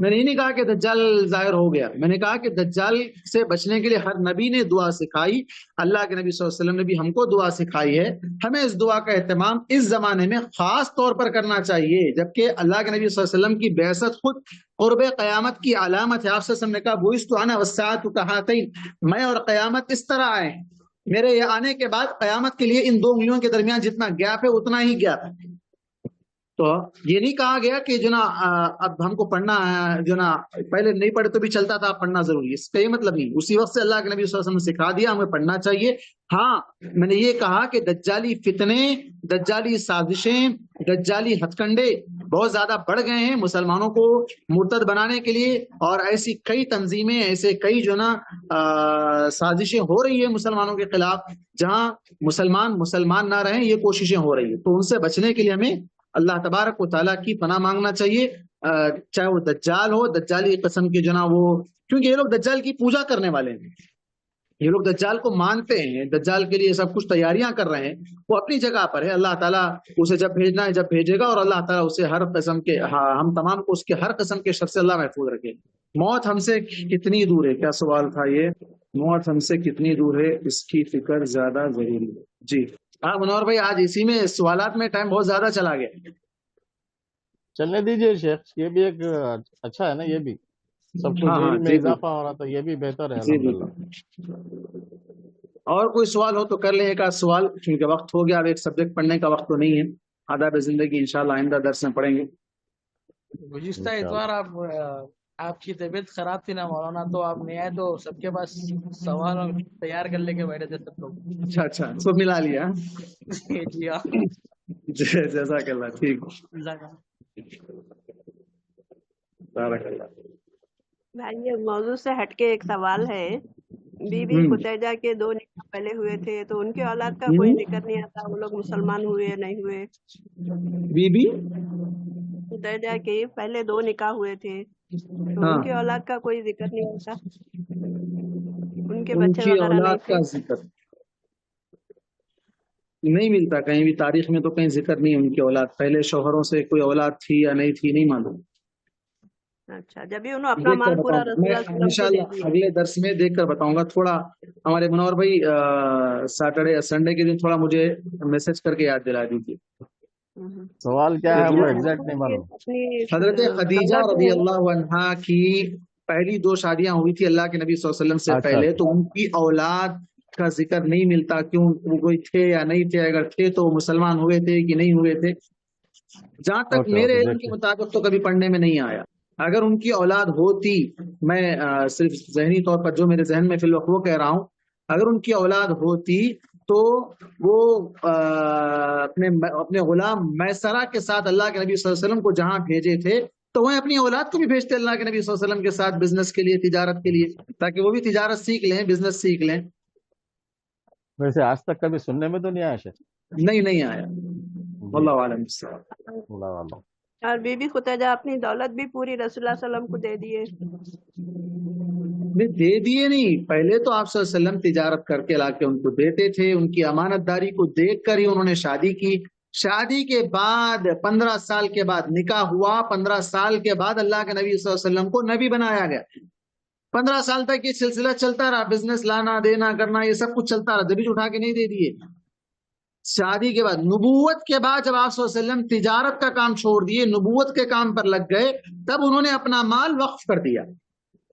میں نے یہ نہیں کہا کہ دجال ظاہر ہو گیا، میں نے کہا کہ دجال سے بچنے کے لیے ہر نبی نے دعا سکھائی، اللہ کے نبی صلی اللہ علیہ وسلم نے بھی ہم کو دعا سکھائی ہے، ہمیں اس دعا کا اہتمام اس زمانے میں خاص طور پر کرنا چاہیے، جبکہ اللہ کے نبی صلی اللہ علیہ وسلم کی بعثت خود قرب قیامت کی علامت ہے۔ آپ صلی اللہ علیہ وسلم نے کہا بعثت انا والساعۃ کہاتین، میں اور قیامت اس طرح آئے ہیں، میرے یہ آنے کے بعد قیامت کے لیے ان دو انگلیوں کے درمیان جتنا گیپ ہے اتنا ہی گیپ ہے۔ تو یہ نہیں کہا گیا کہ جو نا اب ہم کو پڑھنا ہے، جو نا پہلے نہیں پڑھے تو بھی چلتا تھا، پڑھنا ضروری ہے، اس کا یہ مطلب نہیں، اسی وقت سے اللہ کے نبی صلی اللہ علیہ وسلم نے سکھا دیا ہمیں پڑھنا چاہیے۔ ہاں میں نے یہ کہا کہ دجالی فتنے، دجالی سازشیں، دجالی ہتھ کنڈے بہت زیادہ بڑھ گئے ہیں مسلمانوں کو مرتد بنانے کے لیے، اور ایسی کئی تنظیمیں، ایسے کئی جو نا سازشیں ہو رہی ہیں مسلمانوں کے خلاف، جہاں مسلمان نہ رہیں یہ کوششیں ہو رہی ہیں، تو ان سے بچنے کے لیے ہمیں اللہ تبارک و تعالیٰ کی پناہ مانگنا چاہیے، چاہے وہ دجال ہو، دجالی قسم کے جو نا وہ، کیونکہ یہ لوگ دجال کی پوجا کرنے والے ہیں، یہ لوگ دجال کو مانتے ہیں، دجال کے لیے سب کچھ تیاریاں کر رہے ہیں، وہ اپنی جگہ پر ہے، اللہ تعالیٰ اسے جب بھیجنا ہے جب بھیجے گا، اور اللہ تعالیٰ اسے ہر قسم کے، ہم تمام کو اس کے ہر قسم کے شر سے اللہ محفوظ رکھے۔ موت ہم سے کتنی دور ہے، کیا سوال تھا یہ؟ موت ہم سے کتنی دور ہے، اس کی فکر زیادہ ضروری ہے۔ جی ہاں منور بھائی، آج اسی میں سوالات میں ٹائم بہت زیادہ چلا گیا۔ چلنے دیجیے شیخ، یہ بھی ایک اچھا ہے نا، یہ بھی سب کچھ علم میں اضافہ ہو رہا تھا، یہ بھی بہتر ہے الحمدللہ۔ اور کوئی سوال ہو تو کر لیں ایک آدھ سوال، کیونکہ وقت ہو گیا، اب ایک سبجیکٹ پڑھنے کا وقت تو نہیں ہے، آداب زندگی انشاءاللہ آئندہ درس میں پڑھیں گے۔ گزشتہ اتوار آپ کی طبیعت خراب تھی نا مولانا، تو آپ نہیں آئے، تو سب کے پاس سوال تیار کر لے کے بیٹھے تھے سب لوگ۔ اچھا سب ملا لیا۔ جی ہاں، جزاک اللہ، ٹھیک، بارک اللہ۔ بھائی یہ موضوع سے ہٹ کے ایک سوال ہے، بی بی خدیجہ کے 2 نکاح پہلے ہوئے تھے، تو ان کے اولاد کا کوئی ذکر نہیں آتا، وہ لوگ مسلمان ہوئے یا نہیں ہوئے؟ بی بی خدیجہ کے پہلے 2 نکاح ہوئے تھے، تو ان کے اولاد کا کوئی ذکر نہیں ہوتا، ان کے بچے وغیرہ نہیں اولاد تھے؟ کا ذکر نہیں ملتا کہیں بھی، تاریخ میں تو کہیں ذکر نہیں ان کی اولاد، پہلے شوہروں سے کوئی اولاد تھی یا نہیں تھی نہیں معلوم۔ اچھا، جب بھی انہوں اپنا مال پورا رسول اللہ صلی اللہ علیہ وسلم کو دے انشاءاللہ دیا۔ اگلے درس میں دیکھ کر بتاؤں گا۔ تھوڑا ہمارے منور بھائی سیٹرڈے سنڈے کے دن تھوڑا مجھے میسج کر کے یاد دلا دیجیے۔ سوال کیا ہے وہ ایگزیکٹ نہیں معلوم۔ حضرت خدیجہ رضی اللہ عنہا کی پہلی 2 شادیاں ہوئی تھی اللہ کے نبی صلی اللہ علیہ وسلم سے پہلے، تو ان کی اولاد کا ذکر نہیں ملتا، کیوں وہ کوئی تھے یا نہیں تھے، اگر تھے تو مسلمان ہوئے تھے کہ نہیں ہوئے تھے، جہاں تک میرے علم کے مطابق تو کبھی پڑھنے میں نہیں آیا۔ اگر ان کی اولاد ہوتی، میں صرف ذہنی طور پر جو میرے ذہن میں فی الوقت وہ کہہ رہا ہوں، اگر ان کی اولاد ہوتی تو وہ اپنے غلام میسرہ کے ساتھ اللہ کے نبی صلی اللہ علیہ وسلم کو جہاں بھیجے تھے تو وہ اپنی اولاد کو بھی بھیجتے اللہ کے نبی صلی اللہ علیہ وسلم کے ساتھ بزنس کے لیے، تجارت کے لیے، تاکہ وہ بھی تجارت سیکھ لیں، بزنس سیکھ لیں۔ ویسے آج تک کبھی سننے میں تو نہیں آیا شیخ؟ نہیں آیا، واللہ عالم۔ اللہ عالم۔ اور بی بی خدیجہ اپنی دولت بھی پوری رسول اللہ صلی اللہ علیہ وسلم کو دے دیے؟ دے دیے نہیں، پہلے تو آپ صلی اللہ علیہ وسلم تجارت کر کے لا کے ان کو دیتے تھے، ان کی امانت داری کو دیکھ کر ہی انہوں نے شادی کی۔ شادی کے بعد 15 سال کے بعد نکاح ہوا، 15 سال کے بعد اللہ کے نبی صلی اللہ علیہ وسلم کو نبی بنایا گیا۔ 15 سال تک یہ سلسلہ چلتا رہا، بزنس لانا دینا کرنا یہ سب کچھ چلتا رہا، دبیج اٹھا کے نہیں دے دیے۔ شادی کے بعد، نبوت کے بعد جب آپ صلی اللہ علیہ وسلم تجارت کا کام چھوڑ دیے، نبوت کے کام پر لگ گئے، تب انہوں نے اپنا مال وقف کر دیا۔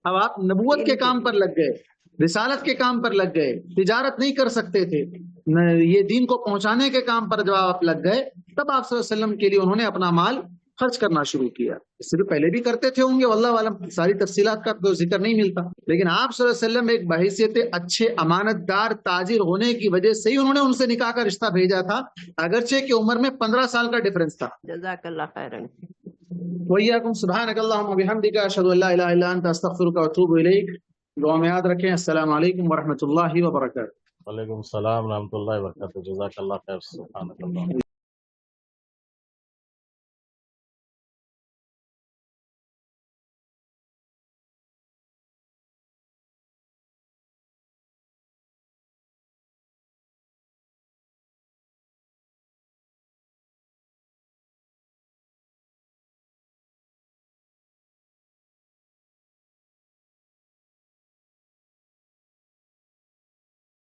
اب آپ نبوت کے کام پر لگ گئے، رسالت کے کام پر لگ گئے، تجارت نہیں کر سکتے تھے، یہ دین کو پہنچانے کے کام پر جب آپ لگ گئے، تب آپ صلی اللہ علیہ وسلم کے لیے انہوں نے اپنا مال خرچ کرنا شروع کیا۔ اس سے پہلے بھی کرتے تھے ہوں گے، واللہ عالم، ساری تفصیلات کا تو ذکر نہیں ملتا، لیکن آپ صلی اللہ علیہ وسلم ایک بحیثیت اچھے امانت دار تاجر ہونے کی وجہ سے ہی انہوں نے ان سے نکاح کا رشتہ بھیجا تھا، اگرچہ کہ عمر میں 15 سال کا ڈفرنس تھا۔ جزاک اللہ خیرن۔ وَإِيَّاكُمْ سُبْحَانَكَ اللَّهُمَّ وَبِحَمْدِكَ أَشْهَدُ أَن لَّا إِلَٰهَ إِلَّا أَنتَ أَسْتَغْفِرُكَ وَأَتُوبُ إِلَيْكَ۔ دعا میں یاد رکھیں۔ السلام علیکم ورحمۃ اللہ وبرکاتہ۔ وعلیکم السلام ورحمۃ اللہ وبرکاتہ۔ جزاک اللہ خیر، سبحانک اللہ۔